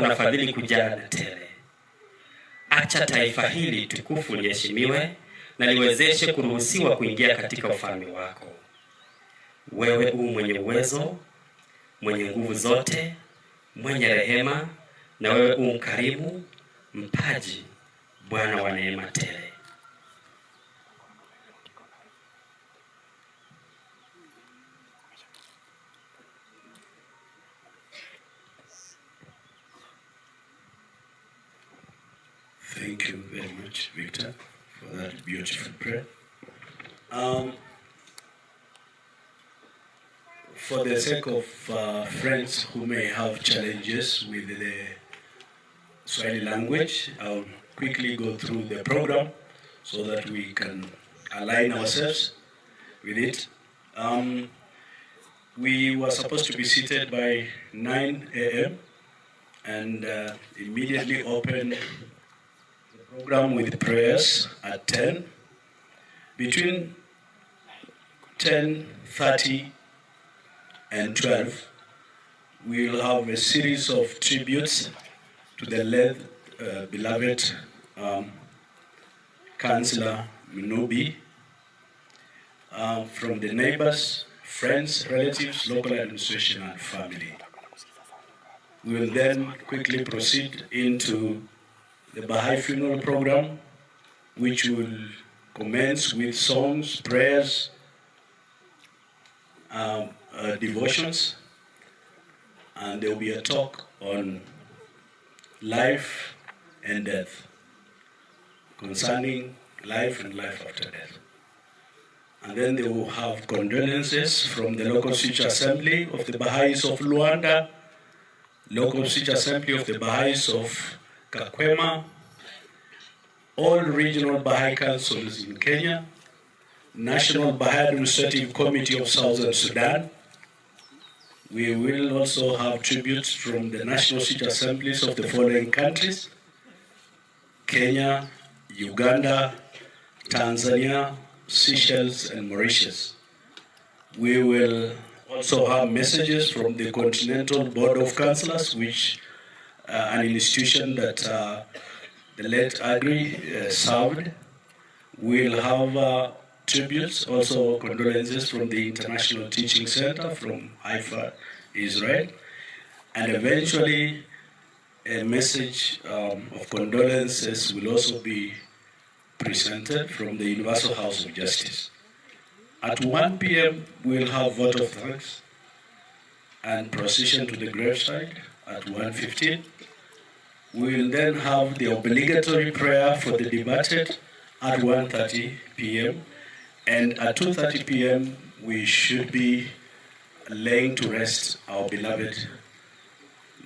na fadhili kujaa na tele. Acha taifa hili tukufu liheshimiwe na liwezeshe kuruhusiwa kuingia katika ufalme wako. Wewe mwenye uwezo, mwenye nguvu zote, mwenye rehema, na wewe mkarimu, mpaji, Bwana wa neema tele. Thank you very much, Victor, for that beautiful prayer. For the sake of friends who may have challenges with the Swahili language, I'll quickly go through the program so that we can align ourselves with it. We were supposed to be seated by 9 a.m. and immediately open the program with prayers at 10. Between 10:30 and 12, we will have a series of tributes to the late beloved Councillor Munubi, from the neighbors, friends, relatives, local administration and family. We will then quickly proceed into the Baha'i funeral program, which will commence with songs, prayers, devotions, and there will be a talk on life and death, concerning life and life after death. And then they will have condolences from the local Switch Assembly of the Baha'is of Luanda, local Switch Assembly of the Baha'is of Kakwema, all regional Baha'i councils in Kenya, National Baha'i Administrative Committee of Southern Sudan. We will also have tributes from the National Switch Assemblies of the following countries: Kenya, Uganda, Tanzania, Seychelles, and Mauritius. We will also have messages from the Continental Board of Councillors, which an institution that the late Aggrey served. We'll have tributes, also condolences from the International Teaching Center from Haifa, Israel, and eventually a message of condolences will also be presented from the Universal House of Justice. At 1 p.m. we'll have vote of thanks and procession to the graveside at 1:15. We will then have the obligatory prayer for the departed at 1:30 p.m. and at 2:30 p.m. we should be laying to rest our beloved,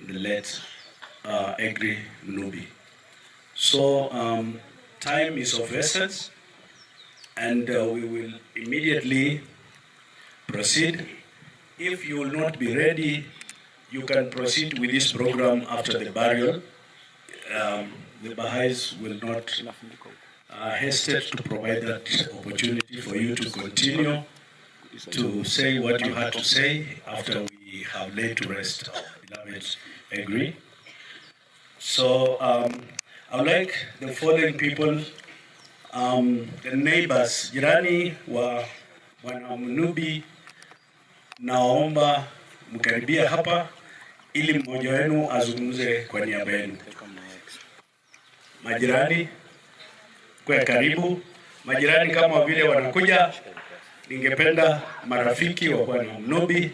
the late Aggrey Munubi. So time is of essence, and we will immediately proceed. If you will not be ready, you can proceed with this program after the burial. The Baha'is will not hesitate to provide that opportunity for you to continue to say what you had to say after we have laid to rest our beloved Aggrey. So I would like the following people, the neighbors, jirani wa Bwana Munubi, naomba mkaribia hapa ili mmoja wenu azungumze kwa niaba yenu. Majirani kwa karibu, majirani kama vile wanakuja, ningependa marafiki wa Bwana Munubi,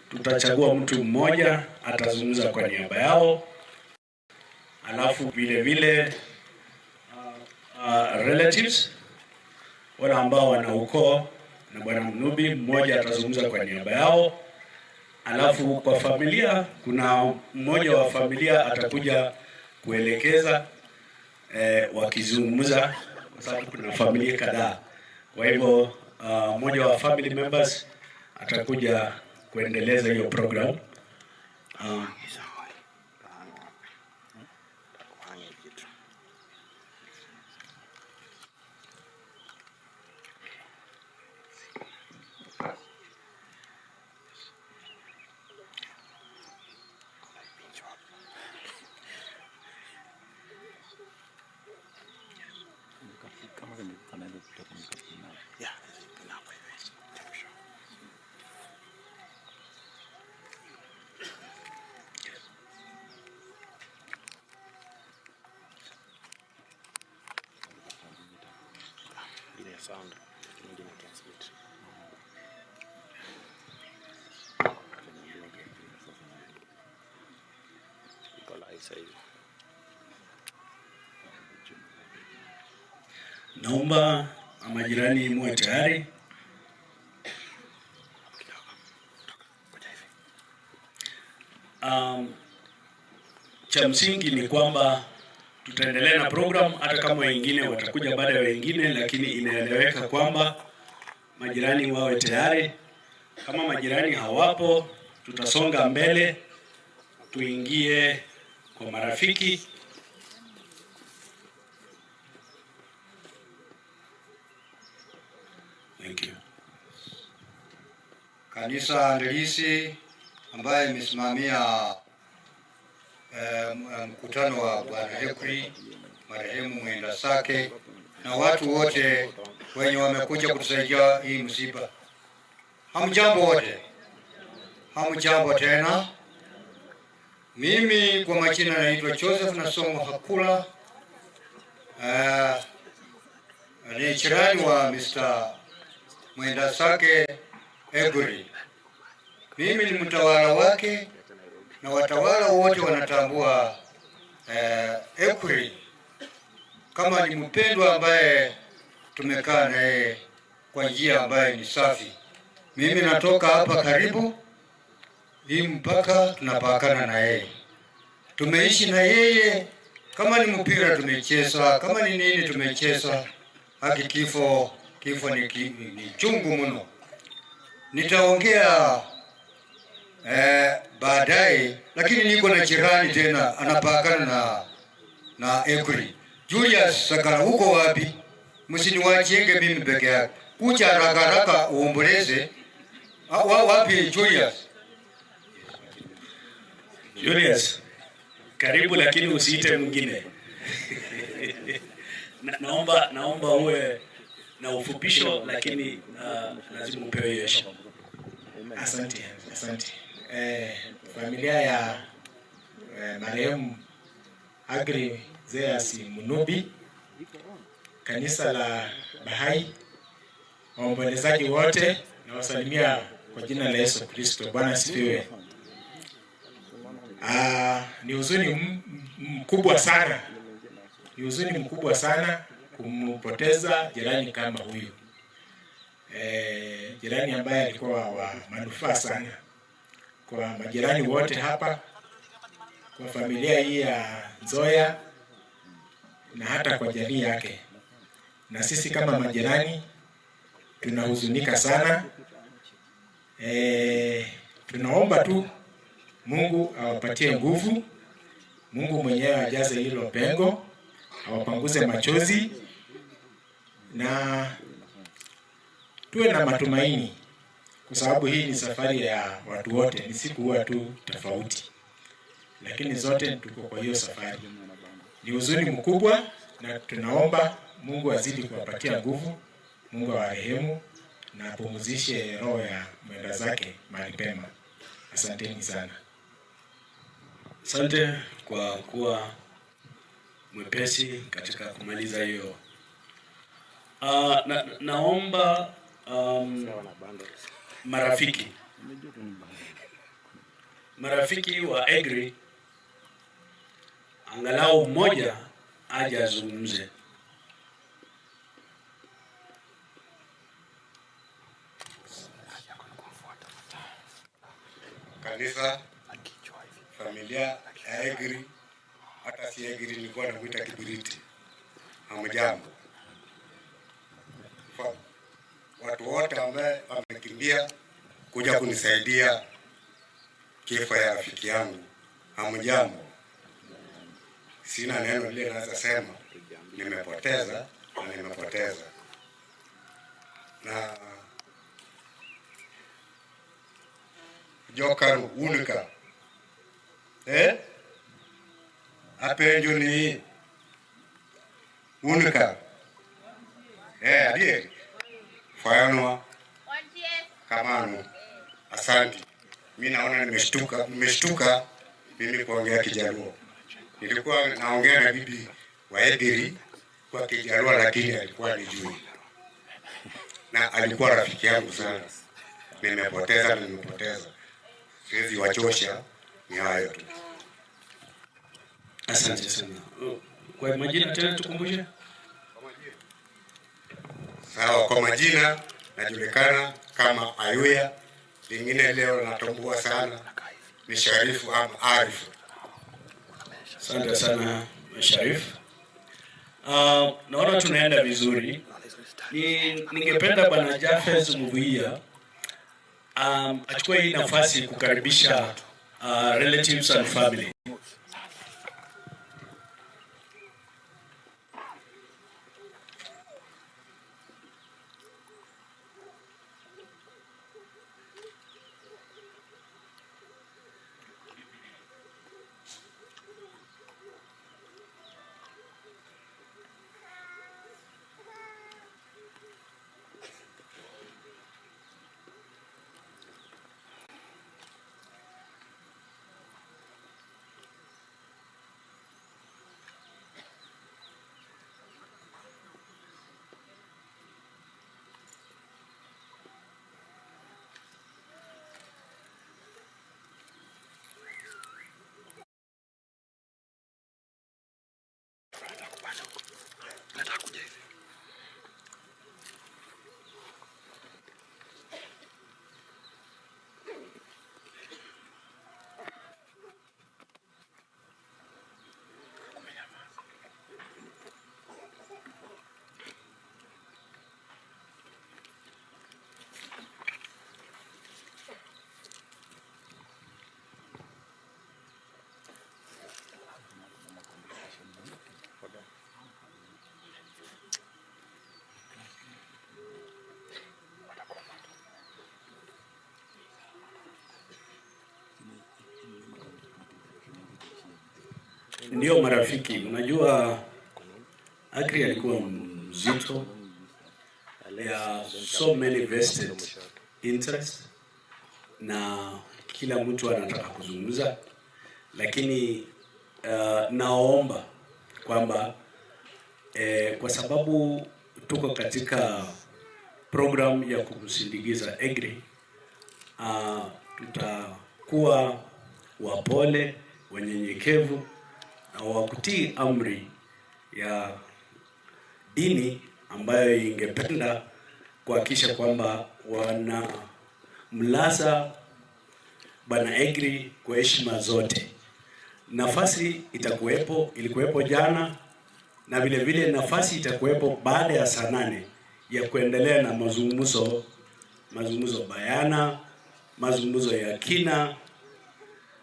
tutachagua mtu mmoja atazungumza kwa niaba yao. Alafu vile vile relatives wale ambao wana ukoo na Bwana Munubi, mmoja atazungumza kwa niaba yao. Alafu kwa familia, kuna mmoja wa familia atakuja kuelekeza wakizungumza, kwa sababu kuna familia kadhaa. Kwa hivyo mmoja wa family members atakuja kuendeleza hiyo program. Naomba majirani muwe tayari. Cha msingi ni kwamba tutaendelea na program hata kama wengine watakuja baada ya wengine, lakini inaeleweka kwamba majirani wawe tayari. Kama majirani hawapo, tutasonga mbele tuingie kwa marafiki. Thank you. Kanisa Andalisi ambaye imesimamia mkutano wa Bwana Aggrey, marehemu mwenda sake, na watu wote wenye wamekuja kutusaidia hii msiba. Hamjambo wote. Hamjambo tena. Mimi kwa majina naitwa Joseph Nasomo Hakula. Ni jirani wa Mr. mwenda sake Aggrey. Mimi ni mtawala wake na watawala wote wanatambua Aggrey kama ni mpendwa ambaye tumekaa naye kwa njia ambaye ni safi. Mimi natoka hapa karibu hii mpaka tunapakana na yeye. Tumeishi na yeye, kama ni mpira tumecheza, kama ni nini tumecheza. Haki kifo ni chungu mno. Nitaongea baadaye, lakini niko na jirani tena anapakana na Aggrey. Julius Sakala, huko wapi? Msiniwachenge mimi peke yake. Kuja haraka uomboleze. Wapi Julius? Julius, karibu lakini usiite mwingine. Naomba uwe na ufupisho, lakini lazima upewe hiyo heshima. Asante. Familia ya marehemu Aggrey Zeyazi Munubi, kanisa la Baha'i, waombolezaji wote na wasalimia kwa jina la Yesu Kristo. Bwana asifiwe. Ni huzuni mkubwa sana. Ni huzuni mkubwa sana kumpoteza jirani kama huyu. Jirani ambaye alikuwa wa manufaa sana kwa majirani wote hapa, kwa familia hii ya Zoya na hata kwa jamii yake. Na sisi kama majirani tunahuzunika sana. Tunaomba tu Mungu awapatie nguvu. Mungu mwenyewe ajaze hilo pengo, awapanguze machozi, na tuwe na matumaini, kwa sababu hii ni safari ya watu wote, ni siku huwa tu tofauti, lakini zote tuko kwa hiyo safari. Ni huzuni mkubwa, na tunaomba Mungu azidi kuwapatia nguvu, Mungu awarehemu na apumzishe roho ya mwenda zake mahali pema. Asanteni sana. Asante kwa kuwa mwepesi katika kumaliza hiyo. Naomba marafiki wa Aggrey angalau mmoja aje azungumze. Kanisa, familia ya Aggrey, hata si Aggrey nilikuwa namuita kibiriti. Hamjambo. Watu wote ambao wamekimbia kuja kunisaidia kifo ya rafiki yangu, hamjambo. Sina neno lile naweza sema. Nimepoteza. Na Jokaru unika. Apenjo ni unika. Adiye. Fayano. Kamano. Asante. Mimi naona nimeshtuka mimi kuongea Kijaluo. Nilikuwa naongea na bibi wa Aggrey kwa Kijaluo, lakini alikuwa nijui. na alikuwa rafiki yangu sana. Nimepoteza. Siwezi wachosha, ni hayo tu. Asante sana. Kwa majina tena tukumbushe. Sawa, kwa majina najulikana kama Ayuya, lingine leo natambua sana ni Sharifu ama Arifu. Asante sana Sharifu. Naona tunaenda vizuri. Ningependa Bwana Jafes Muvuia achukue hii nafasi kukaribisha relatives and family. Ndio marafiki, unajua Aggrey alikuwa mzito. There are so many vested interests na kila mtu anataka kuzungumza, lakini naomba kwamba kwa sababu tuko katika program ya kumsindikiza Aggrey, tutakuwa wapole, wanyenyekevu na wakutii amri ya dini ambayo ingependa kuhakikisha kwamba wanamlaza Bwana Aggrey kwa heshima zote. Nafasi ilikuwepo jana, na vile vile nafasi itakuwepo baada ya saa 8 ya kuendelea na mazungumzo bayana, mazungumzo ya kina,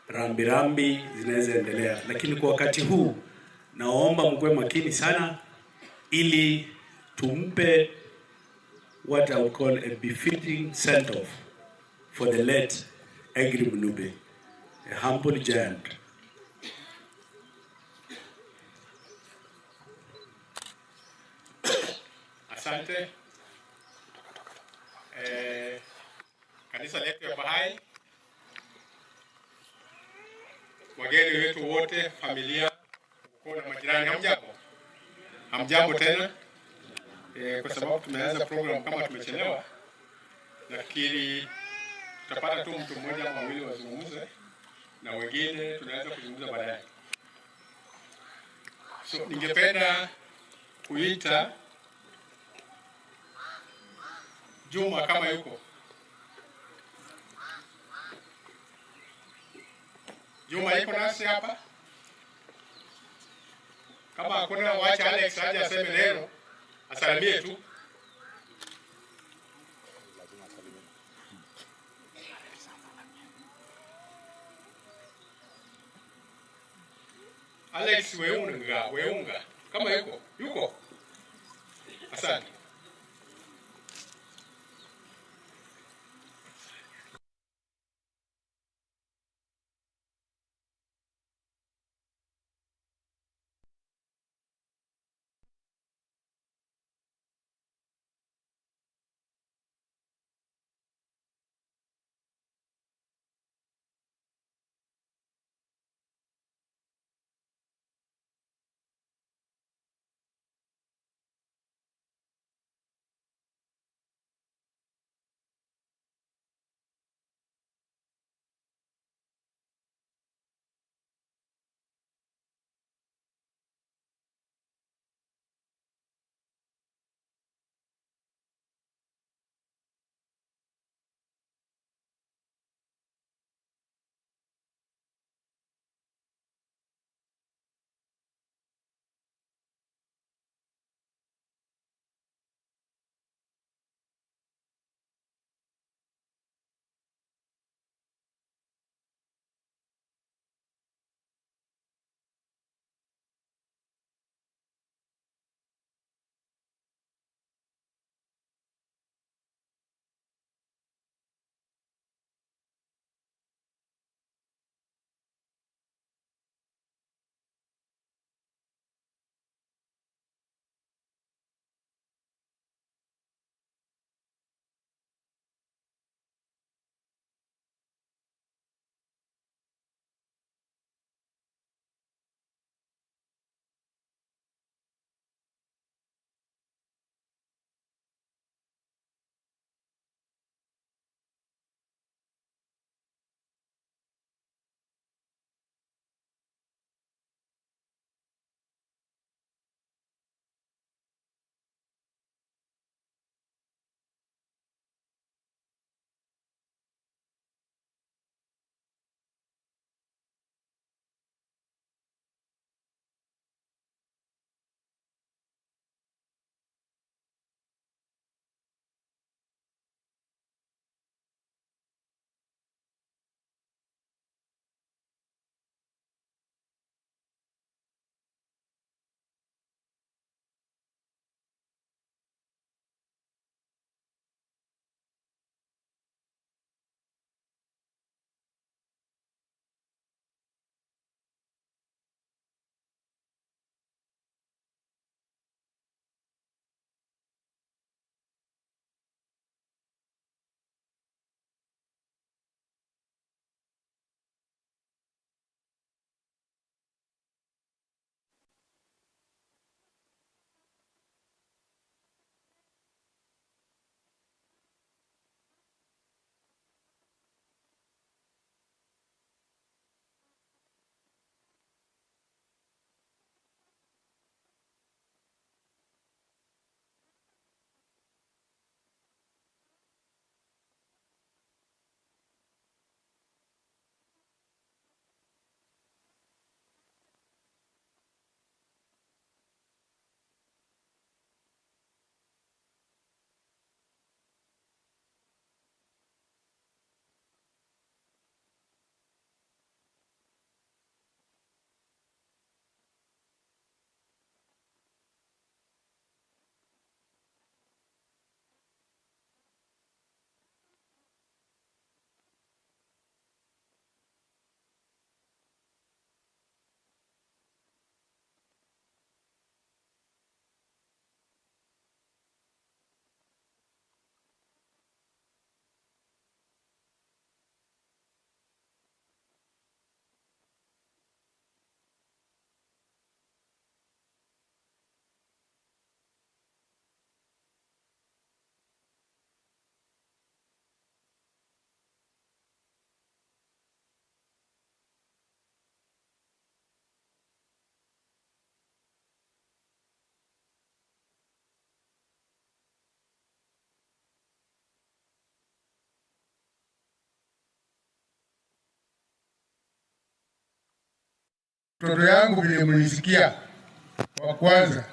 rambirambi zinaweza endelea. Lakini kwa wakati huu naomba mkuwe makini sana ili tumpe what I would call a befitting send off for the late Aggrey Munubi, a humble giant. Asante. Kanisa letu ya Baha'i, wageni wetu wote, familia, ukoo na majirani, hamjambo tena. Kwa sababu tumeanza program kama tumechelewa, nafikiri tutapata tu mtu mmoja ama wawili wazungumze na wengine tunaweza kuzungumza baadaye. So ningependa kuita Juma kama yuko. Juma yuko nasi hapa? Kama hakuna, wacha Alex aje aseme neno, asalimie tu. Alex weunga kama yuko. Asante. mtoto yangu vile mlisikia wa kwanza.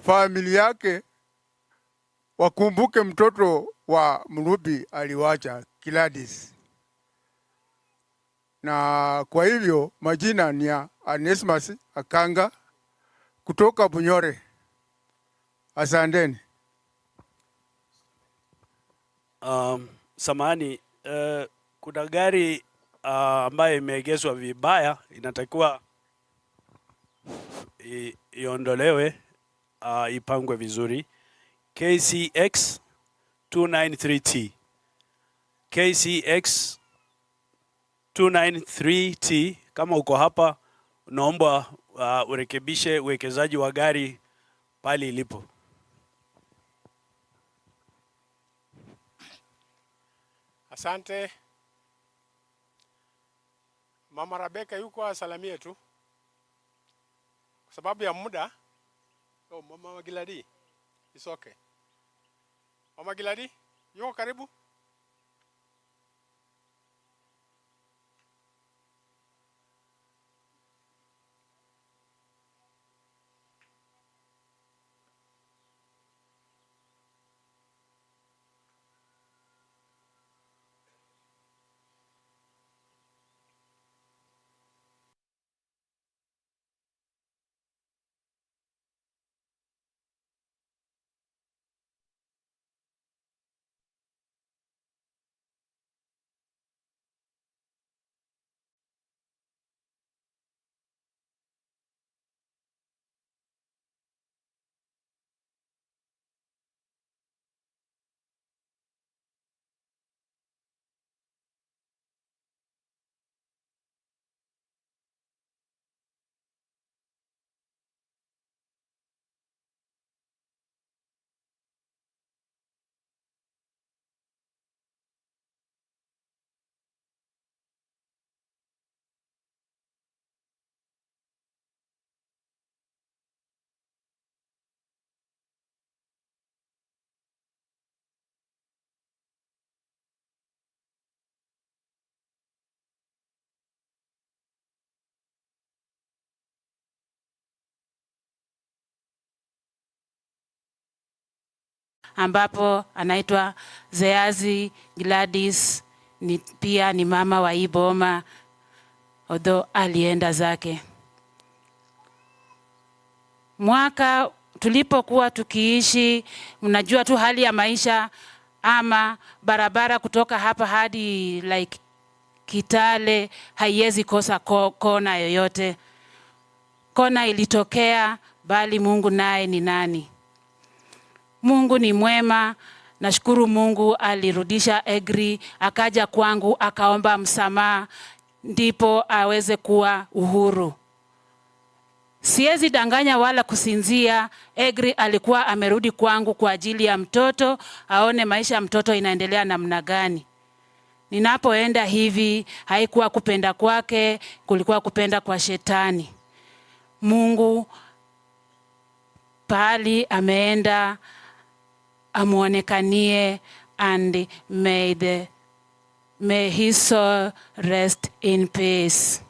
Familia yake wakumbuke mtoto wa Munubi aliwacha Gladys. Na kwa hivyo majina ni ya Onesmus Akanga kutoka Bunyore. Asanteni. Samahani, kuna gari ambayo imeegezwa vibaya, inatakiwa iondolewe, ipangwe vizuri. KCX 293T. KCX 293T, kama uko hapa, naomba urekebishe uwekezaji wa gari pali ilipo. Asante. Mama Rebecca yuko asalamie tu. Kwa sababu ya muda. Oh, Mama Giladi. It's okay. Mama Giladi, yuko karibu? ambapo anaitwa Zeyazi Gladys, pia ni mama wa hii boma, although alienda zake. Mwaka tulipokuwa tukiishi, mnajua tu hali ya maisha, ama barabara kutoka hapa hadi like Kitale haiwezi kosa kona yoyote. Kona ilitokea, bali Mungu naye ni nani? Mungu ni mwema. Nashukuru Mungu alirudisha Aggrey, akaja kwangu, akaomba msamaha, ndipo aweze kuwa uhuru. Siwezi danganya wala kusinzia. Aggrey alikuwa amerudi kwangu kwa ajili ya mtoto, aone maisha ya mtoto inaendelea namna gani. Ninapoenda hivi, haikuwa kupenda kwake, kulikuwa kupenda kwa shetani. Mungu pali ameenda amuonekanie, and may his soul rest in peace.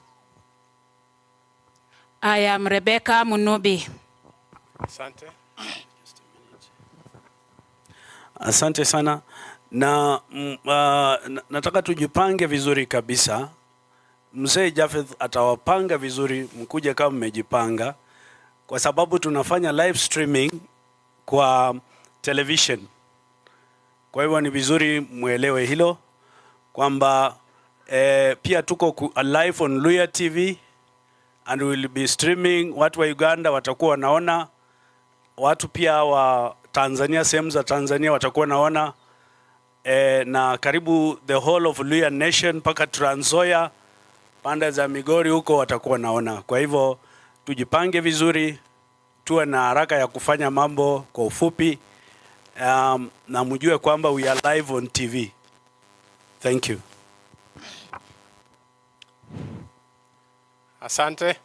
I am Rebecca Munubi. Asante. Asante sana. Na nataka tujipange vizuri kabisa. Mzee Japheth atawapanga vizuri, mkuje kama mmejipanga, kwa sababu tunafanya live streaming kwa television. Kwa hivyo ni vizuri muelewe hilo. kwamba pia tuko live on Luya TV and we will be streaming. Watu wa Uganda watakuwa wanaona, watu pia wa Tanzania, sehemu za Tanzania watakuwa naona, na karibu the whole of Luya Nation mpaka Trans Nzoia, pande za Migori huko watakuwa naona. Kwa hivyo tujipange vizuri, tuwe na haraka ya kufanya mambo kwa ufupi, na mjue kwamba we are live on TV. Thank you. Asante.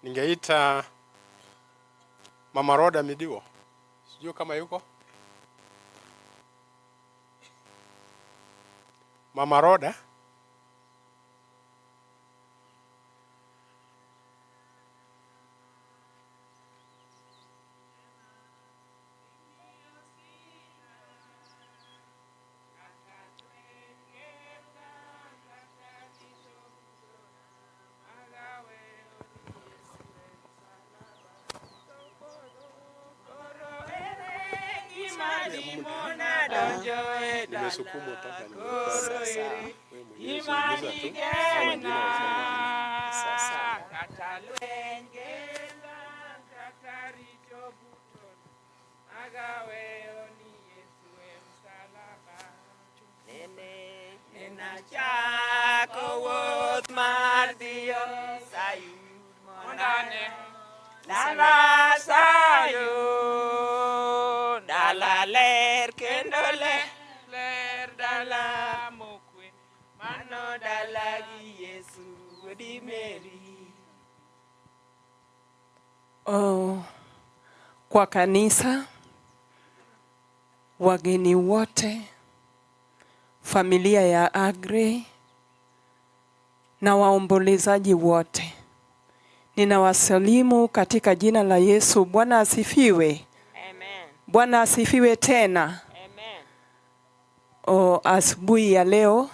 Ningeita Mama Roda Midiwo. Sijui kama yuko. Mama Roda. Nimesukumwa mpaka kwa kanisa, wageni wote, familia ya Aggrey na waombolezaji wote, ninawasalimu katika jina la Yesu. Bwana asifiwe. Amen. Bwana asifiwe tena. Amen. Asubuhi ya leo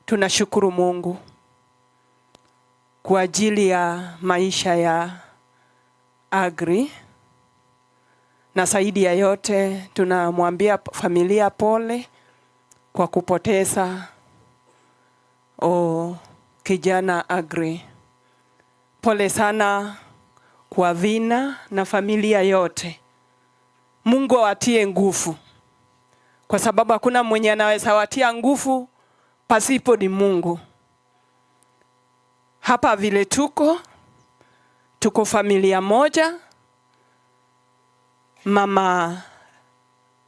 tunashukuru Mungu kwa ajili ya maisha ya Aggrey, na zaidi ya yote tunamwambia familia pole kwa kupoteza kijana Aggrey. Pole sana kwa Vina na familia yote. Mungu awatie nguvu, kwa sababu hakuna mwenye anaweza watia nguvu pasipo ni Mungu. Hapa vile tuko familia moja. Mama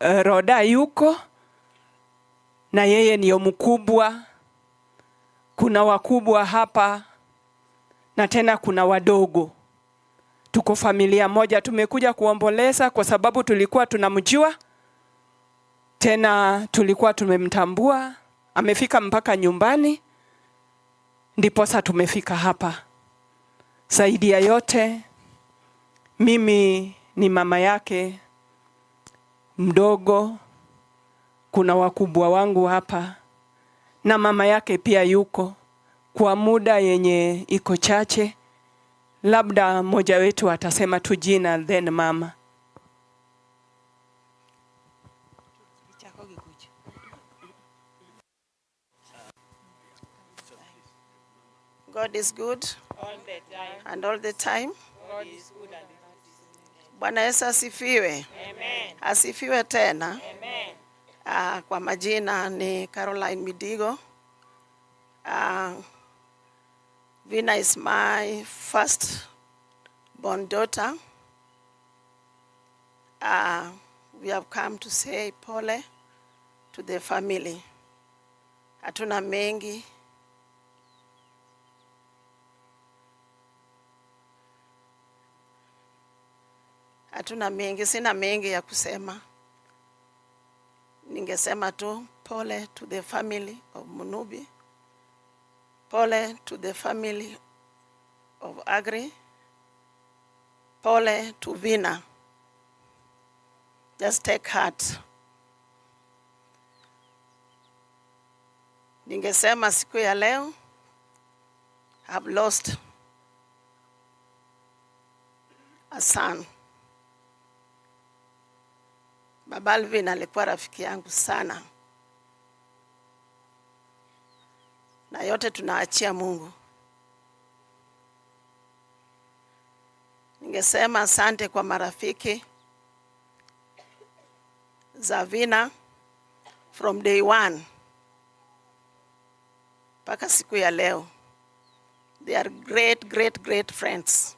Roda yuko na yeye ndiyo mkubwa. Kuna wakubwa hapa na tena kuna wadogo. Tuko familia moja. Tumekuja kuomboleza kwa sababu tulikuwa tunamjua, tena tulikuwa tumemtambua. Amefika mpaka nyumbani, ndipo sasa tumefika hapa. Zaidi ya yote, mimi ni mama yake mdogo. Kuna wakubwa wangu hapa na mama yake pia yuko. Kwa muda yenye iko chache, labda mmoja wetu atasema tu jina then mama. God is good all the time. And all the time. God is good and Bwana Yesu asifiwe. Amen. Asifiwe tena. Amen. Kwa majina ni Caroline Midigo. Vina is my first born daughter. We have come to say pole to the family. Hatuna mengi. Sina mengi ya kusema. Ningesema tu pole to the family of Munubi. Pole to the family of Aggrey. Pole to Vina. Just take heart. Ningesema siku ya leo, I've lost a son. Baba Alvin alikuwa rafiki yangu sana. yote tunaachia Mungu. Ningesema asante kwa marafiki za Vina from day one mpaka siku ya leo. They are great friends.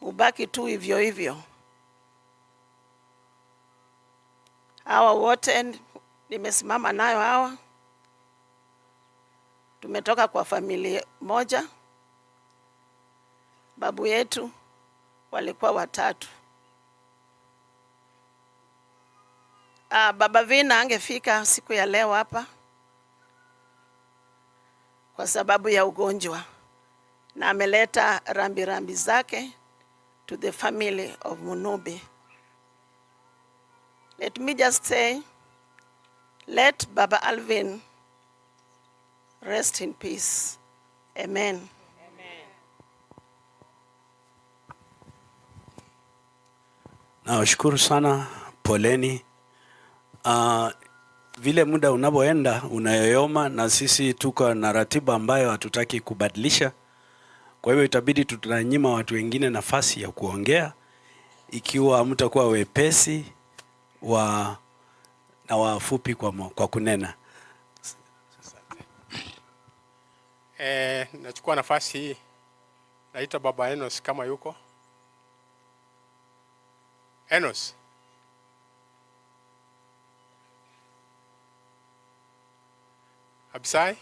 Mubaki tu hivyo hivyo. Hawa wote nimesimama nayo hawa. Tumetoka kwa familia moja. Babu yetu walikuwa watatu. Baba Vina angefika siku ya leo hapa kwa sababu ya ugonjwa, na ameleta rambirambi zake to the family of Munubi. Let me just say, let Baba Alvin rest in peace. Amen. Nawashukuru sana, poleni. Vile muda unapoenda unayoyoma, na sisi tuko na ratiba ambayo hatutaki kubadilisha. Kwa hivyo itabidi tutanyima watu wengine nafasi ya kuongea ikiwa mtakuwa wepesi na wafupi kwa kunena. Nachukua nafasi hii. Naita Baba Enos kama yuko. Enos. Abisai.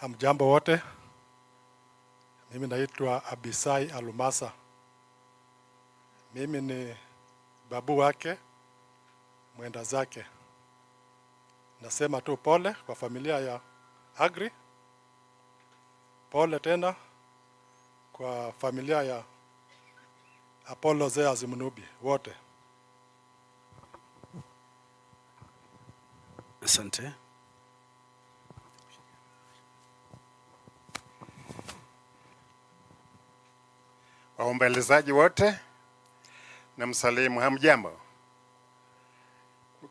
Hamjambo wote. Mimi naitwa Abisai Alumasa. Mimi ni babu wake, mwenda zake. Nasema tu pole kwa familia ya Aggrey. Pole tena kwa familia ya Apollo Zeyazi Munubi wote. Asante. Waombolezaji wote na msalimu, hamjambo.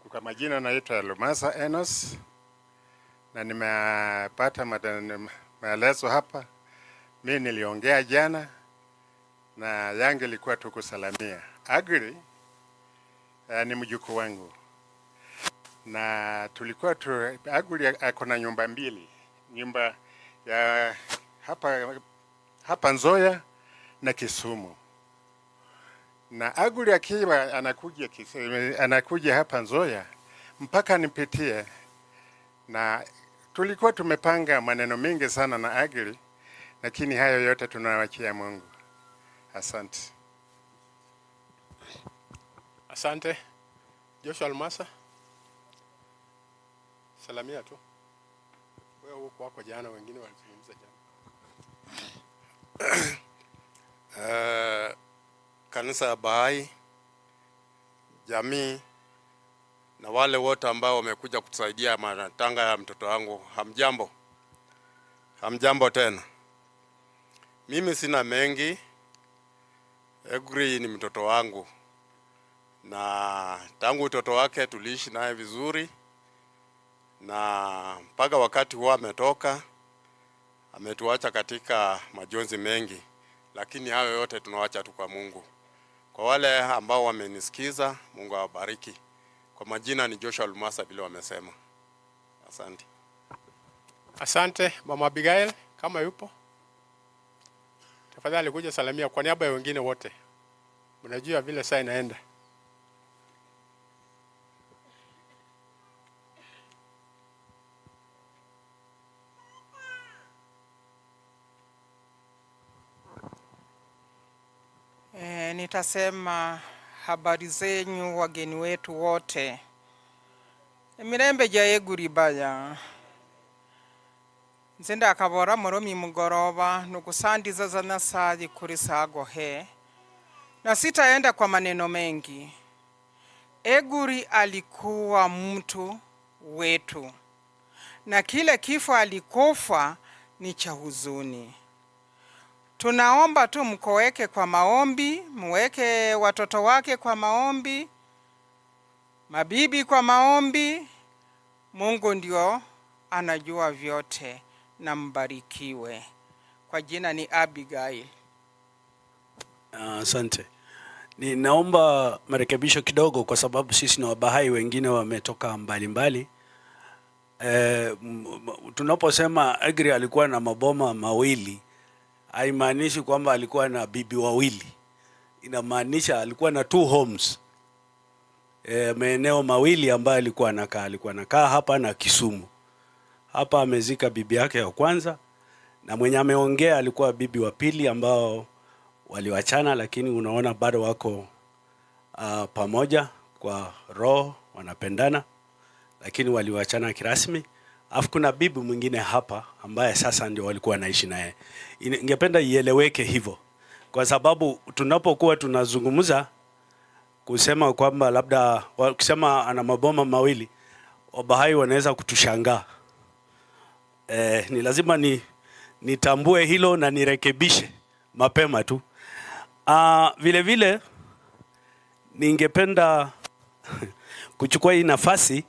Kwa majina naitwa Alumasa Enos, na nimepata maelezo hapa. Mimi niliongea jana na yangu ilikuwa tu kusalamia. Aggrey ni mjukuu wangu, na tulikuwa Aggrey ako na nyumba mbili, nyumba ya hapa Nzoia na Kisumu. Na Aggrey akiwa anakuja hapa Nzoia mpaka nipitie, na tulikuwa tumepanga maneno mengi sana na Aggrey, lakini hayo yote tunawachia Mungu. Asante. Asante. Joshua Almasa. Salamia tu. Wewe uko wako jana, wengine walizungumza jana. Kanisa ya Baha'i, jamii na wale wote ambao wamekuja kutusaidia matanga ya mtoto wangu, hamjambo. Hamjambo tena. Mimi sina mengi. Aggrey ni mtoto wangu, na tangu mtoto wake tuliishi naye vizuri, na mpaka wakati huo ametoka, ametuacha katika majonzi mengi, lakini hayo yote tunawacha tu kwa Mungu. Kwa wale ambao wamenisikiza, Mungu awabariki. Kwa majina ni Joshua Alumasa vile wamesema. Asante. Asante. Mama Abigail kama yupo, tafadhali kuja salamia kwa niaba ya wengine wote. Mnajua vile saa inaenda. Nitasema habari zenyu wageni wetu wote. Mirembe ja Aggrey baya. Nzenda akabora moromi mugoroba nukusandiza za nasaji kuri sago he. na sitaenda kwa maneno mengi. Aggrey alikuwa mtu wetu, na kile kifo alikufa ni cha huzuni. Tunaomba tu mkoweke kwa maombi, mweke watoto wake kwa maombi, mabibi kwa maombi. Mungu ndio anajua vyote, na mbarikiwe. Kwa jina ni Abigail. Asante. Ninaomba marekebisho kidogo kwa sababu sisi ni Wabahai, wengine wametoka mbalimbali. Tunaposema Aggrey alikuwa na maboma mawili, haimaanishi kwamba alikuwa na bibi wawili. Inamaanisha alikuwa na 2 homes. Maeneo mawili ambayo alikuwa anakaa hapa na Kisumu. Hapa amezika bibi yake ya kwanza, na mwenye ameongea alikuwa bibi wa pili ambao waliwachana, lakini unaona bado wako pamoja kwa roho, wanapendana, lakini waliwachana kirasmi. Alafu kuna bibi mwingine hapa ambaye sasa ndio walikuwa naishi naye. Ningependa ieleweke hivyo, kwa sababu tunapokuwa tunazungumza kusema kwamba labda kusema ana maboma mawili, Wabahai wanaweza kutushangaa. Ni lazima nitambue hilo na nirekebishe mapema tu. Vile vile ningependa kuchukua hii nafasi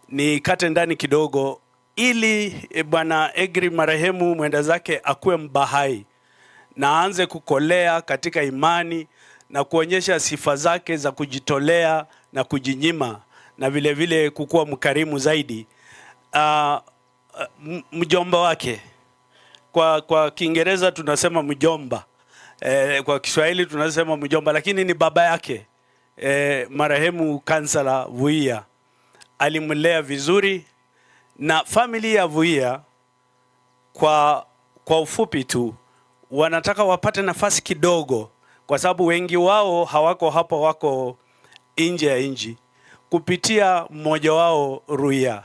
nikate ndani kidogo, ili bwana Aggrey marehemu mwenda zake akuwe Mbahai na aanze kukolea katika imani na kuonyesha sifa zake za kujitolea na kujinyima, na vile vile kukuwa mkarimu zaidi. Mjomba wake, kwa Kiingereza tunasema mjomba, kwa Kiswahili tunasema mjomba, lakini ni baba yake. Marehemu Kansala Vuia alimlea vizuri, na familia ya Vuia kwa ufupi tu wanataka wapate nafasi kidogo, kwa sababu wengi wao hawako hapo, wako nje ya nchi, kupitia mmoja wao Ruia,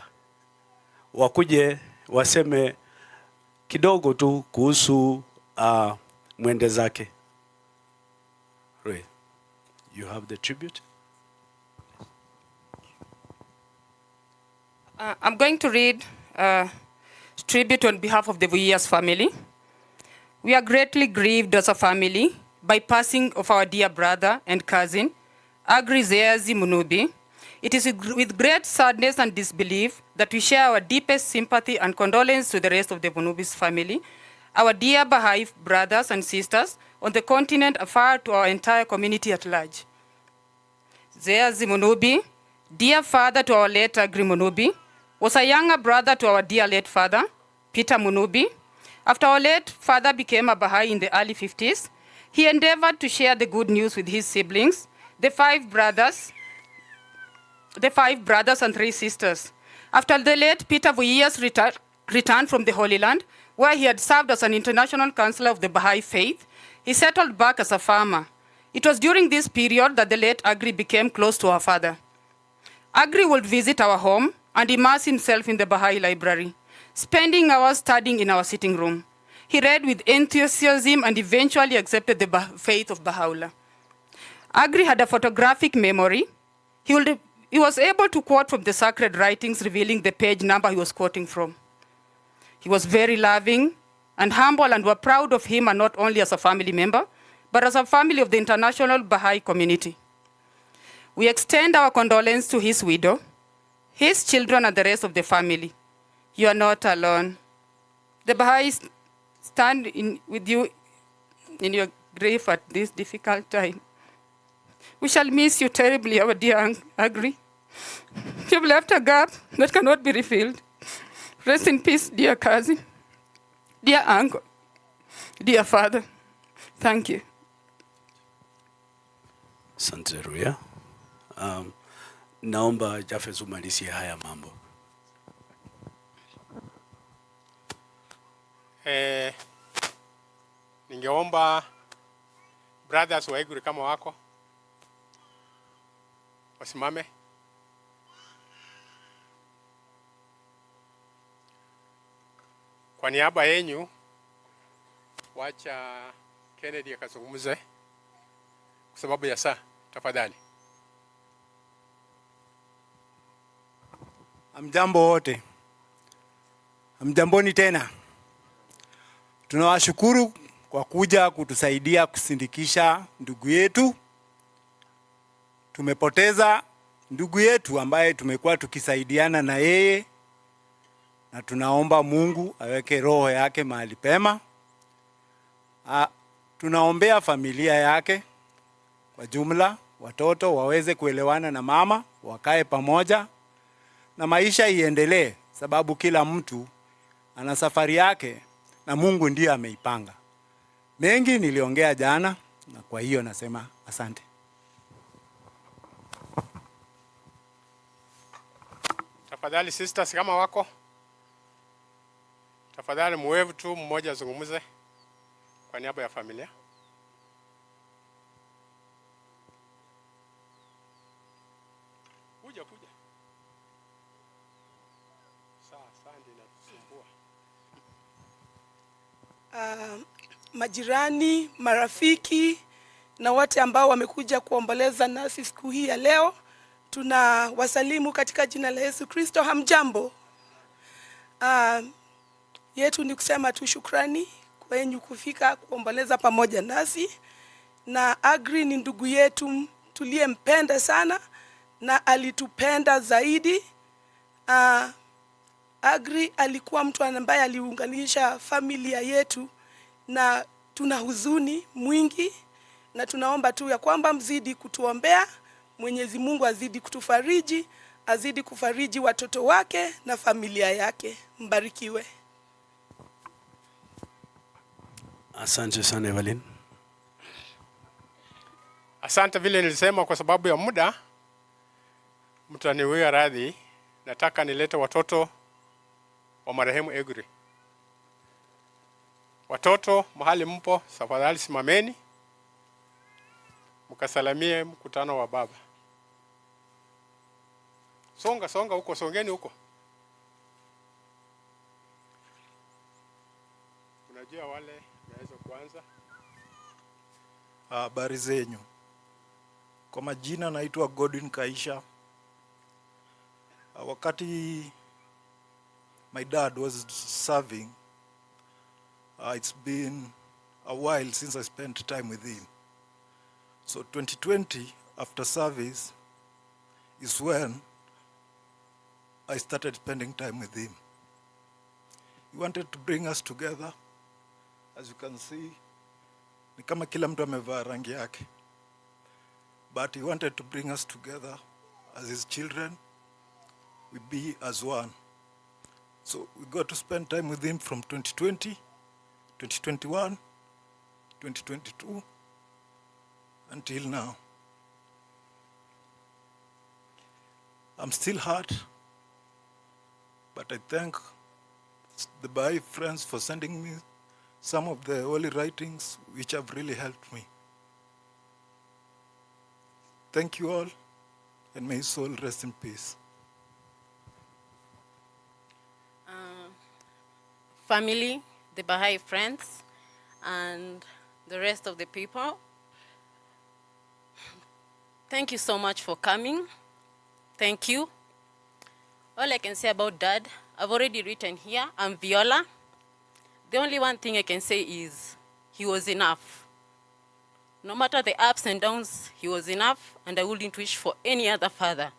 wakuje waseme kidogo tu kuhusu mwende zake. Ruia, you have the tribute. I'm going to read tribute on behalf of the Vuia's family. We are greatly grieved as a family by passing of our dear brother and cousin, Aggrey Zeyazi Munubi. It is with great sadness and disbelief that we share our deepest sympathy and condolence to the rest of the Munubi's family, our dear Baha'i brothers and sisters on the continent, afar, to our entire community at large. Zeyazi Munubi, dear father to our late Aggrey Munubi, was a younger brother to our dear late father, Peter Munubi. After our late father became a Baha'i in the early 50s, he endeavored to share the good news with his siblings, the five brothers and 3 sisters. After the late Peter Vuia's return from the Holy Land, where he had served as an international counselor of the Baha'i faith, he settled back as a farmer. It was during this period that the late Aggrey became close to our father. Aggrey would visit our home and immerse himself in the Baha'i library, spending hours studying in our sitting room. He read with enthusiasm and eventually accepted the faith of Baha'u'llah. Aggrey had a photographic memory. He was able to quote from the sacred writings, revealing the page number he was quoting from. He was very loving and humble, and were proud of him, and not only as a family member, but as a family of the international Baha'i community. We extend our condolence to his widow, his children, and the rest of the family. You are not alone. The Baha'is stand with you in your grief at this difficult time. We shall miss you terribly, our dear Aggrey. You have left a gap that cannot be refilled. Rest in peace, dear cousin, dear uncle, dear father. Thank you. Asante Ruia. Naomba Jafes umalizie haya mambo. Ningeomba brothers wa Aggrey kama wako wasimame. Kwa niaba yenu, wacha Kennedy akazungumze kwa sababu ya saa. Tafadhali. Hamjambo wote. Hamjamboni tena. Tunawashukuru kwa kuja kutusaidia kusindikisha ndugu yetu. Tumepoteza ndugu yetu ambaye tumekuwa tukisaidiana na yeye, na tunaomba Mungu aweke roho yake mahali pema. Tunaombea familia yake kwa jumla, watoto waweze kuelewana na mama, wakae pamoja na maisha iendelee, sababu kila mtu ana safari yake na Mungu ndiye ameipanga. Mengi niliongea jana, na kwa hiyo nasema asante. Tafadhali sisters kama wako, tafadhali muwevu tu mmoja azungumuze kwa niaba ya familia. Kuja. Saa ndio inasumbua. Majirani, marafiki na wote ambao wamekuja kuomboleza nasi siku hii ya leo, tunawasalimu katika jina la Yesu Kristo. Hamjambo. Yetu ni kusema tu shukrani kwenyu kufika kuomboleza pamoja nasi. Na Aggrey ni ndugu yetu tuliyempenda sana na alitupenda zaidi. Aggrey alikuwa mtu ambaye aliunganisha familia yetu, na tuna huzuni mwingi, na tunaomba tu ya kwamba mzidi kutuombea. Mwenyezi Mungu azidi kutufariji, azidi kufariji watoto wake na familia yake. Mbarikiwe. Asante sana Evelyn. Asante vile nilisema, kwa sababu ya muda mtaniwia radhi. Nataka nilete watoto wa marehemu Aggrey. Watoto mahali mpo, tafadhali simameni mkasalamie mkutano wa baba. Songa huko, songeni huko. Unajua wale naweza kuanza. Habari zenyu. Kwa majina naitwa Godwin Kaisha. Wakati my dad was serving, it's been a while since I spent time with him. So 2020, after service, is when I started spending time with him. He wanted to bring us together. As you can see, ni kama kila mtu amevaa rangi yake. But he wanted to bring us together as his children. We be as one. So we got to spend time with him from 2020, 2021, 2022, until now. I'm still hurt, but I thank the Baha'i friends for sending me some of the holy writings which have really helped me. Thank you all, and may his soul rest in peace. Family, the Baha'i friends, and the rest of the people, thank you so much for coming. Thank you. All I can say about Dad, I've already written here. I'm Viola. The only one thing I can say is he was enough. No matter the ups and downs, he was enough, and I wouldn't wish for any other father.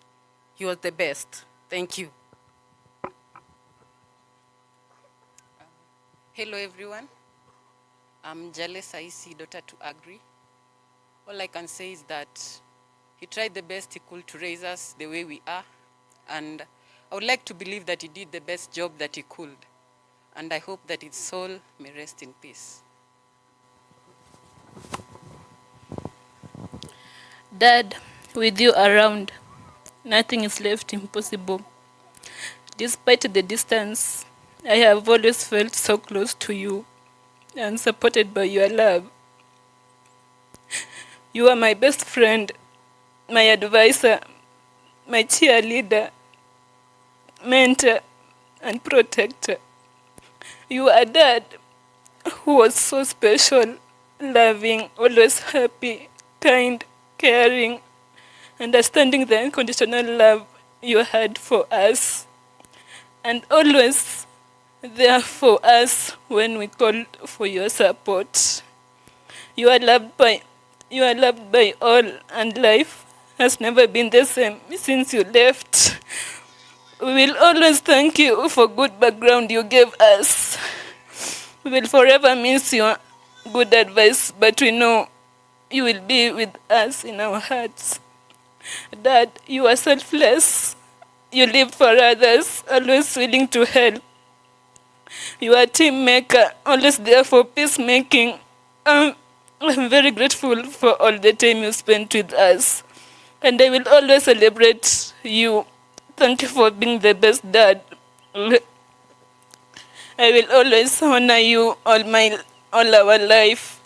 He was the best. Thank you. Hello everyone, I'm Zeyazi, daughter to Aggrey. All I can say is that he tried the best he could to raise us the way we are, and I would like to believe that he did the best job that he could, and I hope that his soul may rest in peace. Dad, with you around, nothing is left impossible. Despite the distance, I have always felt so close to you and supported by your love. You are my best friend, my advisor, my cheerleader, mentor, and protector. You are Dad who was so special, loving, always happy, kind, caring, understanding the unconditional love you had for us, and always there for us when we called for your support. You are loved by all, and life has never been the same since you left. We will always thank you for good background you gave us. We will forever miss your good advice, but we know you will be with us in our hearts. Dad, you are selfless. You lived for others, always willing to help. You are a team maker, always there for peacemaking. I'm very grateful for all the time you spent with us, and I will always celebrate you. Thank you for being the best dad. I will always honor you all our life.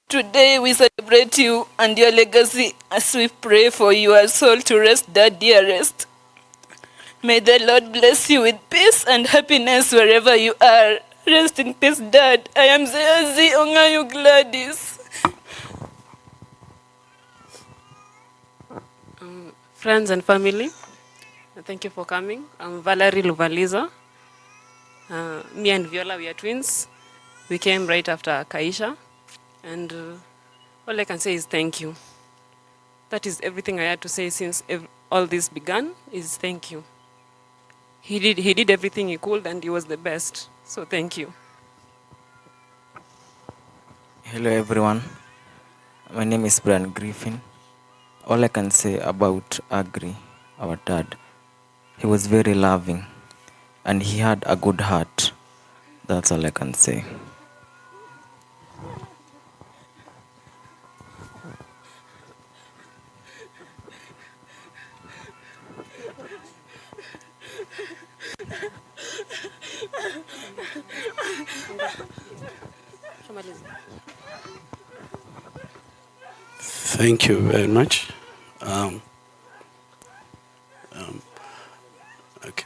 Today we celebrate you and your legacy as we pray for your soul to rest, Dad, dearest. May the Lord bless you with peace and happiness wherever you are. Rest in peace, Dad. I am Zeyazi Ongayu Gladys. Friends and family, thank you for coming. I'm Valerie Luvaliza. Me and Viola, we are twins. We came right after Kaisha. And all I can say is thank you. That is everything I had to say since all this began, is thank you. He did everything he could, and he was the best. So thank you. Hello everyone. My name is Brian Griffin. All I can say about Aggrey, our dad, he was very loving and he had a good heart. That's all I can say. Thank you very much. Okay.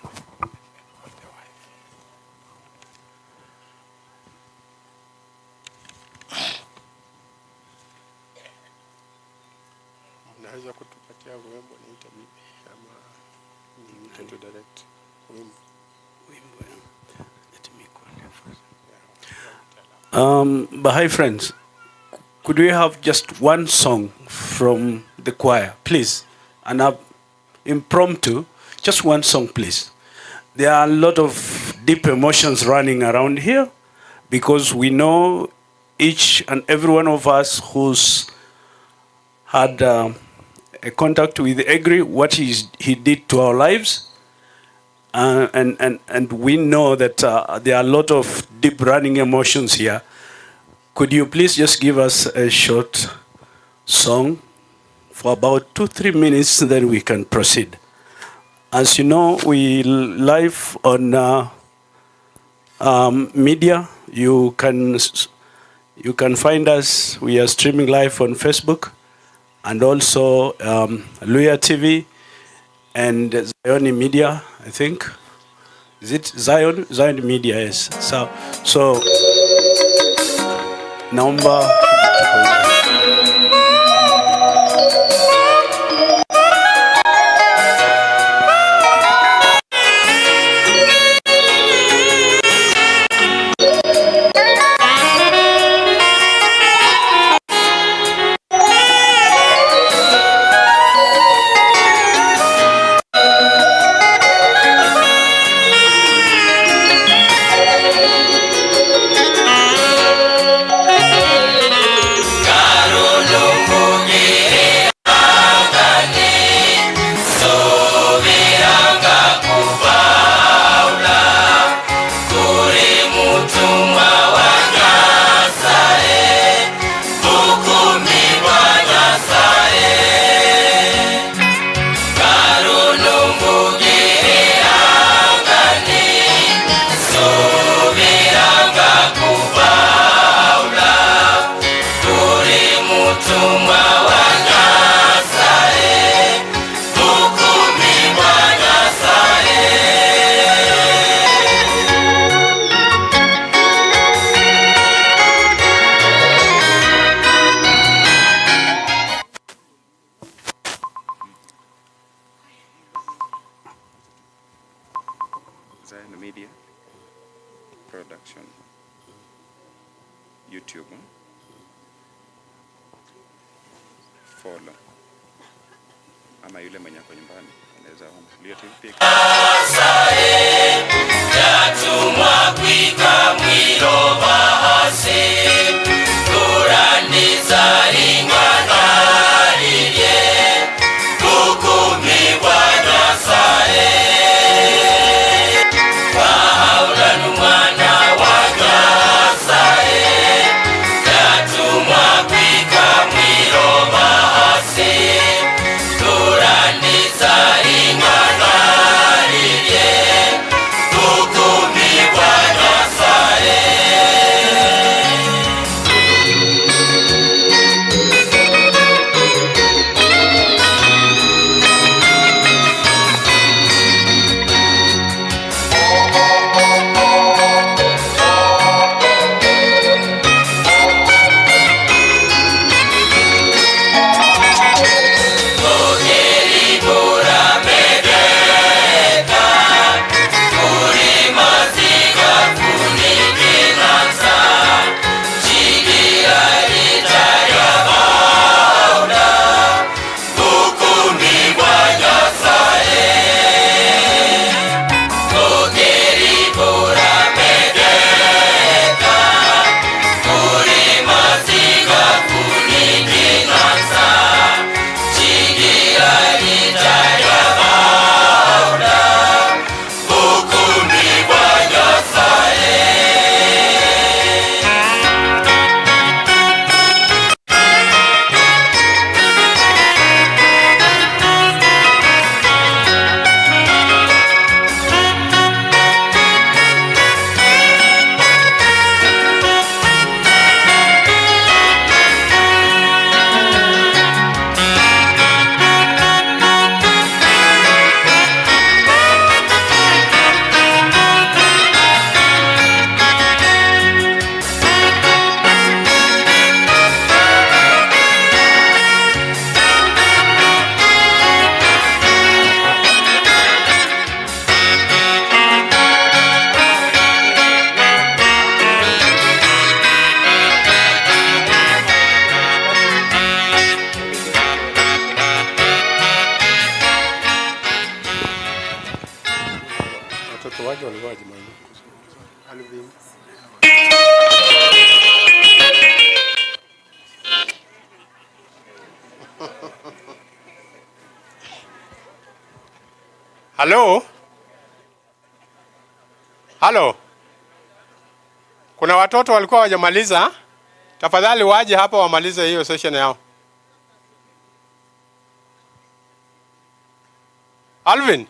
Unaweza kutupatia wimbo niite bibi ama niite tu direct wimbo? Baha'i friends, could we have just one song from the choir, please? And impromptu, just one song, please. There are a lot of deep emotions running around here because we know each and every one of us who's had a contact with Aggrey, what he did to our lives. And we know that there are a lot of deep running emotions here. Could you please just give us a short song for about 2-3 minutes, then we can proceed. As you know, we live on media. You can find us. We are streaming live on Facebook and also Luya TV and Zion Media, I think. Is it Zion? Zion Media, yes. So naomba God Media Production YouTube. Follow. Ama yule mwenye ako nyumbani anaweza Leo TV pia. Yatumwa kwika mwiro bahasi kurandiza ingana lilye kukumi bwana sae wahaula numwana wanya sae yatumwa kwika mwiro bahasi kurandiza ingana lilye kukumi bwana sae. Halo? Halo? Kuna watoto walikuwa hawajamaliza? Tafadhali waje hapa wamalize hiyo session yao. Alvin?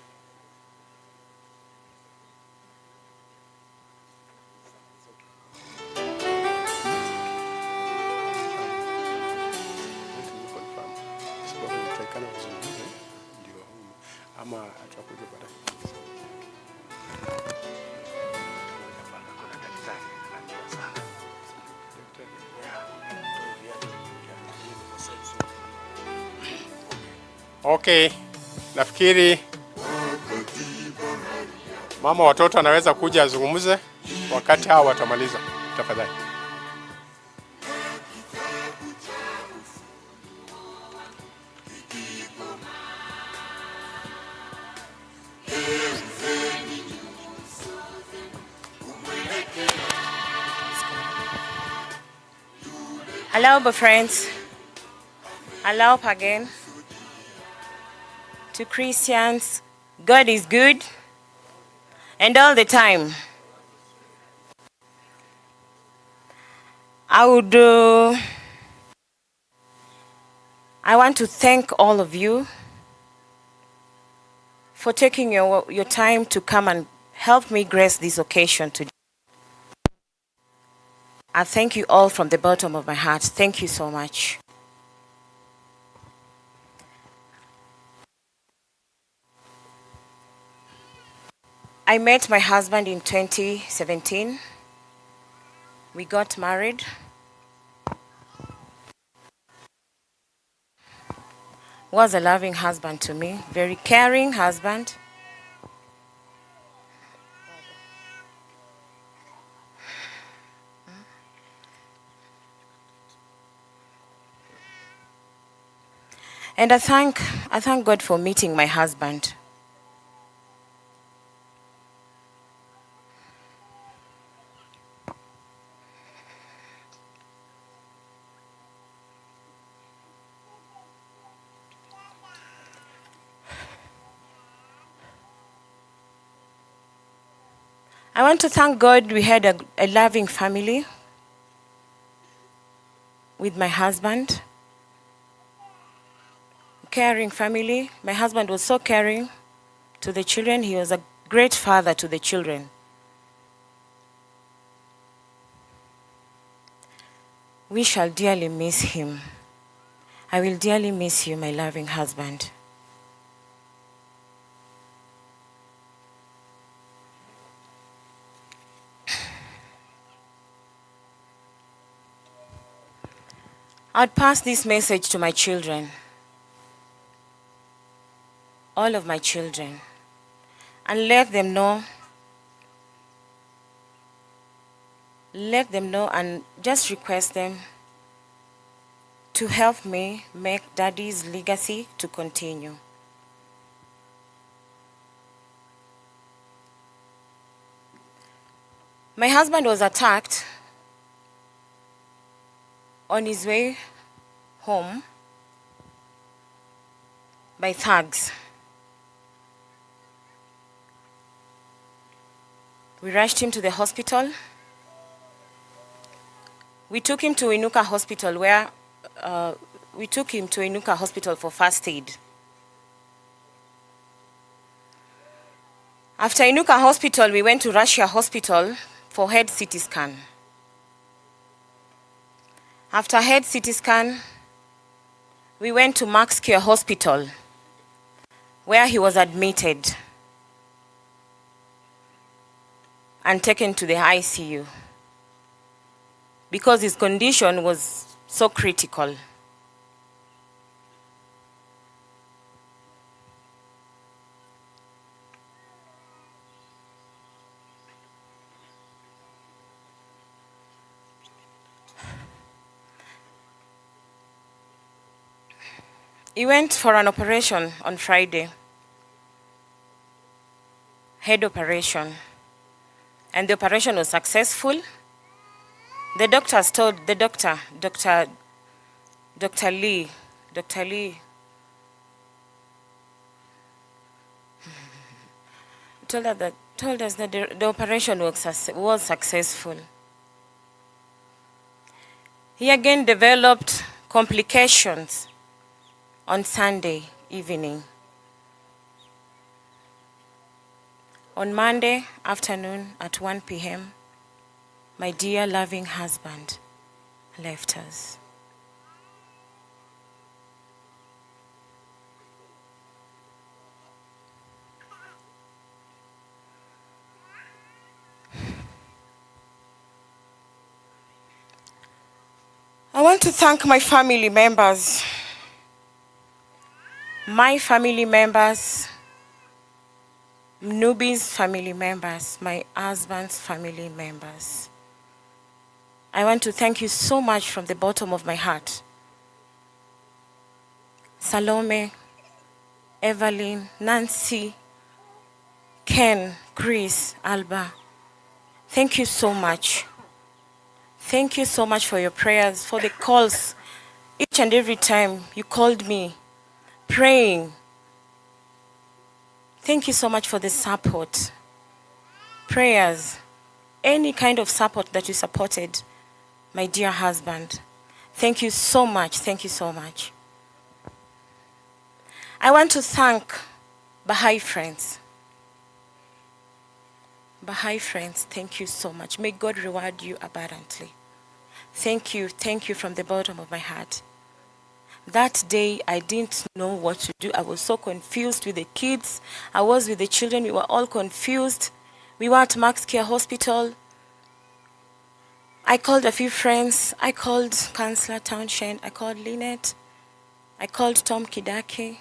Okay, nafikiri mama watoto anaweza kuja azungumze wakati hao watamaliza. Tafadhali. Hello, friends. Hello again. To Christians, God is good, and all the time. I want to thank all of you for taking your time to come and help me grace this occasion today. I thank you all from the bottom of my heart. Thank you so much. I met my husband in 2017. We got married. Was a loving husband to me, very caring husband. And I thank God for meeting my husband. I want to thank God we had a loving family with my husband. Caring family. My husband was so caring to the children. He was a great father to the children. We shall dearly miss him. I will dearly miss you, my loving husband. I'd pass this message to my children, all of my children, and let them know and just request them to help me make Daddy's legacy to continue. My husband was attacked on his way home by thugs. We rushed him to the hospital. We took him to Inuka Hospital for first aid. After Inuka Hospital, we went to Russia Hospital for head CT scan. After head CT scan, we went to Max Care Hospital, where he was admitted and taken to the ICU because his condition was so critical. He went for an operation on Friday, head operation, and the operation was successful. The doctors told Dr. Lee, told us that the operation was successful. He again developed complications on Sunday evening. On Monday afternoon at 1 p.m., my dear loving husband left us. I want to thank my family members, Munubi's family members, my husband's family members. I want to thank you so much from the bottom of my heart. Salome, Evelyn, Nancy, Ken, Chris, Alba. Thank you so much. Thank you so much for your prayers, for the calls. Each and every time you called me, praying. Thank you so much for the support, prayers, any kind of support that you supported my dear husband. Thank you so much. Thank you so much. I want to thank Baha'i friends. Baha'i friends, thank you so much. May God reward you abundantly. Thank you from the bottom of my heart. That day, I didn't know what to do. I was so confused with the kids. I was with the children. We were all confused. We were at Max Care Hospital. I called a few friends. I called Councillor Townshend. I called Lynette. I called Tom Kidake.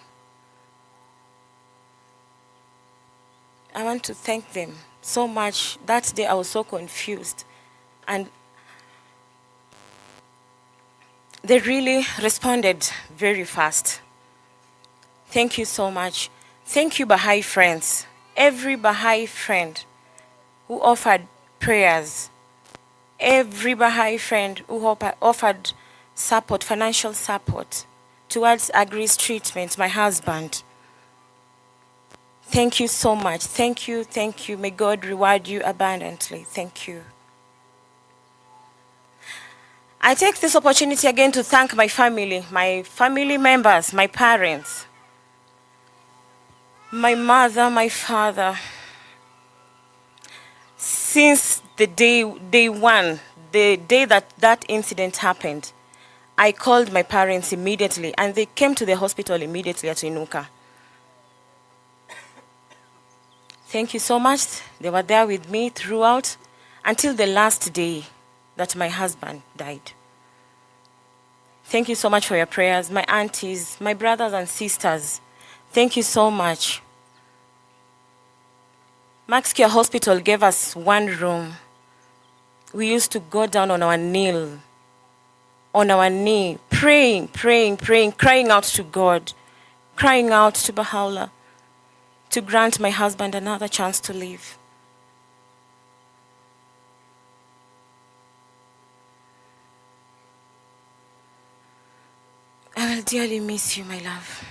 I want to thank them so much. That day, I was so confused. And they really responded very fast. Thank you so much. Thank you, Baha'i friends. Every Baha'i friend who offered prayers. Every Baha'i friend who offered support, financial support towards Aggrey's treatment, my husband. Thank you so much. Thank you, thank you. May God reward you abundantly. Thank you. I take this opportunity again to thank my family members, my parents, my mother, my father. Since the day one, the day that incident happened, I called my parents immediately, and they came to the hospital immediately at Inuka. Thank you so much. They were there with me throughout until the last day that my husband died. Thank you so much for your prayers. My aunties, my brothers and sisters, thank you so much. Max Care Hospital gave us one room. We used to go down on our knee, praying, crying out to God, crying out to Baha'u'llah to grant my husband another chance to live. I will dearly miss you, my love.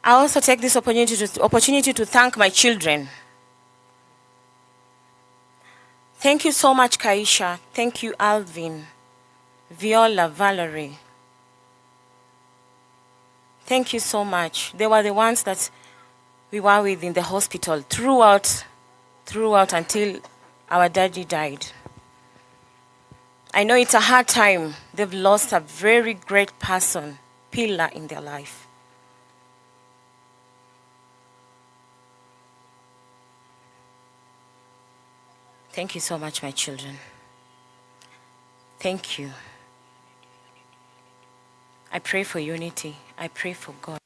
I also take this opportunity to thank my children. Thank you so much, Kaisha. Thank you, Alvin, Viola, Valerie. Thank you so much. They were the ones that we were with in the hospital throughout until our daddy died. I know it's a hard time. They've lost a very great person, pillar in their life. Thank you so much, my children. Thank you. I pray for unity. I pray for God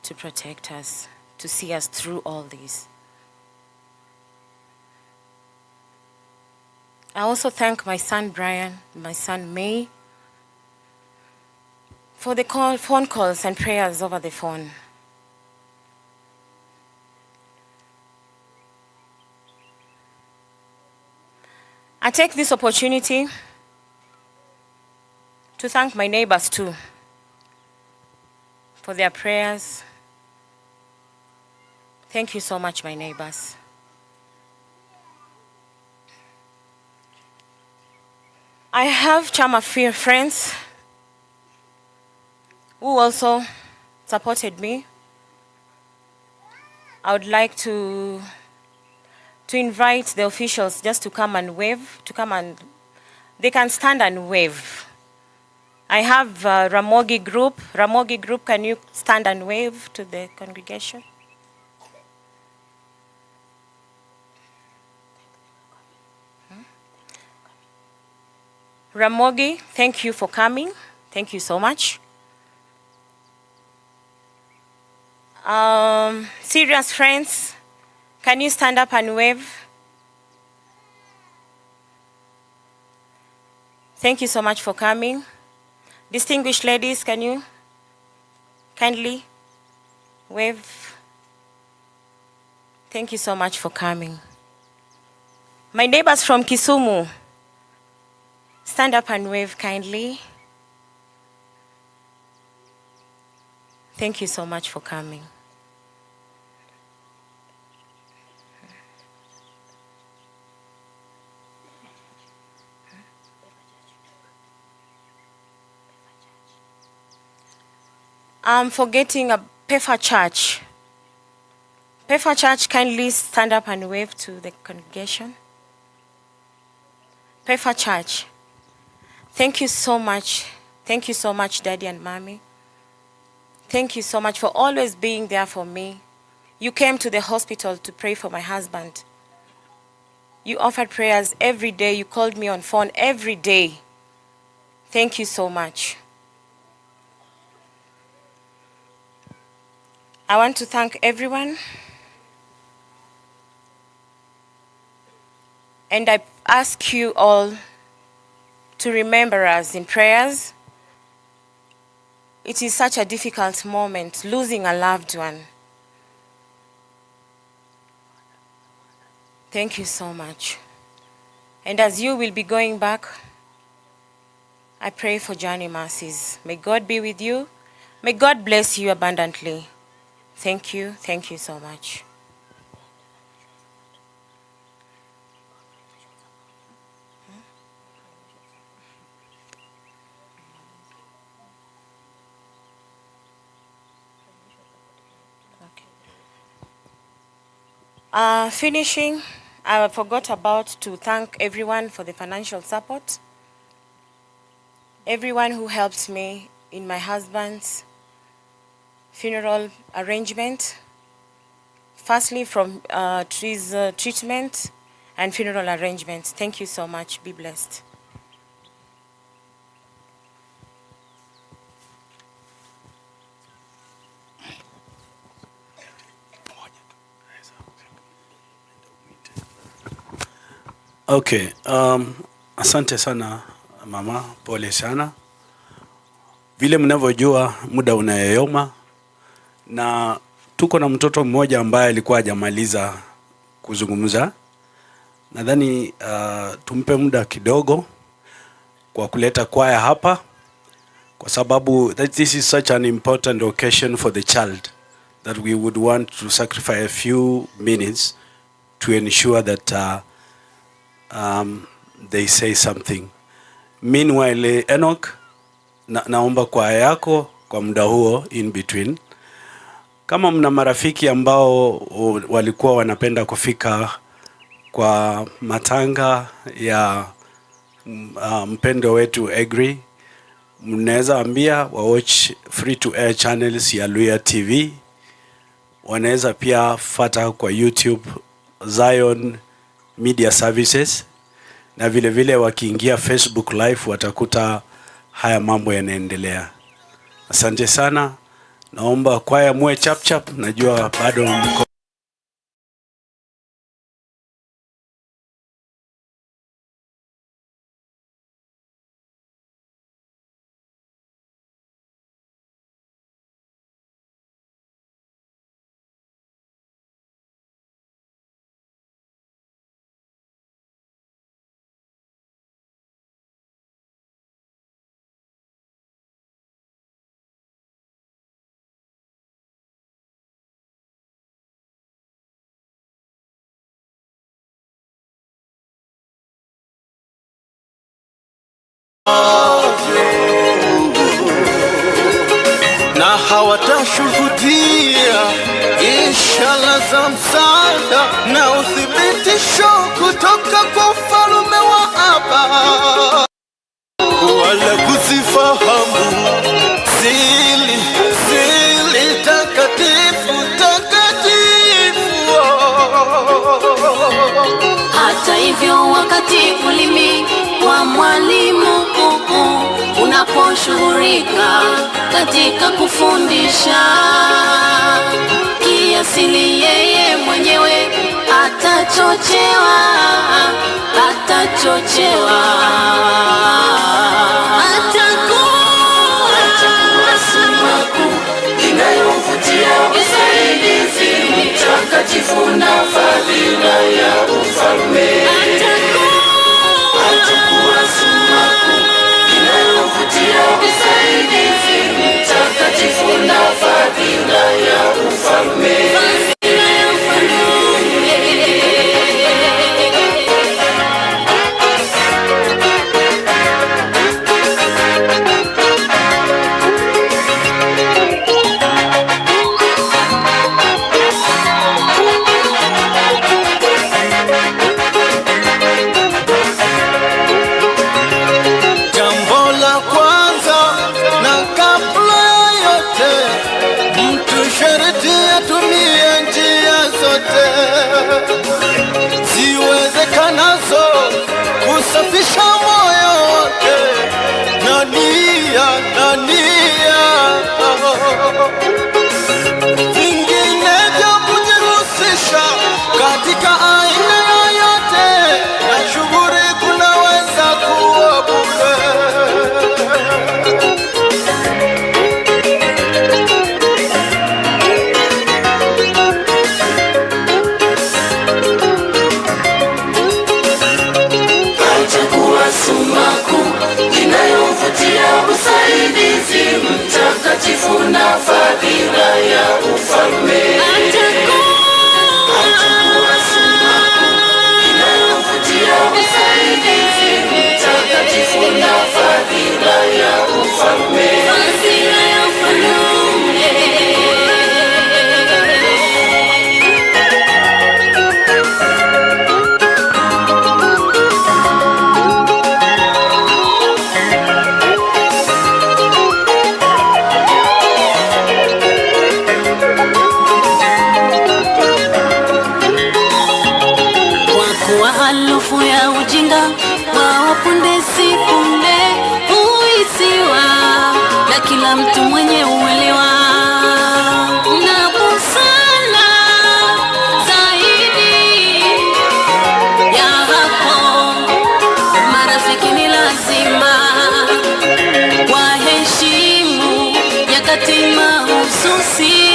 to protect us, to see us through all this. I also thank my son Brian, my son May, for the phone calls and prayers over the phone. I take this opportunity to thank my neighbors too for their prayers. Thank you so much, my neighbors. I have Chama friends who also supported me. I would like to invite the officials just to come and wave, they can stand and wave. I have Ramogi group. Ramogi group, can you stand and wave to the congregation? Ramogi, thank you for coming. Thank you so much. Serious friends, can you stand up and wave? Thank you so much for coming. Distinguished ladies, can you kindly wave? Thank you so much for coming. My neighbors from Kisumu, stand up and wave kindly. Thank you so much for coming. I'm forgetting a Pefa Church. Pefa Church, kindly stand up and wave to the congregation. Pefa Church, thank you so much. Thank you so much, Daddy and Mommy. Thank you so much for always being there for me. You came to the hospital to pray for my husband. You offered prayers every day. You called me on phone every day. Thank you so much. I want to thank everyone. And I ask you all to remember us in prayers. It is such a difficult moment, losing a loved one. Thank you so much. And as you will be going back, I pray for journey mercies. May God be with you. May God bless you abundantly. Thank you so much. Finishing, I forgot to thank everyone for the financial support. Everyone who helped me in my husband's funeral arrangement. Firstly, from treatment and funeral arrangements. Thank you so much. Be blessed. Okay, asante sana mama, pole sana. Vile mnavyojua muda unayoyoma, na tuko na mtoto mmoja ambaye alikuwa hajamaliza kuzungumza. Nadhani tumpe muda kidogo kwa kuleta kwaya hapa, kwa sababu this is such an important occasion for the child that we would want to sacrifice a few minutes to ensure that they say something. Meanwhile, Enoch, naomba kwaya yako kwa muda huo in between. Kama mna marafiki ambao walikuwa wanapenda kufika kwa matanga ya mpendo wetu Aggrey, mnaweza ambia wa watch free to air channels ya Luya TV. Wanaweza pia fuata kwa YouTube Zion Media Services, na vile vile wakiingia Facebook live watakuta haya mambo yanaendelea. Asante sana. Naomba kwaya muwe chap chap, najua bado mko. Na hawatashuhudia ishara za msaada na uthibitisho kutoka kwa ufalme wa Baba, wala kuzifahamu siri takatifu. Hata hivyo, wakati ulimi wa mwalimu unaposhughulika katika kufundisha, kiasili yeye mwenyewe atachochewa. Atakuwa sumaku inayovutia usaidizi mtakatifu na fadhila ya ufalme. Atakuwa sumaku inayovutia usaidizi mtakatifu na fadhila ya ufalme. usaidizi mtakatifu na fadhila ya ufalme. Atakuwa sumaku inayovutia usaidizi mtakatifu na fadhila ya ufalme. Halufu ya ujinga wawapunde sipunde huisiwa na kila mtu mwenye uelewa na busara zaidi ya hapo. Marafiki ni lazima waheshimu nyakati mahususi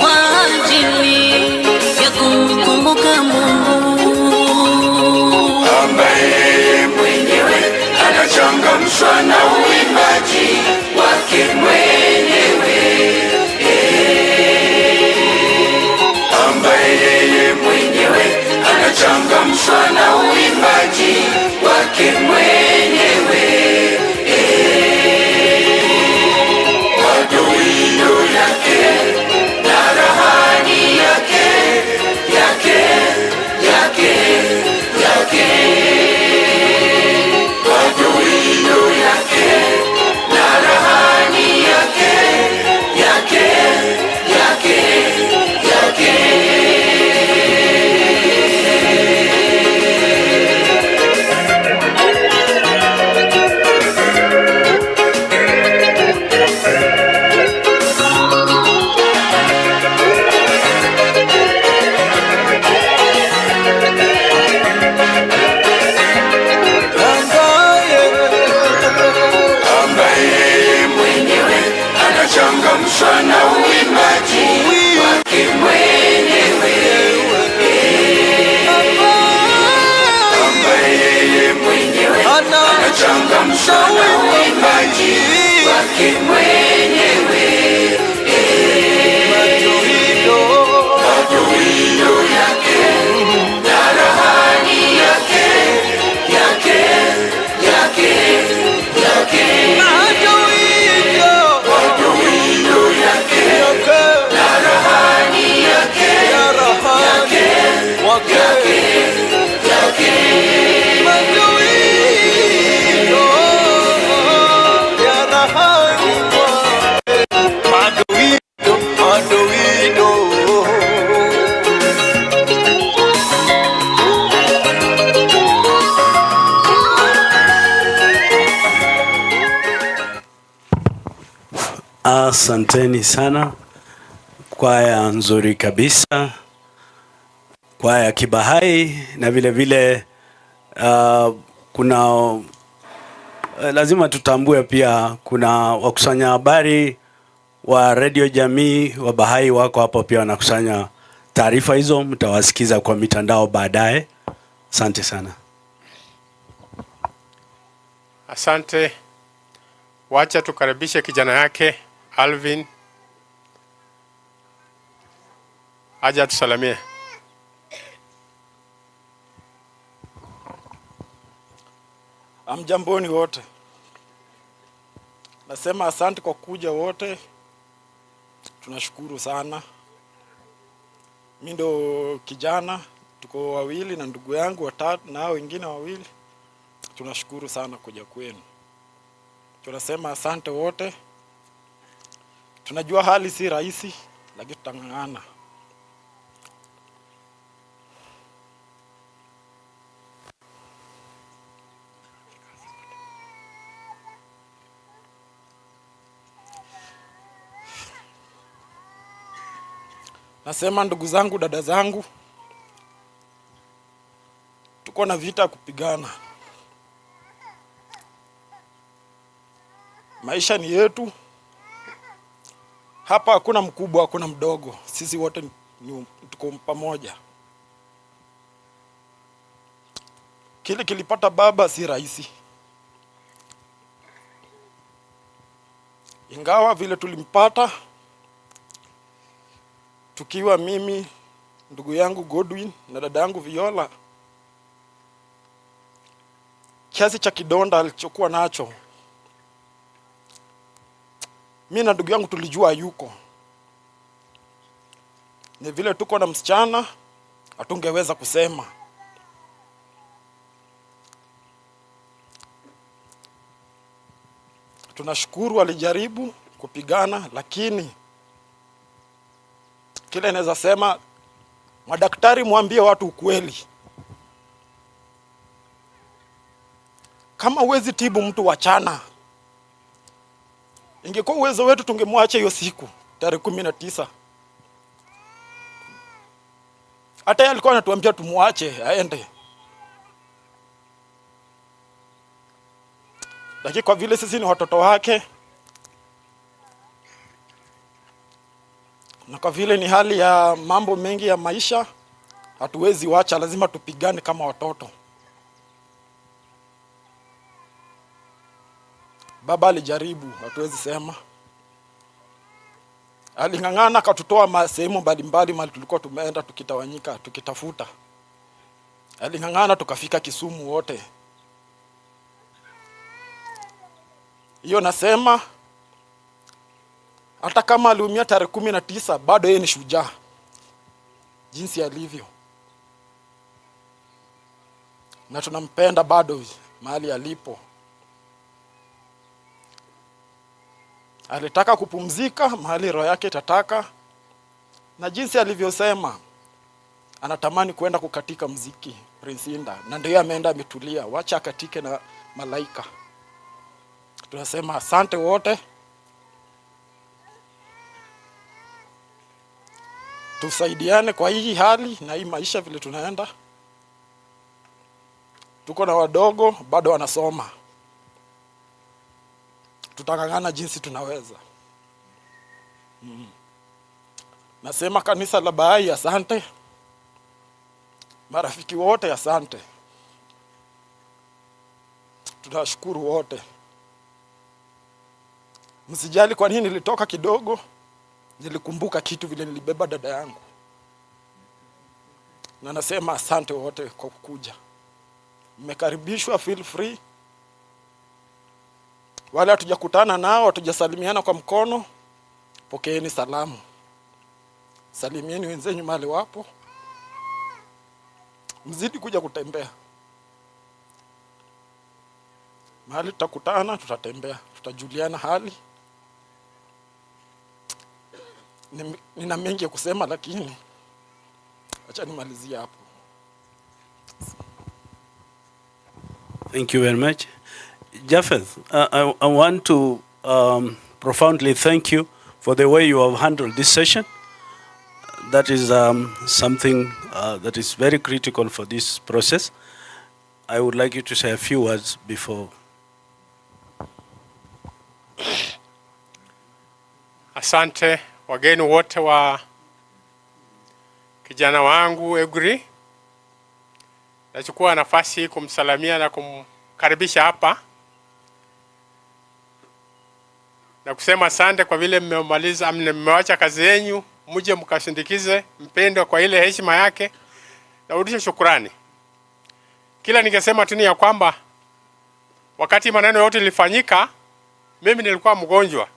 kwa ajili ya kumkumbuka Mungu ambaye mwenyewe anachangamshwa na uimbaji wake mwenyewe, ambaye yeye mwenyewe anachangamshwa na uimbaji wake mwenyewe, madoido yake na rahani yake yake yake yake, madoido yake na rahani yake yake yake yake. Changamshwa na uimbaji wake mwenyewe, ambaye yeye mwenyewe anachangamshwa na uimbaji wake mwenyewe, madoido yake na rahani yake yake yake yake, na rahani yake yake yake yake, madoido ya rahani madoido madoido. Asanteni sana, kwaya nzuri kabisa, kwaya ya Kibahai, na vile vile kuna lazima tutambue pia kuna wakusanya habari wa Radio Jamii wa Baha'i wako hapo pia wanakusanya taarifa hizo, mtawasikiza kwa mitandao baadaye. Asante sana. Asante. Wacha tukaribishe kijana yake Alvin aje tusalamie. Amjamboni wote. Nasema asante kwa kuja wote. Tunashukuru sana. Mimi ndo kijana, tuko wawili na ndugu yangu watatu na wengine wawili. Tunashukuru sana kuja kwenu. Tunasema asante wote. Tunajua hali si rahisi, lakini tutang'ang'ana. Nasema ndugu zangu, dada zangu, tuko na vita kupigana. Maisha ni yetu. Hapa hakuna mkubwa, hakuna mdogo. Sisi wote tuko pamoja. Kile kilipata baba si rahisi. Ingawa vile tulimpata tukiwa mimi, ndugu yangu Godwin na dada yangu Viola, kiasi cha kidonda alichokuwa nacho, mimi na ndugu yangu tulijua yuko. Ni vile tuko na msichana hatungeweza kusema. Tunashukuru alijaribu kupigana, lakini kile naweza sema, madaktari mwambie watu ukweli. Kama huwezi tibu mtu, wachana. Ingekuwa uwezo wetu tungemwacha hiyo siku tarehe 19. Hata yeye alikuwa anatuambia tumuache aende. Lakini kwa vile sisi ni watoto wake, na kwa vile ni hali ya mambo mengi ya maisha, hatuwezi wacha, lazima tupigane kama watoto. Baba alijaribu, hatuwezi sema. Aling'ang'ana akatutoa sehemu mbalimbali mali tulikuwa tumeenda tukitawanyika, tukitafuta. Aling'ang'ana tukafika Kisumu wote. Hiyo nasema, hata kama aliumia tarehe 19, bado yeye ni shujaa jinsi alivyo. Na tunampenda bado mahali alipo. Alitaka kupumzika mahali roho yake itataka, na jinsi alivyosema anatamani kwenda kukatika mziki Prince Inda, na ndio ameenda ametulia, wacha akatike na malaika. Tunasema asante wote. Tusaidiane kwa hii hali na hii maisha vile tunaenda. Tuko na wadogo bado wanasoma. Tutang'ang'ana jinsi tunaweza. Nasema kanisa la Baha'i asante. Marafiki wote asante. Tunashukuru wote. Msijali kwa nini nilitoka kidogo. Nilikumbuka kitu vile nilibeba dada yangu. Na nasema asante wote kwa kukuja. Mmekaribishwa, feel free. Wale hatujakutana nao, hatujasalimiana kwa mkono, pokeeni salamu. Salimieni wenzenu mahali wapo. Mzidi kuja kutembea. Mahali tutakutana, tutatembea, tutajuliana hali. Nina mengi ya kusema, lakini acha nimalizie hapo. Thank you very much. Japheth, I want to profoundly thank you for the way you have handled this session. That is something that is very critical for this process. I would like you to say a few words before. Asante wageni wote wa kijana wangu Aggrey. Nachukua nafasi hii kumsalamia na kumkaribisha hapa. Na kusema asante kwa vile mmemaliza, mmewacha kazi yenu, muje mkasindikize mpendwa kwa ile heshima yake. Narudisha shukrani. Kila ningesema tu ni ya kwamba wakati maneno yote ilifanyika, mimi nilikuwa mgonjwa.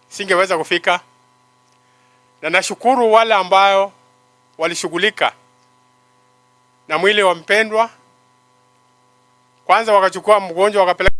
Singeweza kufika. Na nashukuru wale ambao walishughulika na mwili wa mpendwa. Kwanza wakachukua mgonjwa wakapeleka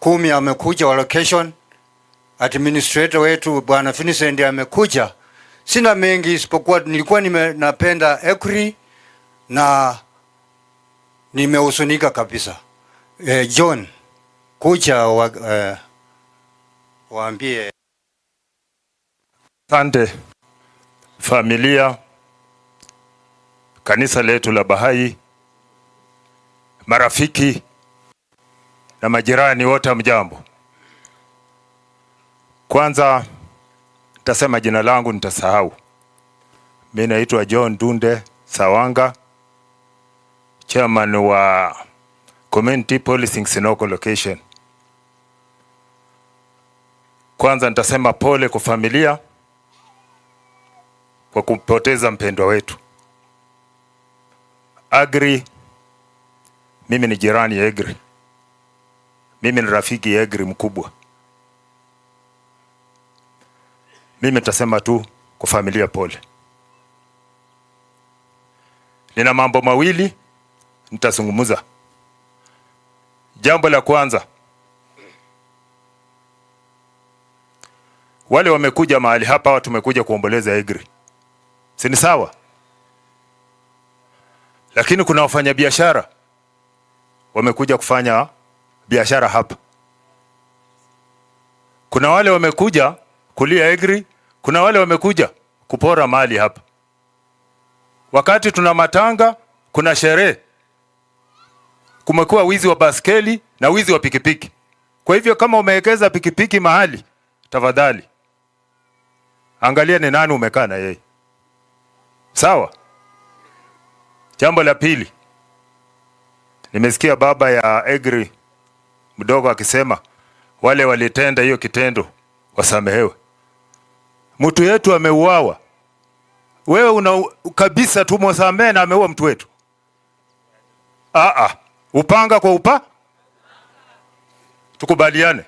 10 amekuja wa location, administrator wetu Bwana Vincent amekuja. Sina mengi isipokuwa nilikuwa napenda Aggrey na nimehusunika kabisa. John, kuja waambie. Asante familia, kanisa letu la Baha'i, marafiki na majirani wote, mjambo. Kwanza nitasema jina langu nitasahau. Mimi naitwa John Dunde Sawanga, chairman wa Community Policing Sinoko Location. Kwanza nitasema pole kwa familia kwa kupoteza mpendwa wetu Aggrey. Mimi ni jirani ya Aggrey. Mimi ni rafiki ya Aggrey mkubwa. Mimi nitasema tu kwa familia pole. Nina mambo mawili nitazungumza. Jambo la kwanza, wale wamekuja mahali hapa tumekuja kuomboleza Aggrey. Si ni sawa? Lakini kuna wafanyabiashara wamekuja kufanya biashara hapa. Kuna wale wamekuja kulia Aggrey, kuna wale wamekuja kupora mali hapa. Wakati tuna matanga, kuna sherehe, kumekuwa wizi wa baskeli na wizi wa pikipiki. Kwa hivyo kama umewekeza pikipiki mahali, tafadhali angalia ni nani umekaa na yeye. Sawa? Jambo la pili, nimesikia baba ya Aggrey mdogo akisema wale walitenda hiyo kitendo wasamehewe. Mtu yetu ameuawa. Wewe una kabisa tu mwasamehe na ameua mtu wetu? Upanga kwa tukubaliane.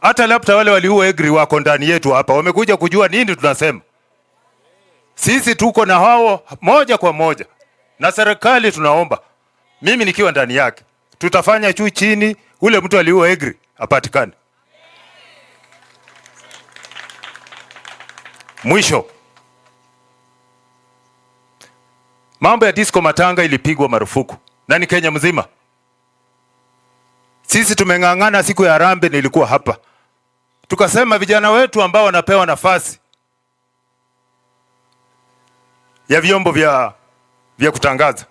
Hata labda wale waliua Aggrey wako ndani yetu hapa, wamekuja kujua nini tunasema. Sisi tuko na hao moja kwa moja. Na serikali tunaomba, mimi nikiwa ndani yake, tutafanya juu chini ule mtu aliua Aggrey apatikane. Mwisho, mambo ya disco matanga ilipigwa marufuku na ni Kenya mzima. Sisi tumeng'ang'ana, siku ya Harambee nilikuwa hapa. Tukasema vijana wetu ambao wanapewa nafasi ya vyombo vya kutangaza,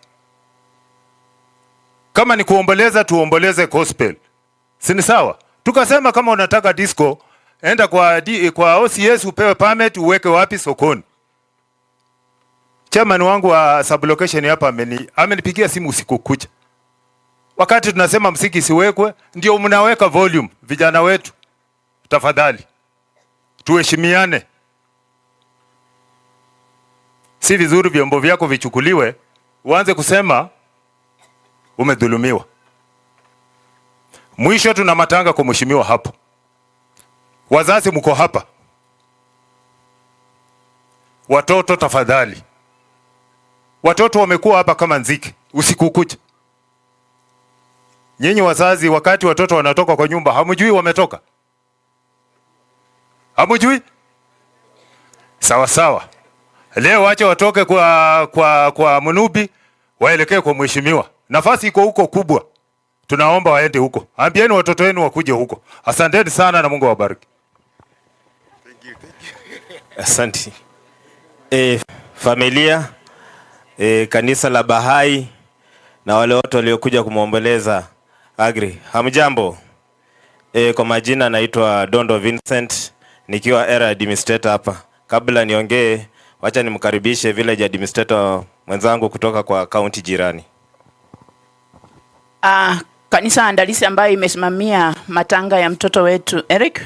kama ni kuomboleza tuomboleze gospel. Si ni sawa? Tukasema kama unataka disco, enda kwa OCS upewe permit, uweke wapi? Sokoni. Chairman wangu wa sublocation hapa amenipigia simu usiku kucha. Wakati tunasema msiki siwekwe, ndio mnaweka volume. Vijana wetu, tafadhali tuheshimiane. Si vizuri vyombo vyako vichukuliwe uanze kusema umedhulumiwa. Mwisho, tuna matanga kwa mheshimiwa hapo. Wazazi mko hapa. Watoto tafadhali. Watoto wamekuwa hapa kama nziki usiku kucha. Nyinyi wazazi, wakati watoto wanatoka kwa nyumba, hamjui wametoka? Hamjui? Sawa sawa. Leo wacha watoke kwa Munubi waelekee kwa mheshimiwa. Nafasi iko huko kubwa. Tunaomba waende huko. Ambieni watoto wenu wakuje huko. Asanteni sana na Mungu awabariki. Asante. Familia, kanisa la Baha'i na wale wote waliokuja kumwomboleza Aggrey. Hamjambo. Kwa majina naitwa Dondo Vincent, nikiwa area administrator hapa. Kabla niongee, wacha nimkaribishe village administrator mwenzangu kutoka kwa county jirani. Kanisa andalisi ambayo imesimamia matanga ya mtoto wetu Eric.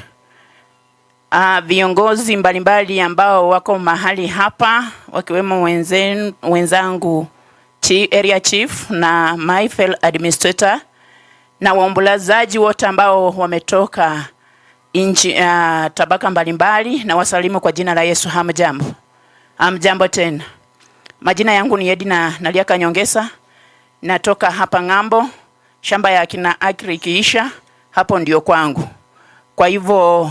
Viongozi mbalimbali ambao wako mahali hapa, wakiwemo wenzangu area chief na my fellow administrator, na waombolezaji wote ambao wametoka nchi tabaka mbalimbali, na wasalimu kwa jina la Yesu. Hamjambo. Hamjambo tena. Majina yangu ni Edina Naliaka Nyongesa. Natoka hapa ng'ambo, shamba ya kina Aggrey kiisha, hapo ndio kwangu. Kwa hivyo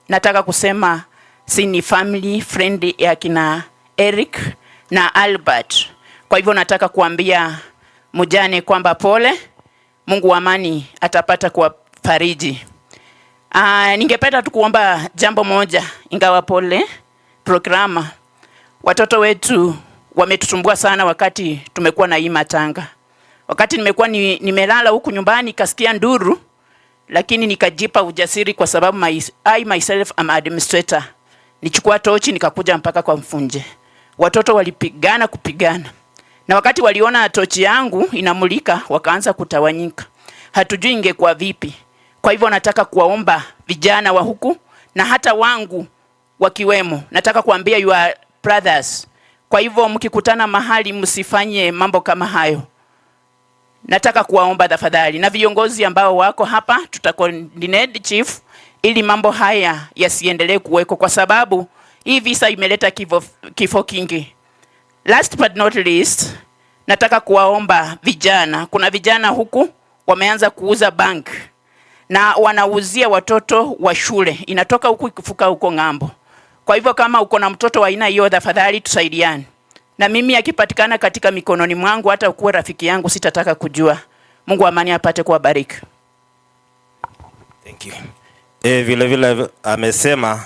nataka kusema si ni family friend ya kina Eric na Albert. Kwa hivyo nataka kuambia mjane kwamba pole, Mungu wa amani atapata kuwafariji. Ningependa tu kuomba jambo moja, ingawa pole programa. Watoto wetu wametusumbua sana wakati tumekuwa na hii matanga. Wakati nimekuwa nimelala huku nyumbani kasikia nduru, lakini nikajipa ujasiri kwa sababu I myself am administrator. Nichukua tochi nikakuja mpaka kwa mfunje. Watoto walipigana kupigana. Na wakati waliona tochi yangu inamulika wakaanza kutawanyika. Hatujui ingekuwa vipi. Kwa hivyo nataka kuwaomba vijana wa huku na hata wangu wakiwemo. Nataka kuambia your brothers. Kwa hivyo mkikutana mahali msifanye mambo kama hayo. Nataka kuwaomba tafadhali na viongozi ambao wako hapa tutacoordinate chief ili mambo haya yasiendelee kuweko kwa sababu hii visa imeleta kifo kingi. Last but not least, nataka kuwaomba vijana. Kuna vijana huku wameanza kuuza bank na wanauzia watoto wa shule. Inatoka huku ikifuka huko ngambo. Kwa hivyo kama uko na mtoto wa aina hiyo tafadhali tusaidiane. Na mimi akipatikana katika mikononi mwangu hata ukuwe rafiki yangu sitataka kujua. Mungu amani apate kuwabariki. Thank you. Vile vile amesema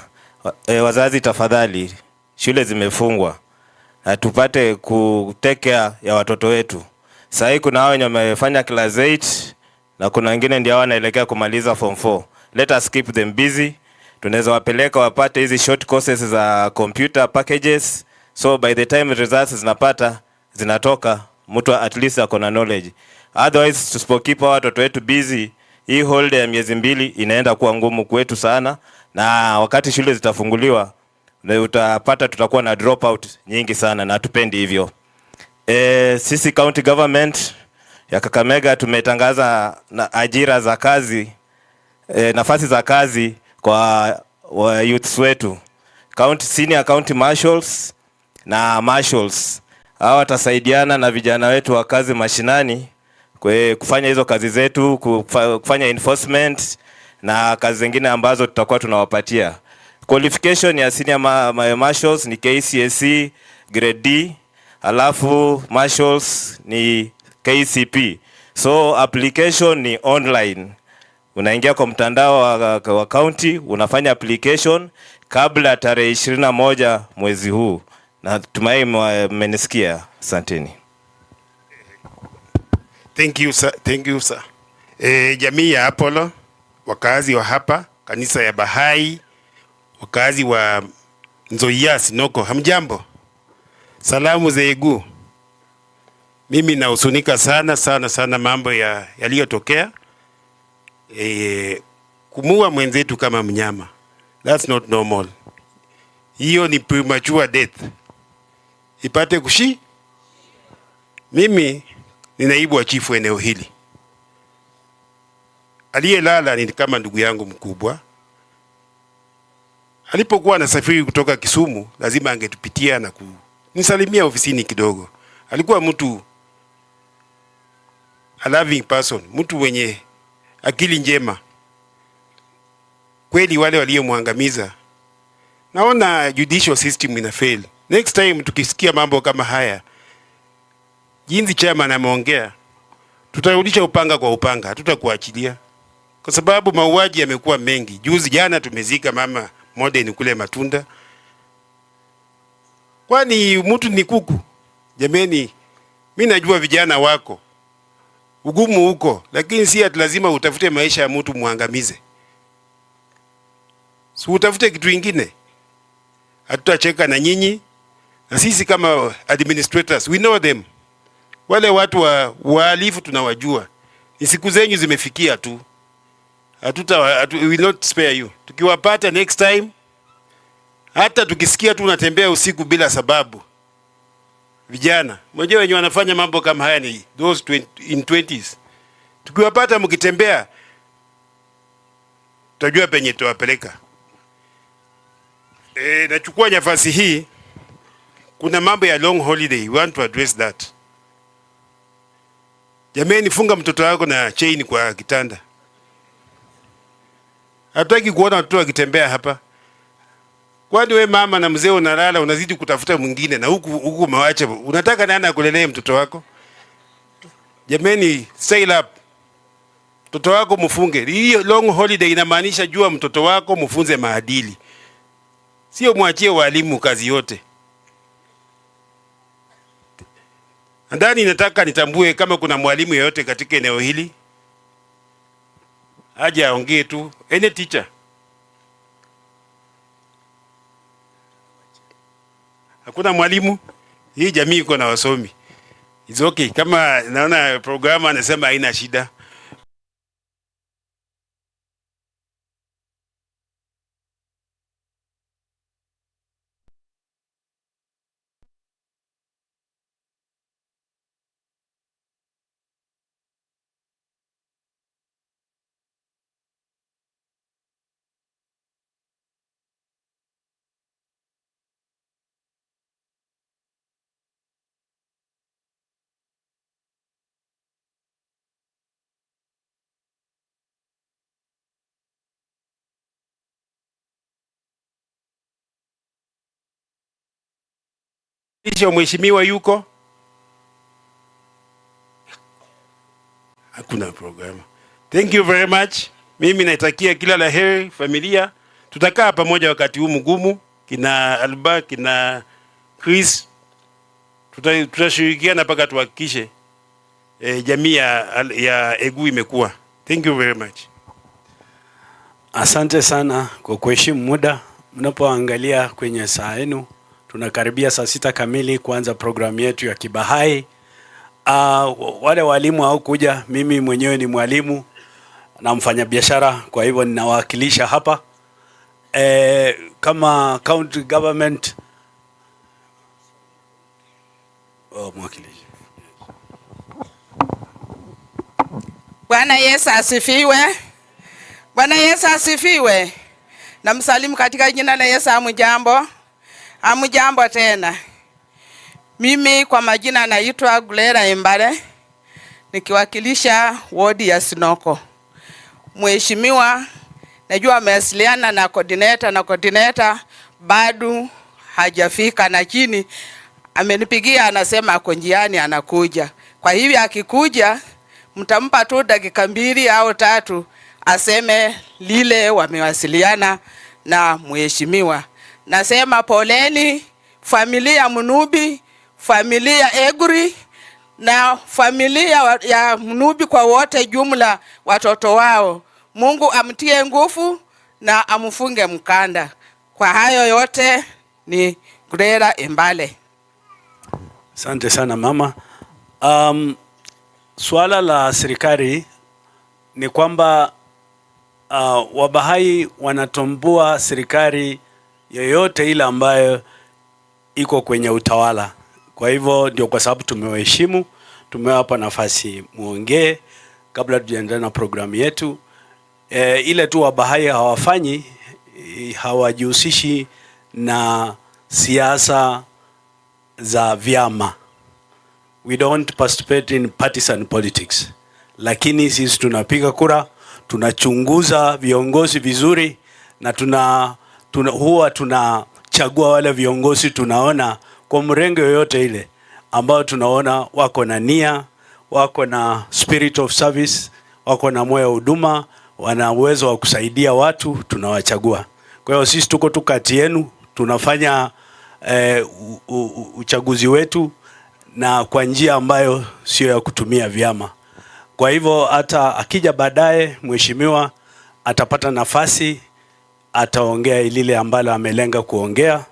wazazi tafadhali, shule zimefungwa. Na tupate take care ya watoto wetu. Sasa kuna hao wenye wamefanya class 8 na kuna wengine ndio wanaelekea kumaliza form 4. Let us keep them busy. Tunaweza wapeleka wapate hizi short courses za computer packages. So by the time results zinatoka, mtu at least akona knowledge. Otherwise tusipokeep watoto wetu busy, hii holiday ya miezi 2 inaenda kuwa ngumu kwetu sana, na wakati shule zitafunguliwa utapata tutakuwa na dropout nyingi sana na tupendi hivyo. Sisi county government ya Kakamega tumetangaza na ajira za kazi, nafasi za kazi kwa youths wetu. Senior county marshals na marshals. Hawa watasaidiana na vijana wetu wa kazi mashinani kufanya hizo kazi zetu, kufanya enforcement na kazi zingine ambazo tutakuwa tunawapatia. Qualification ya senior marshals ni KCSE grade D, alafu marshals ni KCP. So application ni online. Unaingia kwa mtandao wa county, unafanya application kabla tarehe 21 mwezi huu. Na tumai mmenisikia. Asanteni. Thank you sir. Jamii ya Apollo, wakazi wa hapa, kanisa ya Baha'i, wakazi wa Zeyazi Noko, hamjambo? Salamu zegu. Mimi nahuzunika sana mambo yaliyotokea. Kumua mwenzetu kama mnyama. That's not normal. Hiyo ni premature death. Ipate kushi. Mimi ni naibu wa chifu eneo hili. Aliyelala ni kama ndugu yangu mkubwa. Alipokuwa anasafiri kutoka Kisumu, lazima angetupitia na kunisalimia ofisini kidogo. Alikuwa mtu a loving person, mtu mwenye akili njema. Kweli wale waliomwangamiza, naona judicial system ina fail. Next time tukisikia mambo kama haya, jinsi chairman ameongea, tutarudisha upanga kwa upanga, hatutakuachilia. Kwa sababu mauaji yamekuwa mengi. Jana tumezika mama Modern kule Matunda. Kwani mtu ni kuku? Jameni, mimi najua vijana wako ugumu huko, lakini si ati lazima utafute maisha ya mtu muangamize. Si utafute kitu kingine. Hatutacheka na nyinyi, na sisi kama administrators we know them. Wale watu wahalifu tunawajua. Ni siku zenyu zimefikia tu. We will not spare you. Tukiwapata next time, hata tukisikia tu unatembea usiku bila sababu. Vijana, mmoja wenye wanafanya mambo kama haya ni those in 20s. Tukiwapata mkitembea, tutajua penye tuwapeleka. Nachukua nafasi hii, kuna mambo ya long holiday, we want to address that. Jameni, funga mtoto wako na chain kwa kitanda. Hatutaki kuona watoto wakitembea hapa. Kwani we mama na mzee unalala unazidi kutafuta mwingine na huku umewacha. Unataka nani akulelee mtoto wako? Jameni, stay up. Mtoto wako mfunge. Hii long holiday inamaanisha jua mtoto wako mfunze maadili. Sio mwachie walimu kazi yote. Ndani nataka nitambue kama kuna mwalimu yeyote katika eneo hili. Aje aongee tu. Any teacher. Hakuna mwalimu? Hii jamii iko na wasomi. It's okay. Kama naona programu anasema haina shida. Kisha mheshimiwa yuko? Hakuna programu. Thank you very much. Mimi naitakia kila la heri familia. Tutakaa pamoja wakati huu mgumu. Kina Alba, kina Chris. Tutashirikiana mpaka tuhakikishe jamii ya Egu imekuwa. Thank you very much. Asante sana kwa kuheshimu muda. Mnapoangalia kwenye saa yenu, tunakaribia saa 6 kamili kuanza programu yetu ya Kibahai. Wale walimu hao kuja, mimi mwenyewe ni mwalimu na mfanyabiashara, kwa hivyo ninawakilisha hapa. Kama county government mwakilishi. Bwana Yesu asifiwe. Bwana Yesu asifiwe. Namsalimu katika jina la Yesu. Hamujambo? Hamujambo tena. Mimi kwa majina naitwa Gulera Embare, nikiwakilisha wodi ya Sinoko. Mheshimiwa, najua amewasiliana na coordinator bado hajafika, lakini amenipigia anasema ako njiani anakuja. Kwa hivyo akikuja mtampa tu dakika 2 au 3 aseme lile wamewasiliana na mheshimiwa. Nasema poleni familia Munubi, familia Aggrey na familia ya Munubi kwa wote jumla watoto wao. Mungu amtie nguvu na amfunge mkanda. Kwa hayo yote ni Gulera Embale. Asante sana mama. Swala la serikali ni kwamba Wabahai wanatambua serikali yoyote ile ambayo iko kwenye utawala. Kwa hivyo ndio kwa sababu tumewaheshimu, tumewapa nafasi muongee kabla tujaendelea na programu yetu. Ile tu Wabahai hawafanyi, hawajihusishi na siasa za vyama. We don't participate in partisan politics. Lakini sisi tunapiga kura, tunachunguza viongozi vizuri na huwa tunachagua wale viongozi tunaona kwa mrengo yoyote ile ambao tunaona wako na nia, wako na spirit of service, wako na moyo wa huduma, wana uwezo wa kusaidia watu, tunawachagua. Kwa hiyo sisi tuko tu kati yenu, tunafanya uchaguzi wetu na kwa njia ambayo sio ya kutumia vyama. Kwa hivyo hata akija baadaye mheshimiwa atapata nafasi, ataongea lile ambalo amelenga kuongea.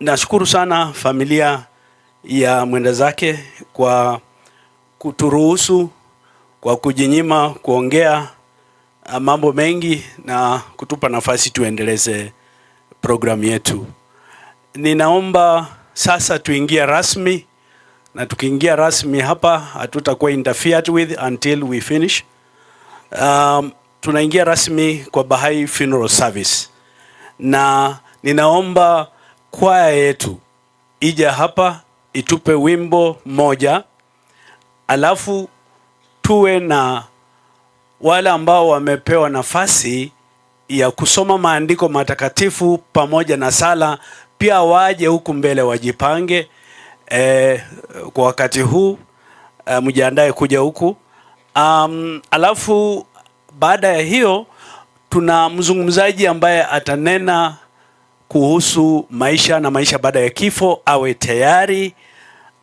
Nashukuru sana familia ya mwenda zake kwa kuturuhusu, kwa kujinyima kuongea mambo mengi na kutupa nafasi tuendeleze programu yetu. Ninaomba sasa tuingie rasmi, na tukiingia rasmi hapa hatutakuwa interfered with until we finish. Tunaingia rasmi kwa Baha'i Funeral Service, na ninaomba kwaya yetu ija hapa itupe wimbo moja, alafu tuwe na wale ambao wamepewa nafasi ya kusoma maandiko matakatifu pamoja na sala pia waje huku mbele wajipange. Kwa wakati huu mjiandae kuja huku. Alafu baada ya hiyo tuna mzungumzaji ambaye atanena kuhusu maisha na maisha baada ya kifo, awe tayari.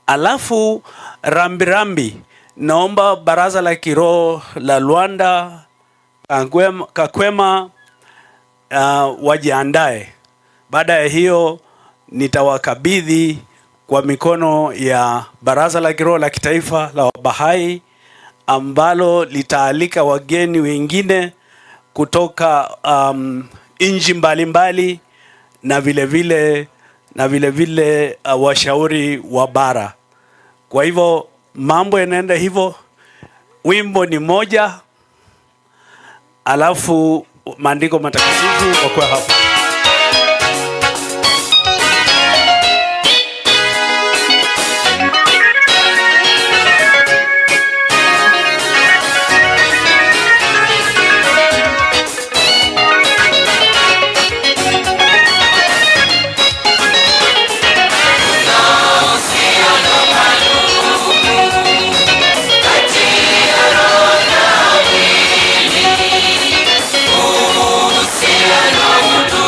Alafu rambirambi, naomba baraza la kiroho la Luanda, Kakwema wajiandae. Baada ya hiyo nitawakabidhi kwa mikono ya baraza la kiroho la kitaifa la Baha'i ambalo litaalika wageni wengine kutoka nchi mbalimbali na vile vile washauri wa bara. Kwa hivyo mambo yanaenda hivyo. Wimbo ni moja, alafu maandiko matakatifu kwa hapo. Uhusiano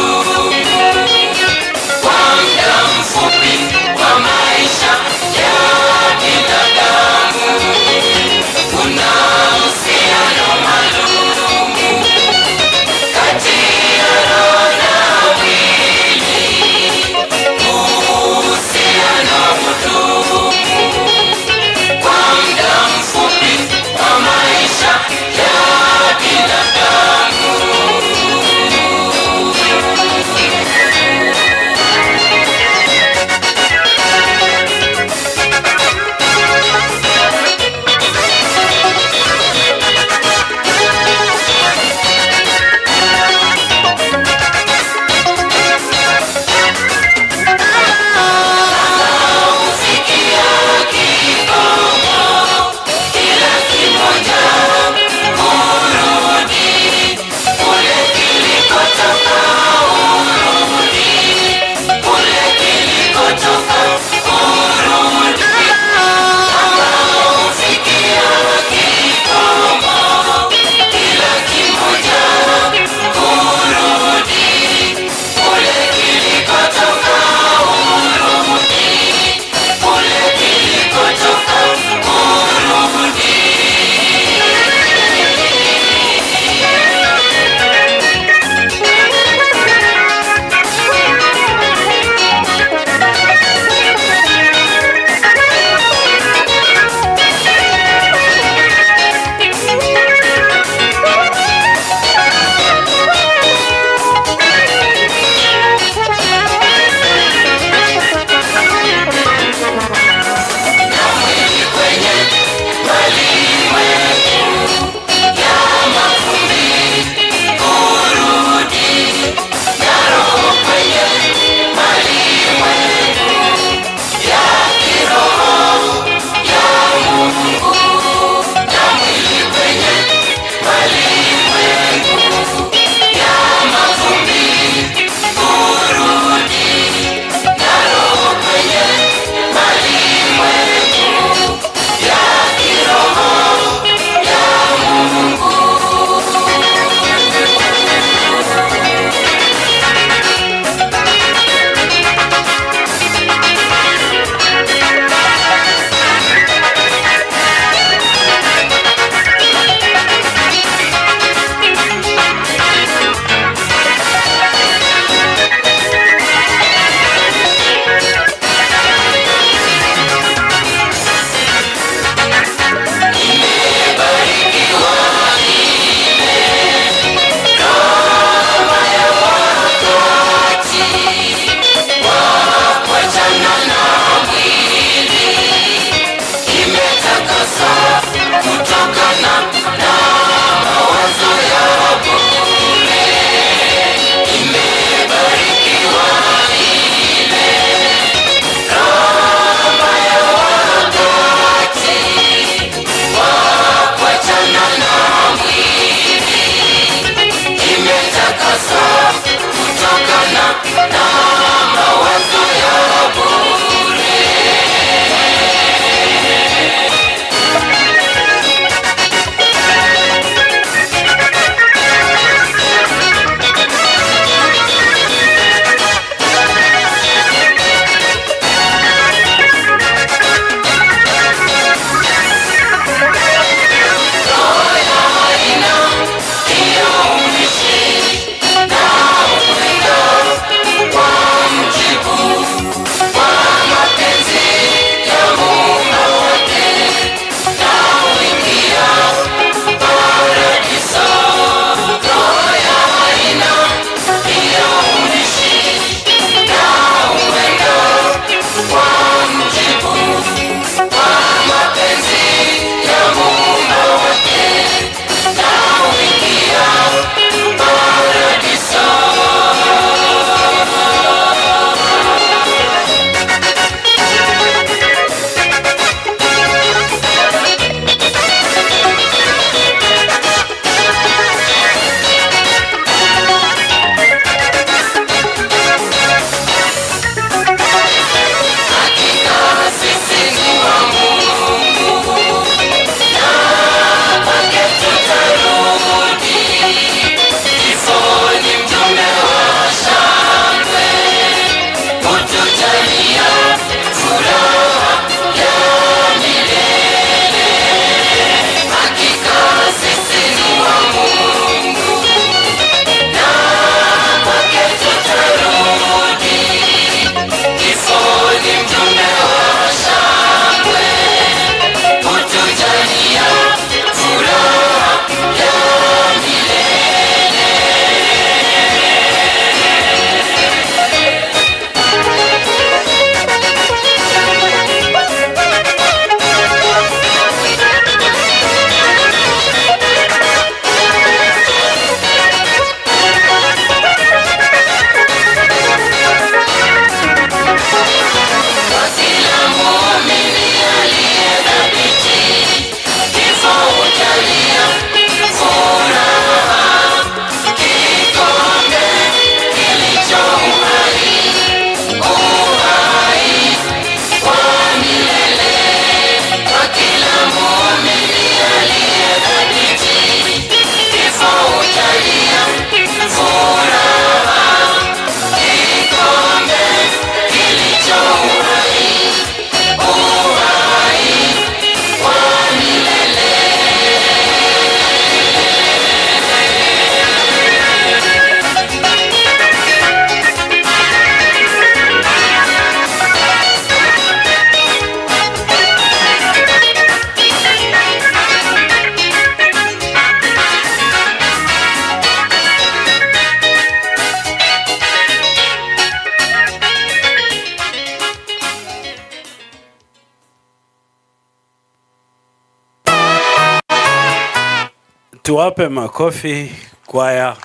Tuwape makofi kwaya.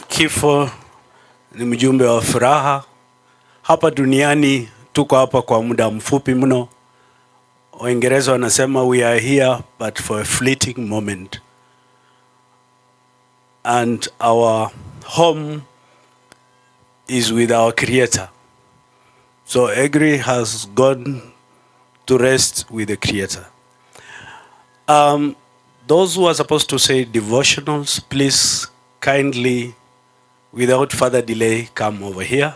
Kifo ni mjumbe wa furaha. Hapa duniani tuko hapa kwa muda mfupi mno. Waingereza wanasema we are here but for a fleeting moment. And our home is with our Creator. So Aggrey has gone to rest with the Creator. Those who are supposed to say devotionals, please kindly, without further delay, come over here.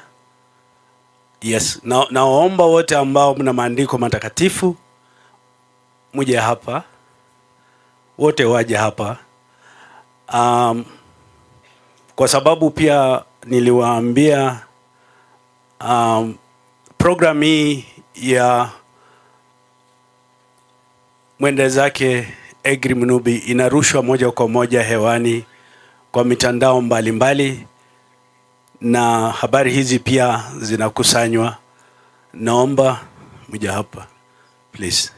Yes, naomba wote ambao mna maandiko matakatifu muje hapa. Wote waje hapa. Kwa sababu pia niliwaambia program hii ya mwende zake Aggrey Munubi inarushwa moja kwa moja hewani kwa mitandao mbalimbali, na habari hizi pia zinakusanywa. Naomba mje hapa please.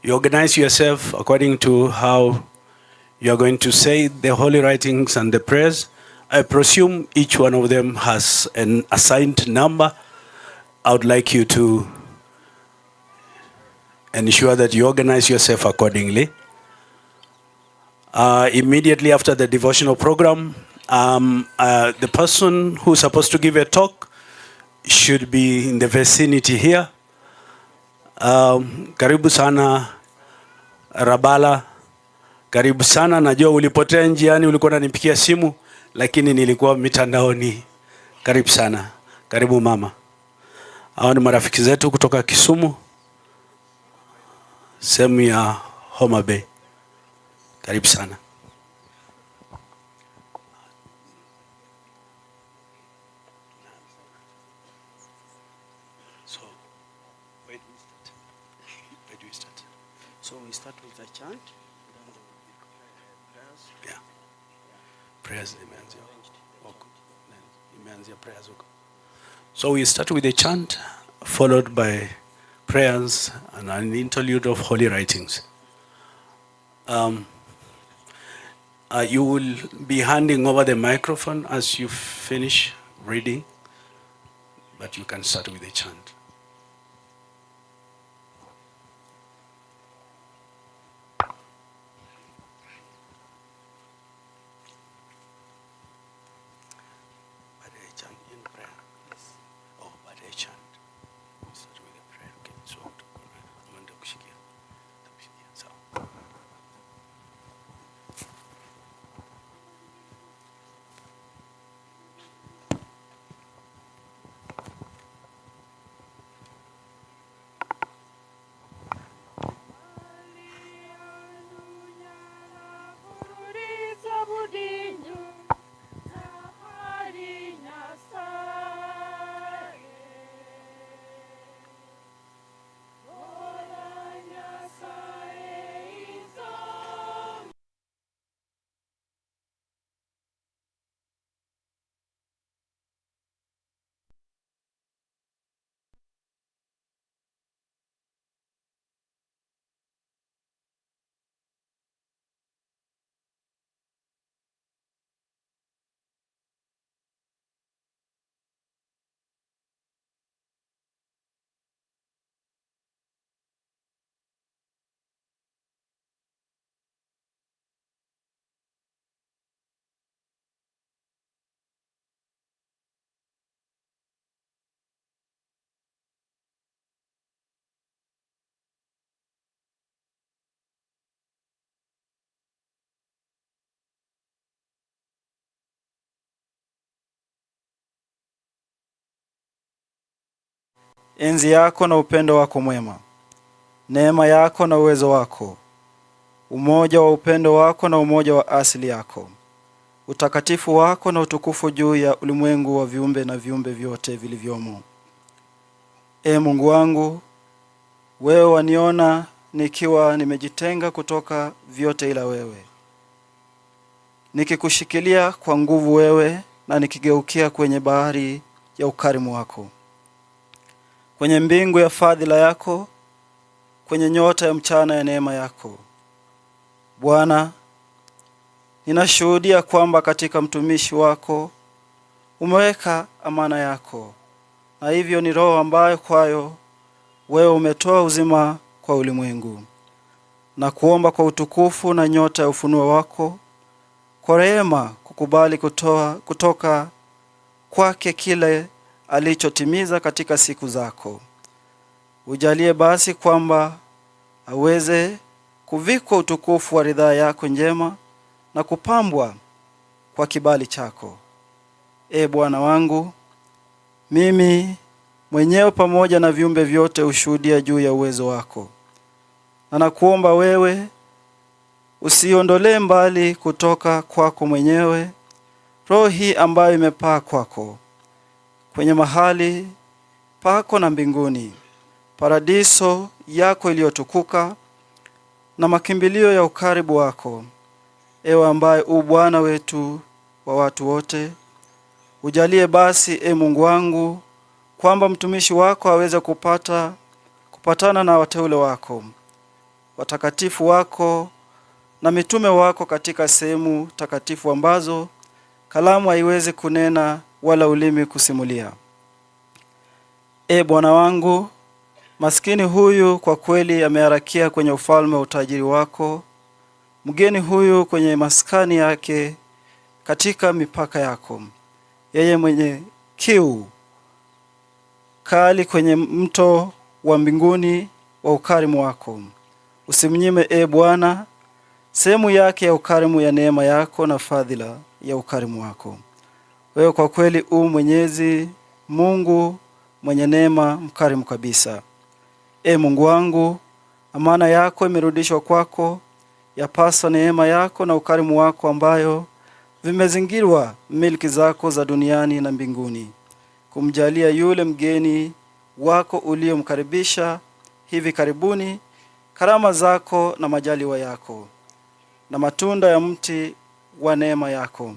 You organize yourself according to how you are going to say the holy writings and the prayers. I presume each one of them has an assigned number. I would like you to ensure that you organize yourself accordingly. Immediately after the devotional program, the person who's supposed to give a talk should be in the vicinity here. Karibu sana Rabala. Karibu sana, najua ulipotea njiani, ulikuwa unanipigia simu lakini nilikuwa mitandaoni. Karibu sana. Karibu mama. Hao ni marafiki zetu kutoka Kisumu, sehemu ya Homa Bay. Karibu sana. So, where do we start? So we start with the chant. Yeah. Prayers imeanzia prayers huko. So we start with a chant followed by prayers and an interlude of holy writings. You will be handing over the microphone as you finish reading, but you can start with a chant. Enzi yako na upendo wako mwema, neema yako na uwezo wako, umoja wa upendo wako na umoja wa asili yako, utakatifu wako na utukufu juu ya ulimwengu wa viumbe na viumbe vyote vilivyomo. Mungu wangu, wewe waniona nikiwa nimejitenga kutoka vyote ila wewe, nikikushikilia kwa nguvu wewe na nikigeukia kwenye bahari ya ukarimu wako, kwenye mbingu ya fadhila yako, kwenye nyota ya mchana ya neema yako. Bwana, ninashuhudia kwamba katika mtumishi wako umeweka amana yako, na hivyo ni roho ambayo kwayo wewe umetoa uzima kwa ulimwengu. Na kuomba kwa utukufu na nyota ya ufunuo wako, kwa rehema kukubali kutoka kwake kile alichotimiza katika siku zako. Ujalie basi kwamba aweze kuvikwa utukufu wa ridhaa yako njema na kupambwa kwa kibali chako. Bwana wangu, mimi mwenyewe pamoja na viumbe vyote ushuhudia juu ya uwezo wako. Na nakuomba wewe usiondolee mbali kutoka kwako mwenyewe roho hii ambayo imepaa kwako kwenye mahali pako na mbinguni, paradiso yako iliyotukuka na makimbilio ya ukaribu wako. Ewe ambaye u Bwana wetu wa watu wote, ujalie basi Mungu wangu kwamba mtumishi wako aweze kupatana na wateule wako, watakatifu wako na mitume wako katika sehemu takatifu ambazo kalamu haiwezi kunena wala ulimi kusimulia. Bwana wangu, maskini huyu kwa kweli ameharakia kwenye ufalme wa utajiri wako, mgeni huyu kwenye maskani yake katika mipaka yako, yeye mwenye kiu kali kwenye mto wa mbinguni wa ukarimu wako. Usimnyime Bwana sehemu yake ya ukarimu ya neema yako na fadhila ya ukarimu wako. Wewe kwa kweli Mwenyezi Mungu mwenye neema, mkarimu kabisa. Mungu wangu, amana yako imerudishwa kwako, yapasa neema yako na ukarimu wako ambayo vimezingirwa milki zako za duniani na mbinguni, kumjalia yule mgeni wako uliyomkaribisha hivi karibuni karama zako na majaliwa yako na matunda ya mti wa neema yako.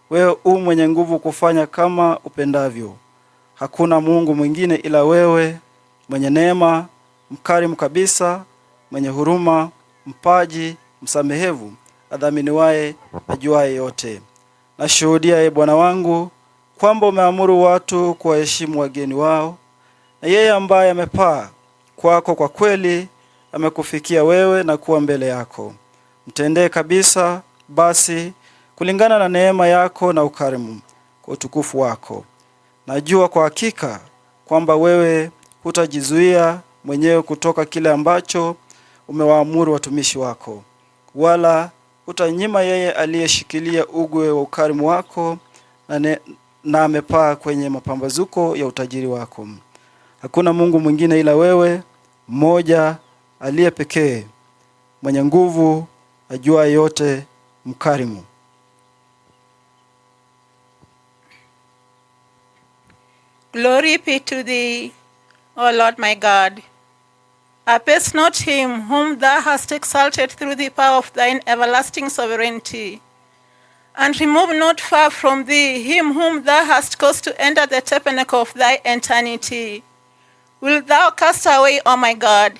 Wewe mwenye nguvu kufanya kama upendavyo. Hakuna Mungu mwingine ila wewe, mwenye neema, mkarimu kabisa, mwenye huruma, mpaji, msamehevu, adhaminiwaye, ajuaye yote. Nashuhudia Bwana wangu kwamba umeamuru watu kuwaheshimu wageni wao, na yeye ambaye amepaa kwako kwa kweli amekufikia wewe na kuwa mbele yako. Mtendee kabisa basi kulingana na neema yako na ukarimu kwa utukufu wako. Najua kwa hakika kwamba wewe hutajizuia mwenyewe kutoka kile ambacho umewaamuru watumishi wako, wala hutanyima yeye aliyeshikilia ugwe wa ukarimu wako na amepaa kwenye mapambazuko ya utajiri wako. Hakuna Mungu mwingine ila wewe, mmoja aliye pekee, mwenye nguvu, ajua yote, mkarimu. Glory be to thee, O Lord my God. Abase not him whom thou hast exalted through the power of thine everlasting sovereignty, and remove not far from thee him whom thou hast caused to enter the tabernacle of thy eternity. Wilt thou cast away, O my God,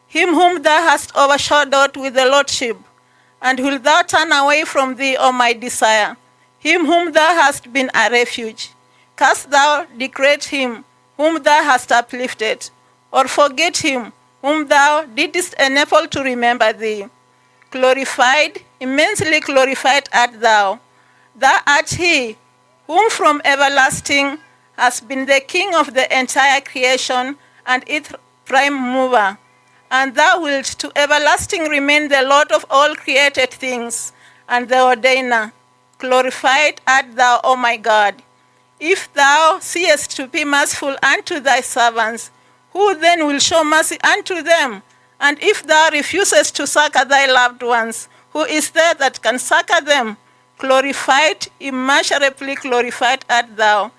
him whom thou hast overshadowed with the lordship, and wilt thou turn away from thee, O my desire, him whom thou hast been a refuge? Cast thou degrade him whom thou hast uplifted, or forget him whom thou didst enable to remember thee. Glorified, immensely glorified art thou. Thou art he whom from everlasting has been the king of the entire creation and its prime mover. And thou wilt to everlasting remain the Lord of all created things, and the ordainer. Glorified art thou, O my God. If thou seest to be merciful unto thy servants, who then will show mercy unto them? And if thou refusest to succor thy loved ones, who is there that can succor them? Glorified, immeasurably glorified art thou.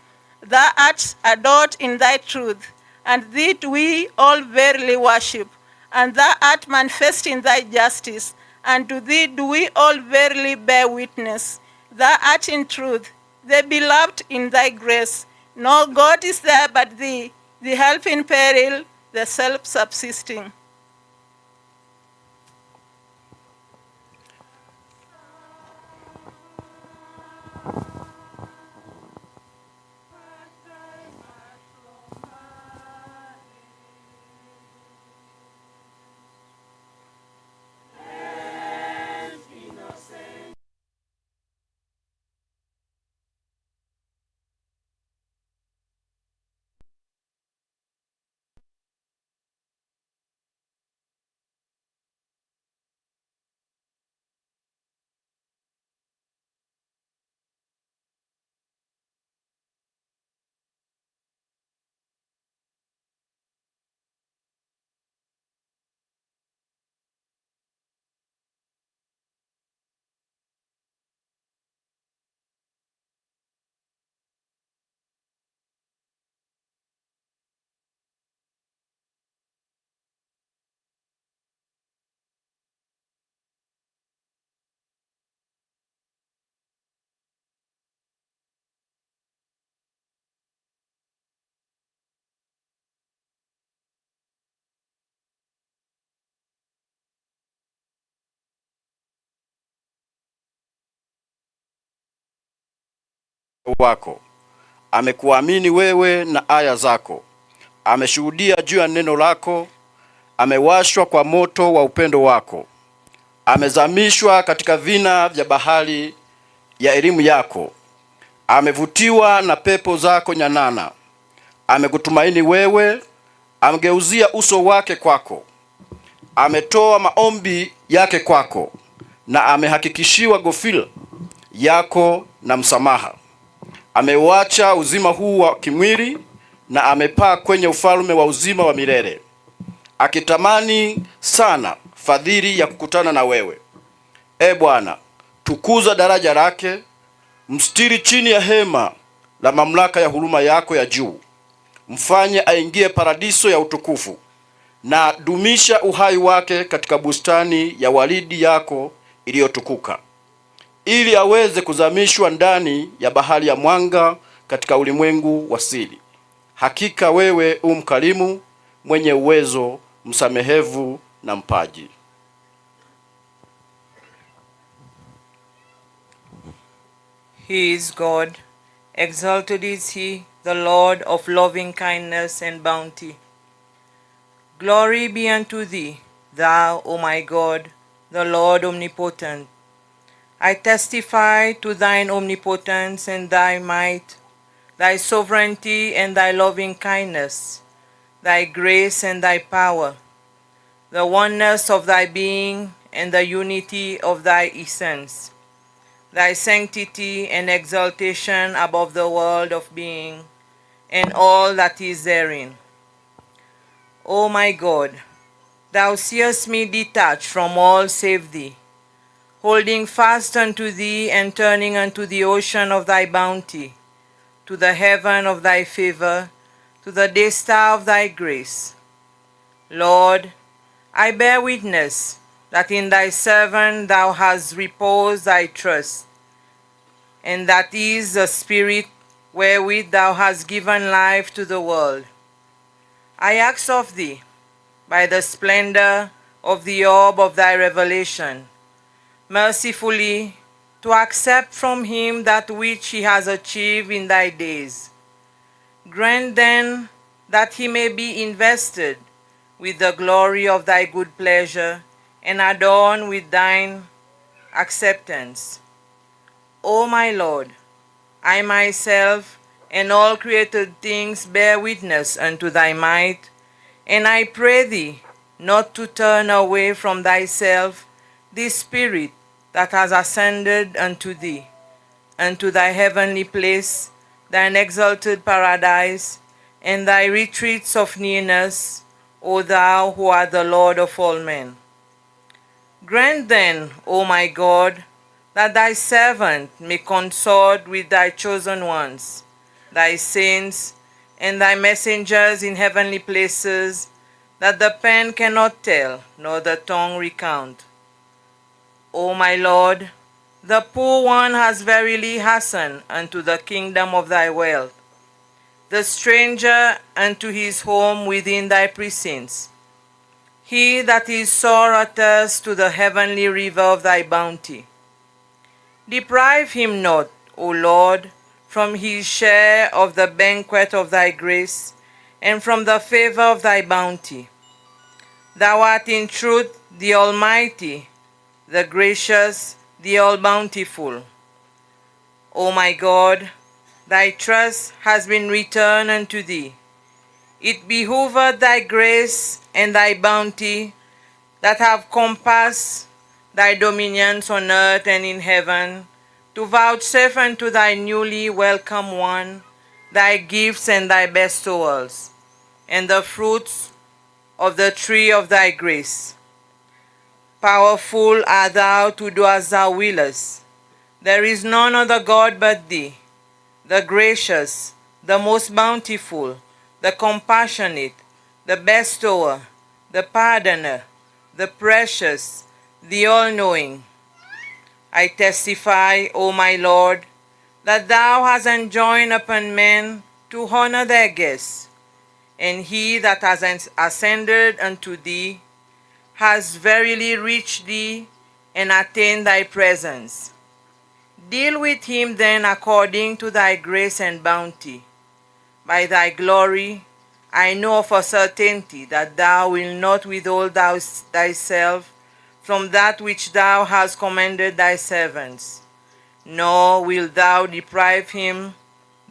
Thou art adored in thy truth, and thee do we all verily worship. And thou art manifest in thy justice, and to thee do we all verily bear witness. Thou art in truth the beloved in thy grace. No God is there but thee, the help in peril, the self-subsisting. wako. Amekuamini wewe na aya zako. Ameshuhudia juu ya neno lako. Amewashwa kwa moto wa upendo wako. Amezamishwa katika vina vya bahari ya elimu yako. Amevutiwa na pepo zako nyanana. Amekutumaini wewe, amgeuzia uso wake kwako. Ametoa maombi yake kwako, na amehakikishiwa gofil yako na msamaha. Ameuacha uzima huu wa kimwili, na amepaa kwenye ufalme wa uzima wa milele, akitamani sana fadhili ya kukutana na wewe. E Bwana, tukuza daraja lake, mstiri chini ya hema la mamlaka ya huruma yako ya juu. Mfanye aingie paradiso ya utukufu, na dumisha uhai wake katika bustani ya waridi yako iliyotukuka, ili aweze kuzamishwa ndani ya bahari ya mwanga katika ulimwengu wa siri. Hakika wewe mkarimu, mwenye uwezo, msamehevu na mpaji. He is God, exalted is he, the Lord of loving kindness and bounty. Glory be unto thee, thou, O my God, the Lord omnipotent. I testify to thine omnipotence and thy might, thy sovereignty and thy loving kindness, thy grace and thy power, the oneness of thy being and the unity of thy essence, thy sanctity and exaltation above the world of being and all that is therein. O my God, thou seest me detached from all save thee, holding fast unto thee and turning unto the ocean of thy bounty, to the heaven of thy favor, to the day star of thy grace. Lord, I bear witness that in thy servant thou hast reposed thy trust, and that is the spirit wherewith thou hast given life to the world. I ask of thee, by the splendor of the orb of thy revelation, mercifully to accept from him that which he has achieved in thy days. Grant then that he may be invested with the glory of thy good pleasure and adorned with thine acceptance. O my Lord, I myself and all created things bear witness unto thy might, and I pray thee not to turn away from thyself this spirit that has ascended unto thee, unto thy heavenly place, thine exalted paradise, and thy retreats of nearness, O thou who art the Lord of all men. Grant then, O my God, that thy servant may consort with thy chosen ones, thy saints, and thy messengers in heavenly places, that the pen cannot tell, nor the tongue recount. O my Lord, the poor one has verily hastened unto the kingdom of thy wealth, the stranger unto his home within thy precincts, he that is sore athirst to the heavenly river of thy bounty. Deprive him not, O Lord, from his share of the banquet of thy grace, and from the favor of thy bounty. Thou art in truth the Almighty, the gracious, the all-bountiful. O my God, thy trust has been returned unto thee. It behooveth thy grace and thy bounty that have compassed thy dominions on earth and in heaven, to vouchsafe unto thy newly welcome one thy gifts and thy bestowals, and the fruits of the tree of thy grace. Powerful art thou to do as thou willest. There is none other God but thee, the gracious, the most bountiful, the compassionate, the bestower, the pardoner, the precious, the all-knowing. I testify, O my Lord, that thou hast enjoined upon men to honor their guests, and he that has ascended unto thee has verily reached thee and attained thy presence. Deal with him then according to thy grace and bounty. By thy glory, I know for certainty that thou wilt not withhold thyself from that which thou hast commanded thy servants, nor wilt thou deprive him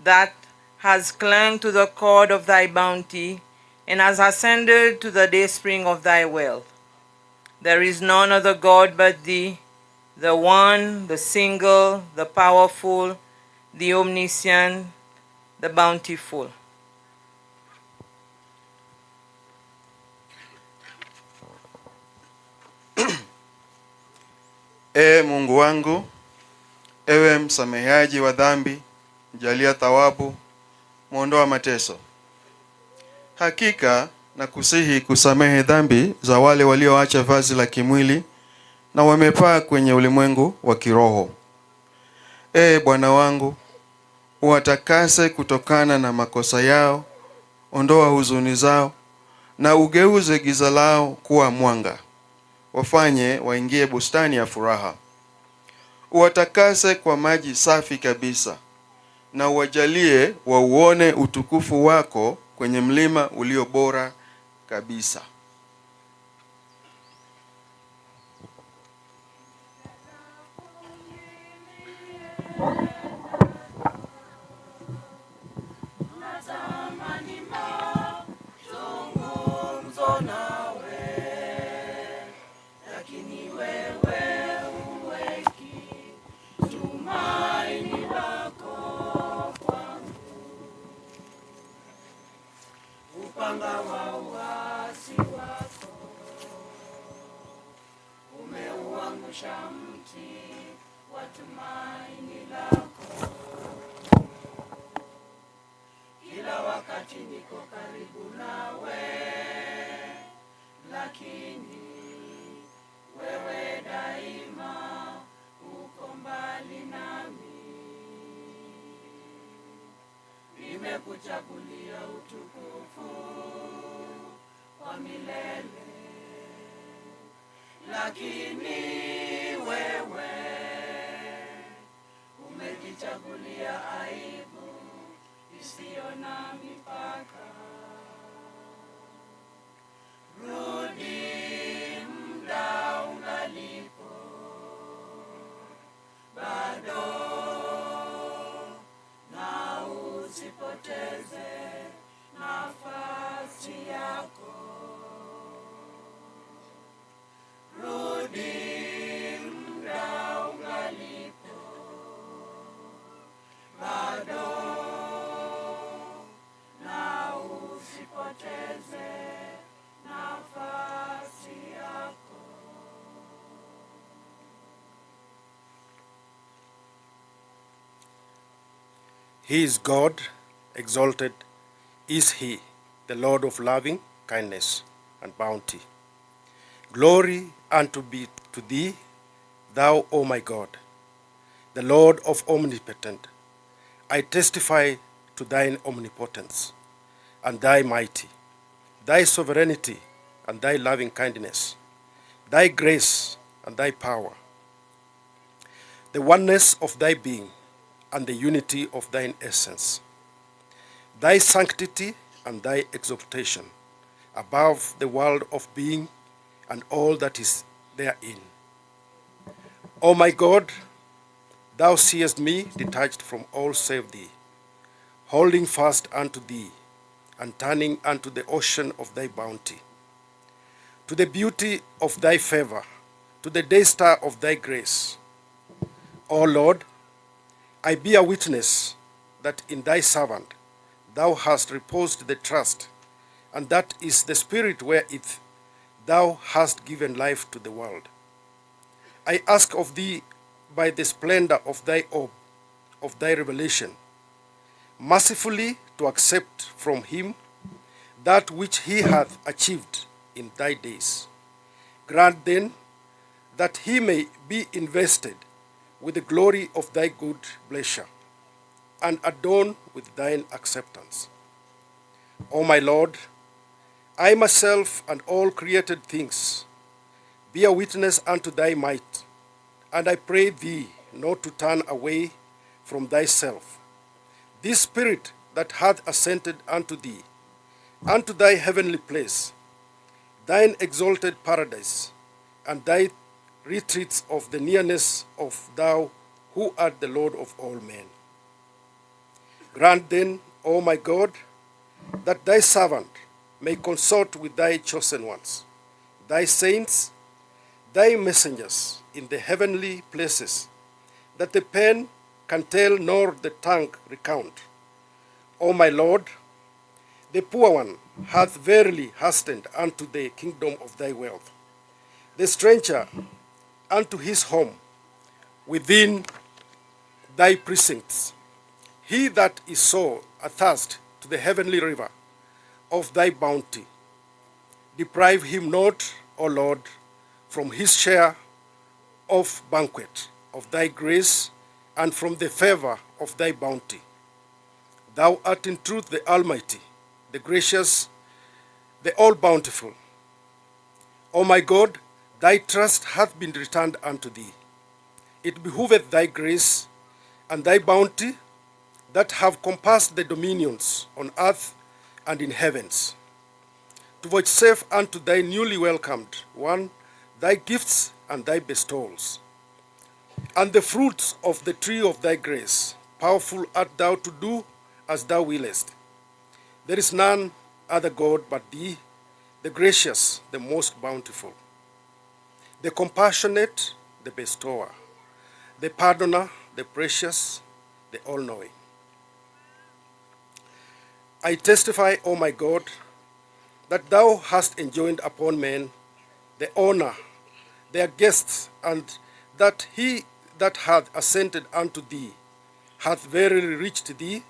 that has clung to the cord of thy bounty, and has ascended to the dayspring of thy wealth. There is none other God but thee, the one, the single, the powerful, the omniscient, the bountiful. Ee Mungu wangu, ewe msameheaji wa dhambi, jalia thawabu, muondoa mateso. Hakika na kusihi kusamehe dhambi za wale walioacha vazi la kimwili na wamepaa kwenye ulimwengu wa kiroho. Ee Bwana wangu, uwatakase kutokana na makosa yao, ondoa huzuni zao, na ugeuze giza lao kuwa mwanga. Wafanye waingie bustani ya furaha. Uwatakase kwa maji safi kabisa, na uwajalie wauone utukufu wako kwenye mlima ulio bora kabisa. Nimekuchagulia utukufu wa milele, lakini wewe umejichagulia aibu isiyo na mipaka. Rudi muda ungalipo, bado na usipoteze nafasi yako. Rudi muda ungalipo, bado na usipoteze nafasi yako. He is God, exalted is He, the Lord of loving kindness and bounty. Glory unto be to Thee, Thou, O my God, the Lord of omnipotent. I testify to Thine omnipotence and Thy mighty, Thy sovereignty and Thy loving kindness, Thy grace and Thy power, the oneness of Thy being and the unity of Thine essence, Thy sanctity and Thy exaltation above the world of being and all that is therein. O my God, Thou seest me detached from all save Thee, holding fast unto Thee, and turning unto the ocean of Thy bounty, to the beauty of Thy favor, to the day star of Thy grace. O Lord, I bear witness that in Thy servant Thou hast reposed the trust, and that is the spirit wherewith Thou hast given life to the world. I ask of Thee by the splendor of Thy orb, of Thy revelation, mercifully to accept from Him that which He hath achieved in Thy days. Grant then that He may be invested with the glory of Thy good pleasure, and adorned with Thine acceptance. O my Lord, I myself and all created things bear witness unto Thy might, and I pray Thee not to turn away from thyself. This Spirit that hath ascended unto thee, unto thy heavenly place, thine exalted paradise, and thy retreats of the nearness of thou who art the Lord of all men. Grant then, O my God, that thy servant may consort with thy chosen ones, thy saints, thy messengers in the heavenly places, that the pen can tell nor the tongue recount. O my Lord, the poor one hath verily hastened unto the kingdom of thy wealth, the stranger unto his home within thy precincts. He that is so athirst to the heavenly river of thy bounty, deprive him not, O Lord, from his share of banquet of thy grace and from the favor of thy bounty. Thou art in truth the Almighty, the gracious, the all-bountiful. O my God, thy trust hath been returned unto thee. It behoveth thy grace and thy bounty that have compassed the dominions on earth and in heavens, to vouchsafe unto thy newly welcomed one thy gifts and thy bestowals, and the fruits of the tree of thy grace. Powerful art thou to do as thou willest. There is none other God but thee, the gracious, the most bountiful, the compassionate, the bestower, the pardoner, the precious, the all-knowing. I testify, O my God, that thou hast enjoined upon men the honor, their guests, and that he that hath ascended unto thee hath verily reached thee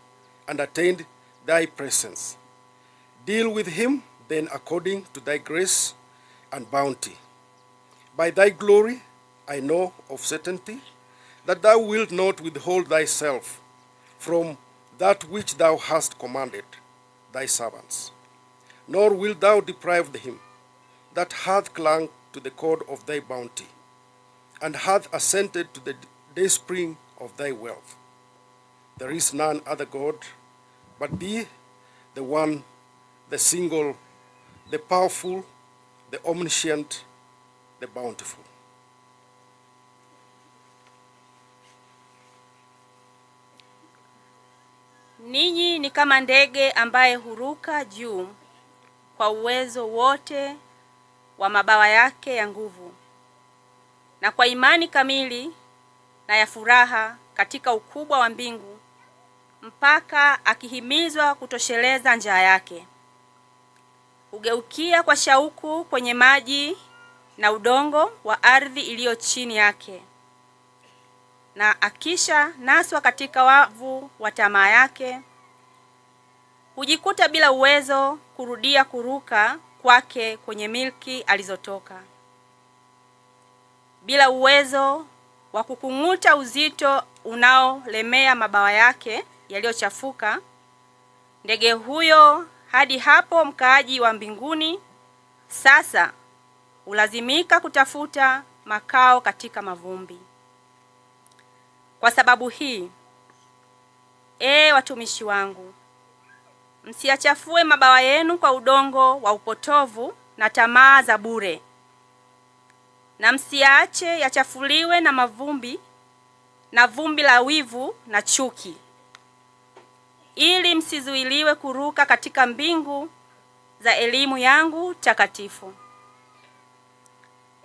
and attained thy presence. Deal with him then according to thy grace and bounty. By thy glory I know of certainty that thou wilt not withhold thyself from that which thou hast commanded thy servants, nor wilt thou deprive him that hath clung to the cord of thy bounty, and hath ascended to the dayspring of thy wealth. There is none other God but thee, the one, the single, the powerful, the omniscient, the bountiful. Ninyi ni kama ndege ambaye huruka juu kwa uwezo wote wa mabawa yake ya nguvu, na kwa imani kamili na ya furaha katika ukubwa wa mbingu, mpaka akihimizwa kutosheleza njaa yake. Hugeukia kwa shauku kwenye maji na udongo wa ardhi iliyo chini yake, na akisha naswa katika wavu wa tamaa yake, hujikuta bila uwezo kurudia kuruka kwake kwenye milki alizotoka, bila uwezo wa kukung'uta uzito unaolemea mabawa yake yaliyochafuka. Ndege huyo hadi hapo mkaaji wa mbinguni sasa ulazimika kutafuta makao katika mavumbi. Kwa sababu hii, watumishi wangu, msiachafue mabawa yenu kwa udongo wa upotovu na tamaa za bure, na msiache yachafuliwe na mavumbi na vumbi la wivu na chuki, ili msizuiliwe kuruka katika mbingu za elimu yangu takatifu.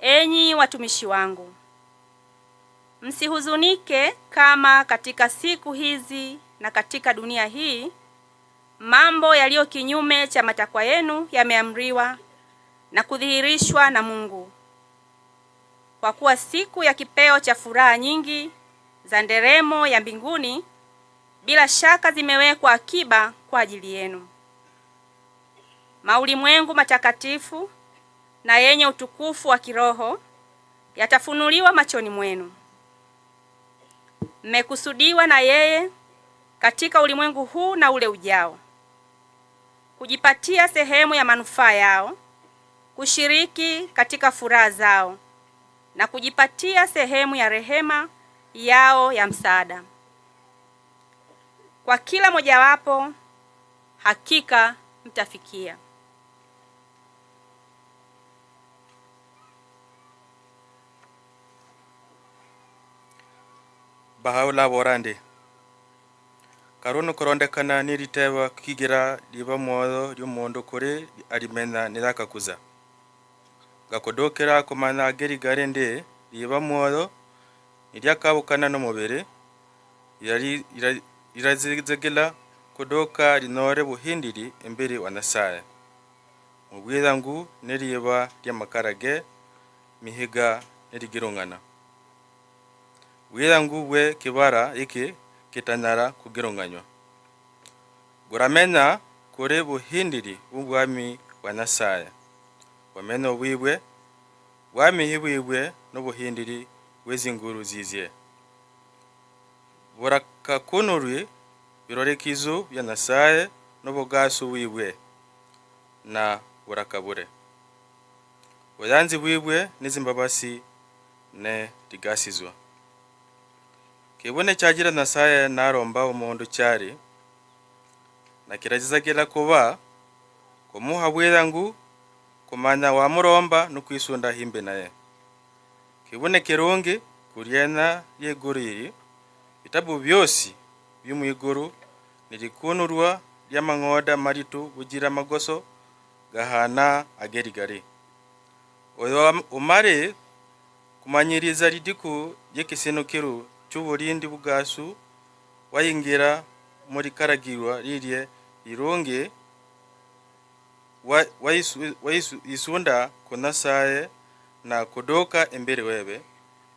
Enyi watumishi wangu, msihuzunike kama katika siku hizi na katika dunia hii mambo yaliyo kinyume cha matakwa yenu yameamriwa na kudhihirishwa na Mungu. Kwa kuwa siku ya kipeo cha furaha nyingi za nderemo ya mbinguni bila shaka zimewekwa akiba kwa ajili yenu. Maulimwengu matakatifu na yenye utukufu wa kiroho yatafunuliwa machoni mwenu. Mmekusudiwa na yeye katika ulimwengu huu na ule ujao, kujipatia sehemu ya manufaa yao, kushiriki katika furaha zao, na kujipatia sehemu ya rehema yao ya msaada. Kwa kila mojawapo hakika mtafikia. Bahaula borande. Karono koronde kana niritewa kigira diba mwodo ry'umuhondo kore arimena nirakakuza. Gakodokera komana ageri garende diba mwodo niryakabukana n'umubiri irazigila kodoka rinore buhindiri embere wanasaya. Mubwira ngu niriba ry'amakarage mihiga nirigirongana. Bwira ngu we kibara iki kitanara kugironganywa. Guramena kore buhindiri bw'ubwami wanasaya. Wamena obwibwe bwami hibwibwe n'obuhindiri wezinguru zizye. Burakakunurwi birorekizo bya nasaye n'obugasu bwibwe na burakabure. Buyanzi bwibwe n'izimbabasi ne digasizwa. Kibone cyagira nasaye naromba umuntu cyari na kiragizagera kuba kumuha bwira ngu kumanya wa muromba no kwisunda himbe naye. Kibone kirungi kuryena yeguriri bitabu byosi by'umwiguru nirikunurwa ry'amangoda maritu bugira amagoso gahana agerigari. Oyo umare kumanyiriza ridiku yekisenukiru cy'uburindi bugasu wayingira muri karagirwa rirye irungi isunda kunasaye na kudoka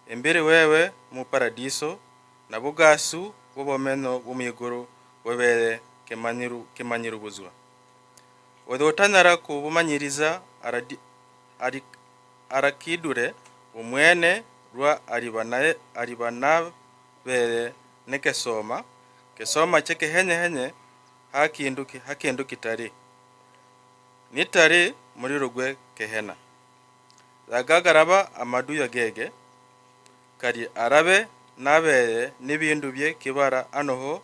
embere wewe mu paradiso na bugasu bubomeno bumiguru webere kemanyiru buzwa. Odotanara kubumanyiriza arakidure umwene rwa aribana bere nekesoma kesoma cheke henye hakindu kitari nitari muri rugwe kehena zagagaraba amadu yagege kari arabe nabere n'ibindu bye kibara anoho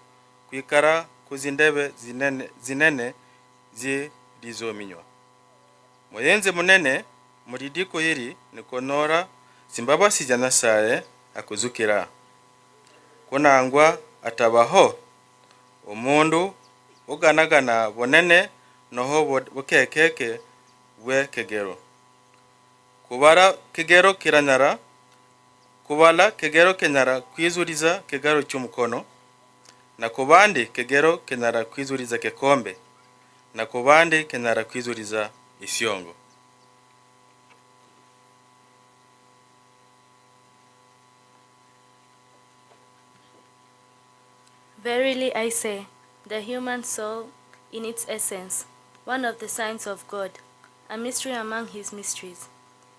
kwikara kuzindebe zinene zirizominywa. Muyenze munene muri diko hiri nikonora simbabasi jya nasaye akuzukira kunangwa atabaho umundu uganagana bonene noho bukekeke we kegero kubara kegero kiranyara kubala kegero kenyara kwizuriza kegaro cy'umukono na kubandi kegero kenyara kwizuriza kekombe na kubandi kenyara kwizuriza isyongo. Verily I say, the human soul, in its essence, one of the signs of God, a mystery among his mysteries.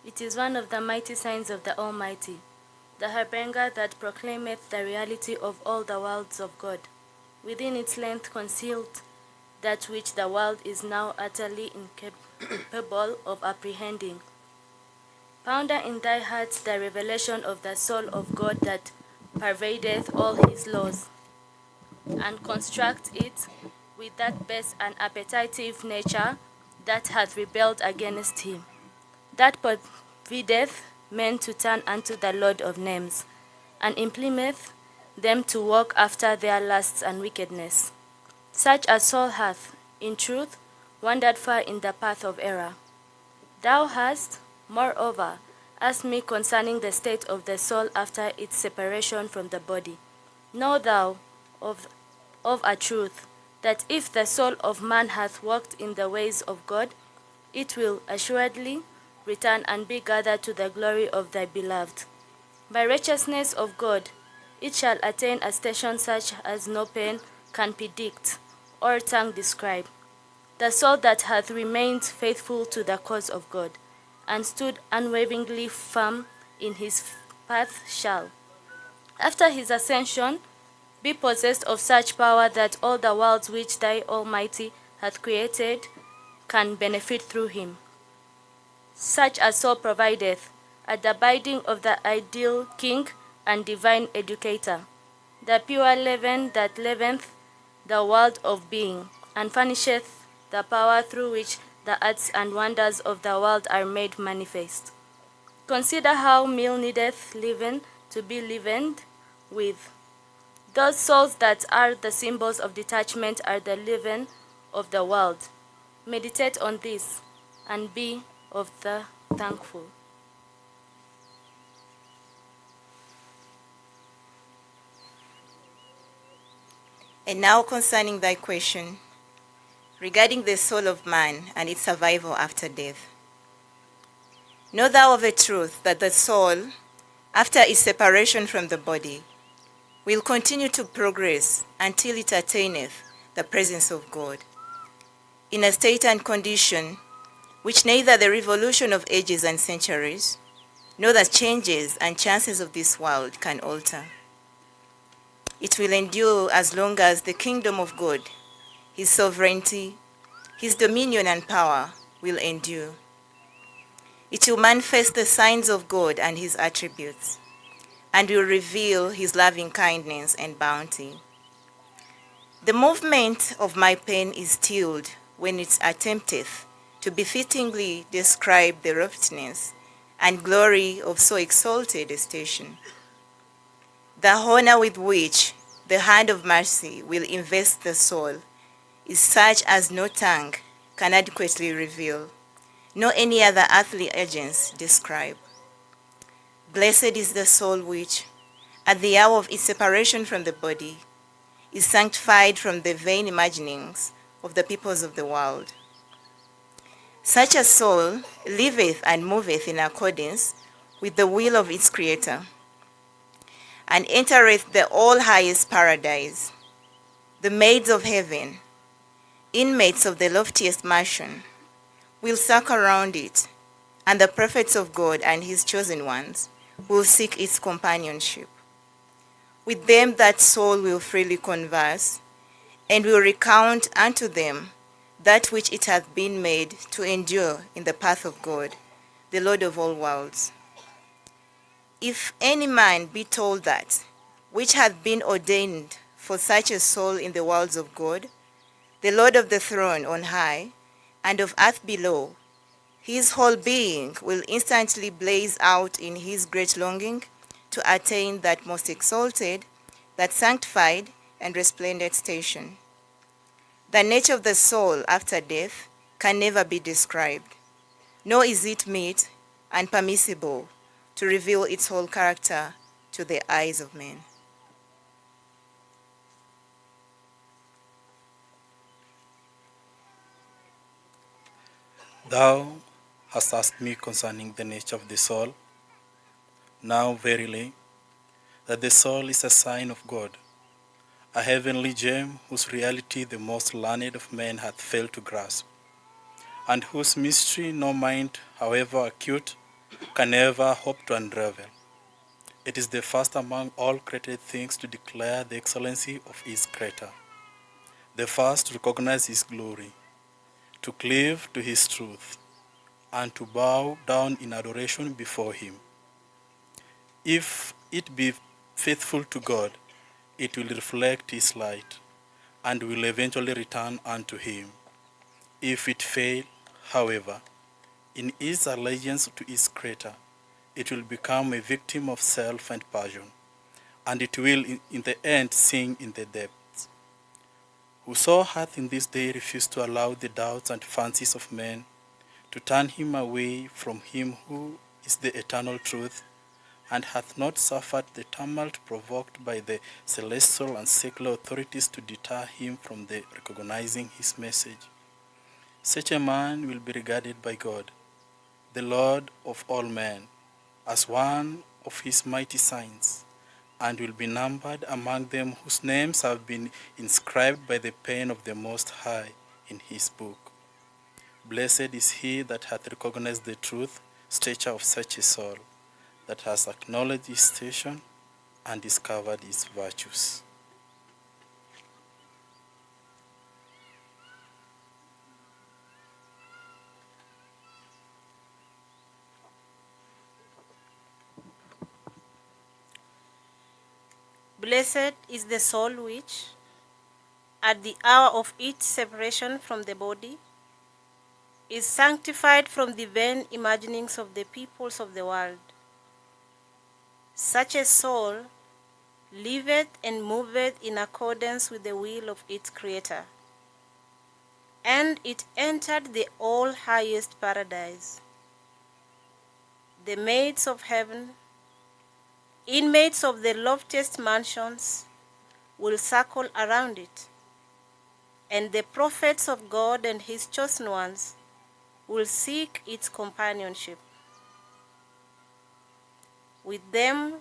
It is one of the mighty signs of the Almighty, the harbinger that proclaimeth the reality of all the worlds of God. Within its length concealed that which the world is now utterly incapable of apprehending. Ponder in thy heart the revelation of the soul of God that pervadeth all his laws, and construct it with that base and appetitive nature that hath rebelled against him, that pervideth men to turn unto the Lord of names, and implemeth them to walk after their lusts and wickedness. Such a soul hath, in truth, wandered far in the path of error. Thou hast, moreover, asked me concerning the state of the soul after its separation from the body. Know thou of a truth, that if the soul of man hath walked in the ways of God, it will assuredly return and be gathered to the glory of thy beloved. By righteousness of God, it shall attain a station such as no pen can predict or tongue describe. The soul that hath remained faithful to the cause of God, and stood unwaveringly firm in his path shall, after his ascension, be possessed of such power that all the worlds which thy Almighty hath created can benefit through him. Such a soul provideth, at the bidding of the ideal king, and divine educator, the pure leaven that leaveneth the world of being, and furnisheth the power through which the arts and wonders of the world are made manifest. Consider how meal needeth leaven to be leavened with. Those souls that are the symbols of detachment are the leaven of the world. Meditate on this and be of the thankful. And now concerning thy question, regarding the soul of man and its survival after death. Know thou of a truth that the soul, after its separation from the body, will continue to progress until it attaineth the presence of God, in a state and condition which neither the revolution of ages and centuries, nor the changes and chances of this world can alter. It will endure as long as the kingdom of God, his sovereignty, his dominion and power will endure. It will manifest the signs of God and his attributes, and will reveal his loving kindness and bounty. The movement of my pen is stilled when it attempteth to befittingly describe the loftiness and glory of so exalted a station. The honor with which the hand of mercy will invest the soul is such as no tongue can adequately reveal, nor any other earthly agents describe. Blessed is the soul which, at the hour of its separation from the body, is sanctified from the vain imaginings of the peoples of the world. Such a soul liveth and moveth in accordance with the will of its Creator, and entereth the all-highest paradise. The maids of heaven, inmates of the loftiest mansion, will circle around it, and the prophets of God and his chosen ones will seek its companionship. With them that soul will freely converse, and will recount unto them that which it hath been made to endure in the path of God, the Lord of all worlds. If any man be told that which hath been ordained for such a soul in the worlds of God, the Lord of the throne on high, and of earth below, his whole being will instantly blaze out in his great longing to attain that most exalted, that sanctified and resplendent station. The nature of the soul after death can never be described, nor is it meet and permissible to reveal its whole character to the eyes of men. Thou hast asked me concerning the nature of the soul. Now verily, that the soul is a sign of God, a heavenly gem whose reality the most learned of men hath failed to grasp, and whose mystery no mind, however acute, can ever hope to unravel. It is the first among all created things to declare the excellency of its Creator, the first to recognize his glory, to cleave to his truth, and to bow down in adoration before him. If it be faithful to God, it will reflect his light, and will eventually return unto him. If it fail, however, in its allegiance to its Creator, it will become a victim of self and passion, and it will in the end sink in the depths. Whoso hath in this day refused to allow the doubts and fancies of men to turn him away from him who is the eternal truth, and hath not suffered the tumult provoked by the celestial and secular authorities to deter him from the recognizing his message, such a man will be regarded by God, the Lord of all men, as one of his mighty signs, and will be numbered among them whose names have been inscribed by the pen of the Most High in his book. Blessed is he that hath recognized the truth, stature of such a soul, that has acknowledged his station and discovered his virtues. Blessed is the soul which, at the hour of its separation from the body, is sanctified from the vain imaginings of the peoples of the world. Such a soul liveth and moveth in accordance with the will of its Creator, and it entered the all-highest paradise. The maids of heaven, inmates of the loftiest mansions, will circle around it, and the prophets of God and his chosen ones will seek its companionship. With them,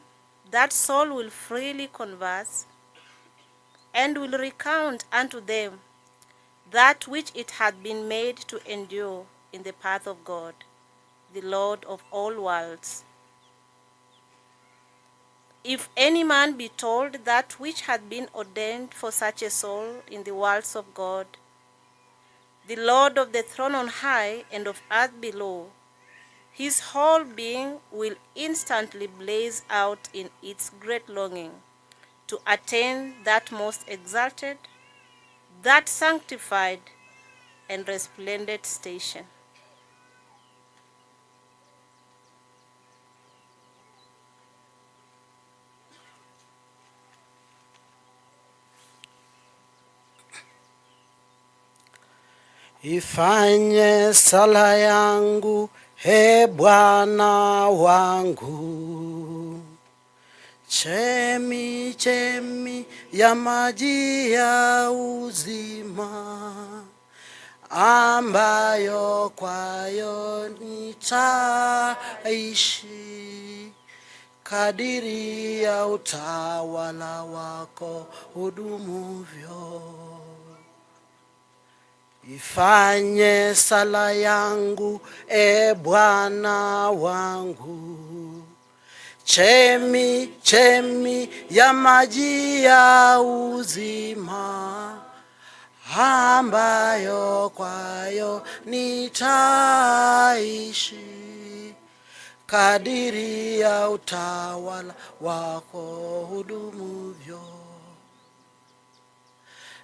that soul will freely converse, and will recount unto them that which it had been made to endure in the path of God, the Lord of all worlds. If any man be told that which had been ordained for such a soul in the worlds of God, the Lord of the throne on high and of earth below, his whole being will instantly blaze out in its great longing to attain that most exalted, that sanctified and resplendent station. Ifanye sala yangu, he Bwana wangu, chemi chemi ya maji ya uzima, ambayo kwayo nitaishi, kadiri ya utawala wako hudumuvyo. Ifanye sala yangu, e Bwana wangu, chemi chemi ya maji ya uzima, ambayo kwayo nitaishi, kadiri ya utawala wako hudumuvyo.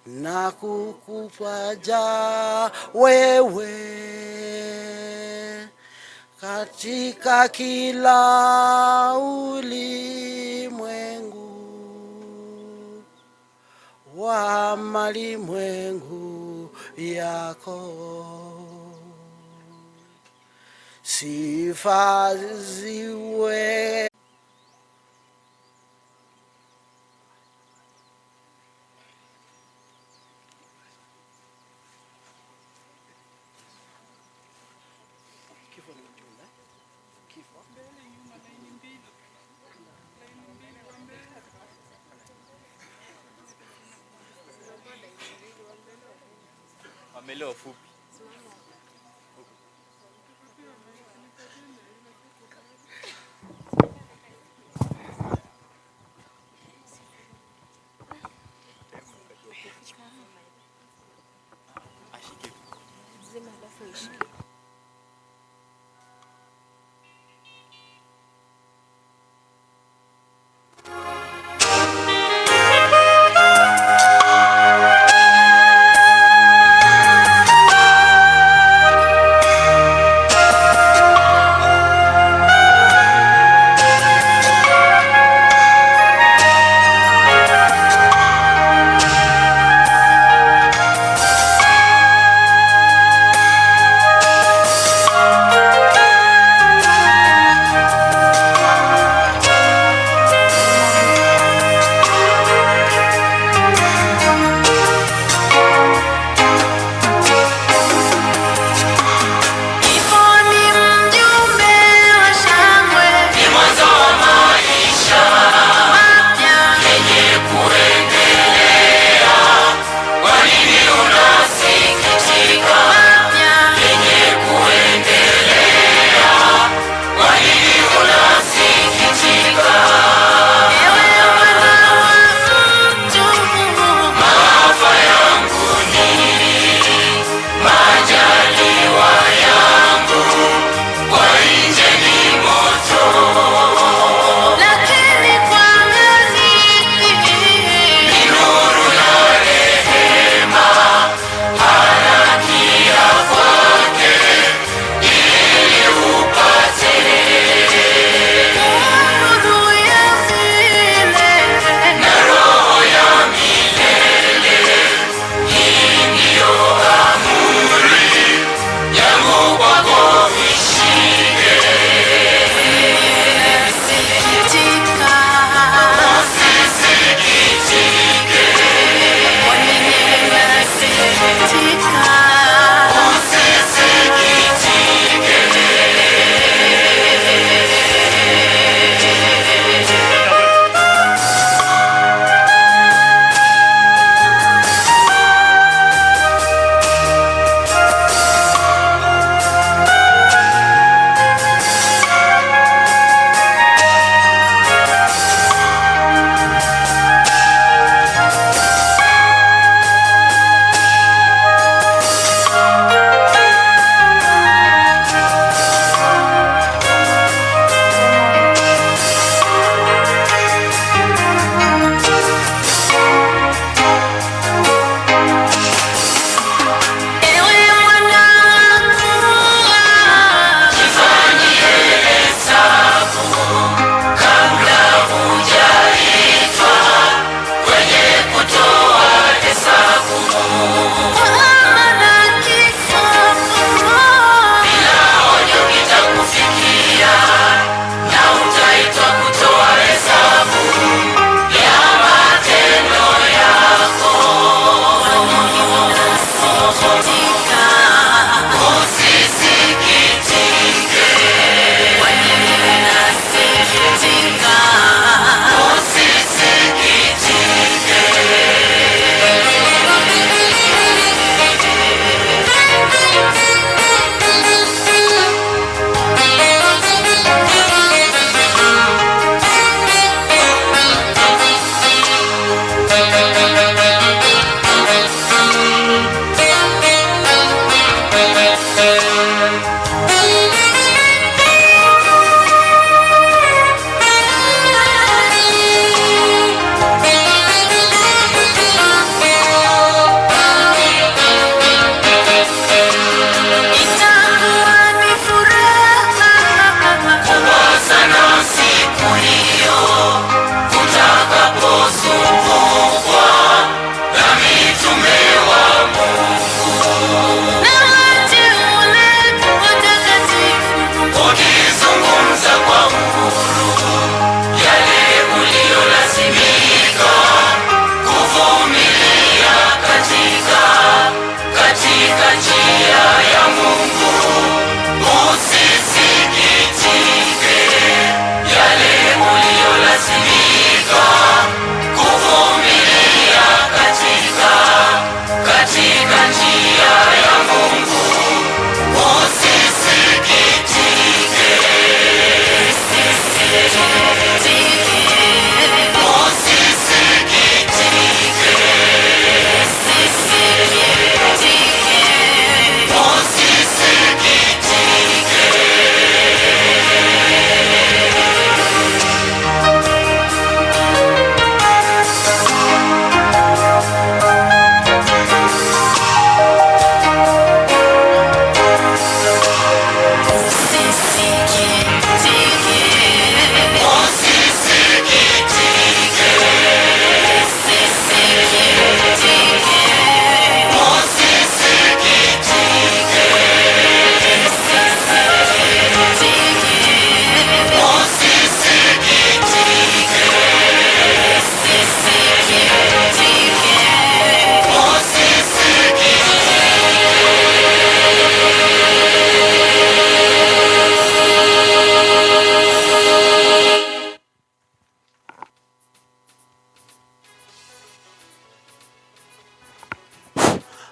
Na kukupaja wewe katika kila ulimwengu wa malimwengu yako, sifa ziwe Wameleo fupi.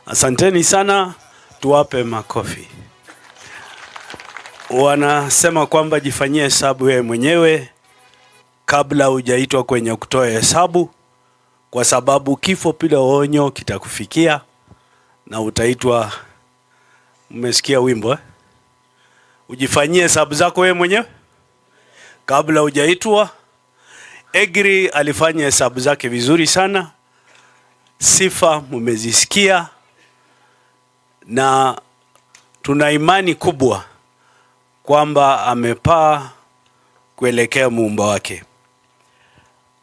Asanteni sana, tuwape makofi. Wanasema kwamba jifanyie hesabu wewe mwenyewe kabla hujaitwa kwenye kutoa hesabu, kwa sababu kifo bila onyo kitakufikia na utaitwa. Mmesikia wimbo eh? Ujifanyie hesabu zako wewe mwenyewe kabla hujaitwa. Aggrey alifanya hesabu zake vizuri sana. Sifa mmezisikia, na tuna imani kubwa kwamba amepaa kuelekea muumba wake.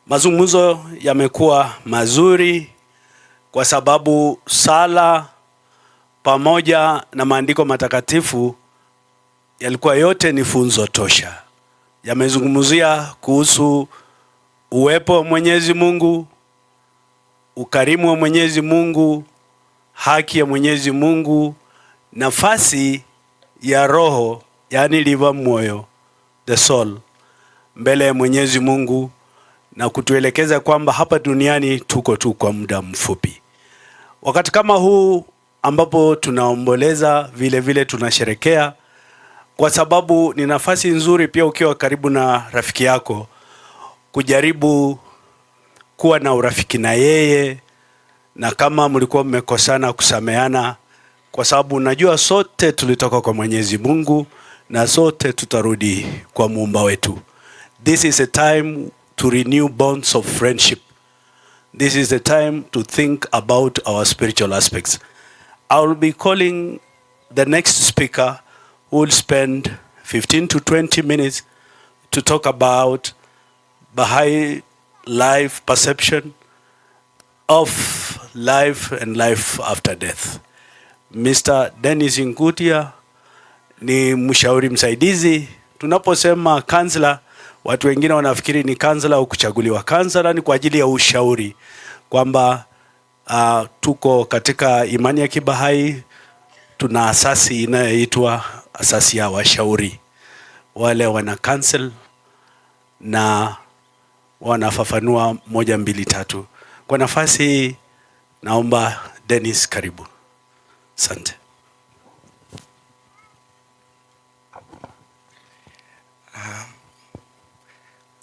Mazungumzo yamekuwa mazuri kwa sababu sala pamoja na maandiko matakatifu yalikuwa yote ni funzo tosha. Yamezungumzia kuhusu uwepo wa Mwenyezi Mungu, ukarimu wa Mwenyezi Mungu, haki ya Mwenyezi Mungu, nafasi ya roho, yani liva moyo, the soul, mbele ya Mwenyezi Mungu, na kutuelekeza kwamba hapa duniani tuko tu kwa muda mfupi. Wakati kama huu ambapo tunaomboleza vile vile tunasherekea, kwa sababu ni nafasi nzuri pia ukiwa karibu na rafiki yako kujaribu kuwa na urafiki na yeye, na kama mlikuwa mmekosana kusameana, kwa sababu unajua sote tulitoka kwa Mwenyezi Mungu na sote tutarudi kwa muumba wetu. This is a time to renew bonds of friendship. This is the time to think about our spiritual aspects. I will be calling the next speaker who will spend 15 to 20 minutes to talk about Baha'i life perception of life and life after death. Mr. Dennis Ngutia ni mshauri msaidizi. Tunaposema kansela, watu wengine wanafikiri ni kansela au kuchaguliwa. Kansela ni kwa ajili ya ushauri, kwamba tuko katika imani ya Kibahai, tuna asasi inayoitwa asasi ya washauri. Wale wana counsel na wanafafanua 1, 2, 3. Kwa nafasi naomba Dennis, karibu. Asante.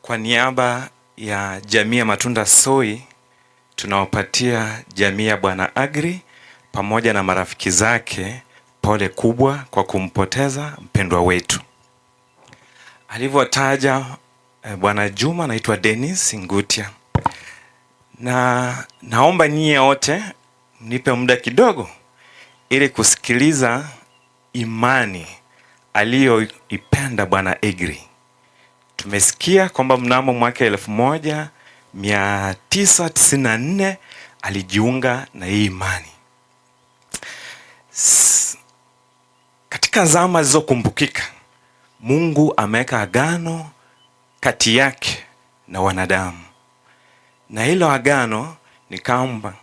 Kwa niaba ya jamii ya Matunda Soi, tunawapatia jamii ya Bwana Aggrey pamoja na marafiki zake pole kubwa kwa kumpoteza mpendwa wetu. Alivyotaja Bwana Juma, naitwa Dennis Ngutia. Na naomba nyie wote mnipe muda kidogo ili kusikiliza imani aliyoipenda Bwana Aggrey. Tumesikia kwamba mnamo mwaka 1994 alijiunga na hii imani. Katika zama zilizokumbukika, Mungu ameweka agano kati yake na wanadamu. Na hilo agano ni kwamba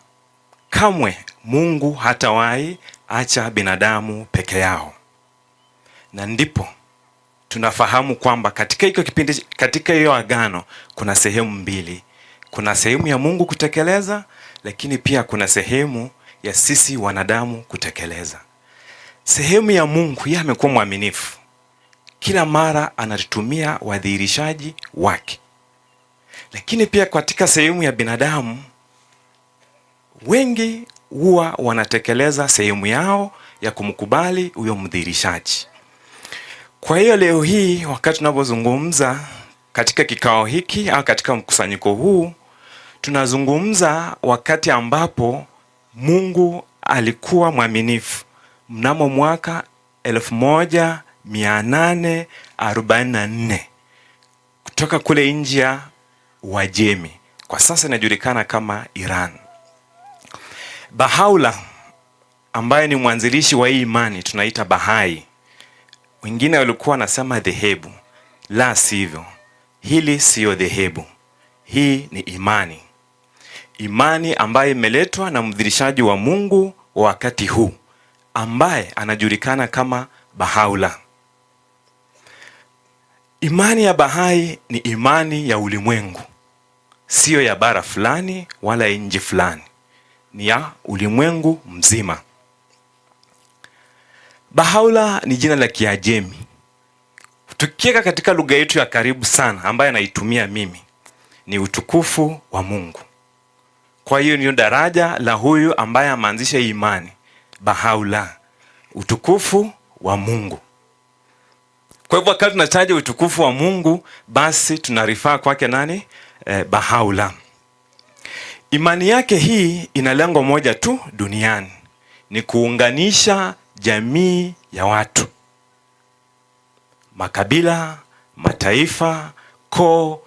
kamwe Mungu hatawahi acha binadamu peke yao. Na ndipo tunafahamu kwamba katika hiyo kipindi, katika hiyo agano kuna sehemu mbili. Kuna sehemu ya Mungu kutekeleza, lakini pia kuna sehemu ya sisi wanadamu kutekeleza. Sehemu ya Mungu, yeye amekuwa mwaminifu. Kila mara anatutumia wadhihirishaji wake. Lakini pia katika sehemu ya binadamu, wengi huwa wanatekeleza sehemu yao ya kumkubali huyo mdhihirishaji. Kwa hiyo leo hii wakati tunapozungumza katika kikao hiki au katika mkusanyiko huu, tunazungumza wakati ambapo Mungu alikuwa mwaminifu mnamo mwaka 1844 kutoka kule nchi ya Uajemi, kwa sasa inajulikana kama Iran. Baha'u'llah ambaye ni mwanzilishi wa hii imani tunaita Baha'i. Wengine walikuwa nasema dhehebu. La sivyo. Hili siyo dhehebu. Hii ni imani. Imani ambayo imeletwa na mdhihirishaji wa Mungu wa wakati huu, ambaye anajulikana kama Baha'u'llah. Imani ya Baha'i ni imani ya ulimwengu. Sio ya bara fulani wala nchi fulani. Ni ya ulimwengu mzima. Bahaula ni jina la Kiajemi. Tukiweka katika lugha yetu ya karibu sana ambayo naitumia mimi, ni utukufu wa Mungu. Kwa hiyo ni daraja la huyu ambaye ameanzisha imani, Bahaula, utukufu wa Mungu. Kwa hivyo wakati tunataja utukufu wa Mungu, basi tunarifaa kwake nani? Bahaula. Imani yake hii ina lengo moja tu duniani, ni kuunganisha jamii ya watu, makabila, mataifa, koo,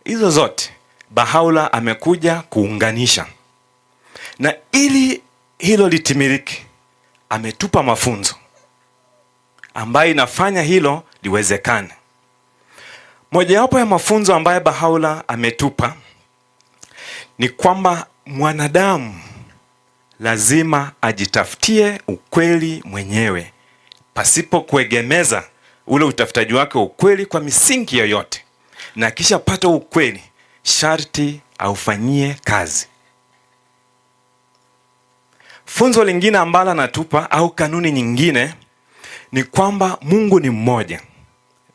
hizo zote Bahaula amekuja kuunganisha. Na ili hilo litimilike, ametupa mafunzo ambayo inafanya hilo liwezekane. Mojawapo ya mafunzo ambayo Bahaula ametupa ni kwamba mwanadamu lazima ajitafutie ukweli mwenyewe pasipo kuegemeza ule utafutaji wake ukweli kwa misingi yoyote, na kisha pata ukweli sharti aufanyie kazi. Funzo lingine ambalo anatupa au kanuni nyingine ni kwamba Mungu ni mmoja,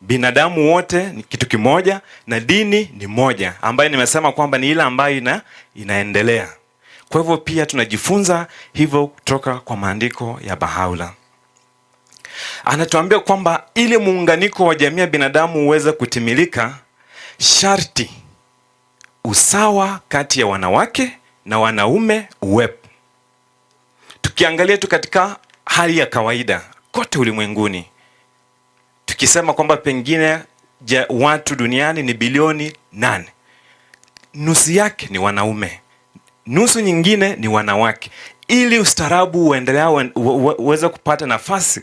binadamu wote ni kitu kimoja, na dini ni moja ambayo nimesema kwamba ni ile ambayo inaendelea. Kwa hivyo pia tunajifunza hivyo kutoka kwa maandiko ya Bahaula. Anatuambia kwamba ili muunganiko wa jamii ya binadamu uweze kutimilika, sharti usawa kati ya wanawake na wanaume uwepo. Tukiangalia tu katika hali ya kawaida kote ulimwenguni, tukisema kwamba pengine watu duniani ni bilioni 8, nusu yake ni wanaume, nusu nyingine ni wanawake. Ili ustaarabu uendelea uweze kupata nafasi,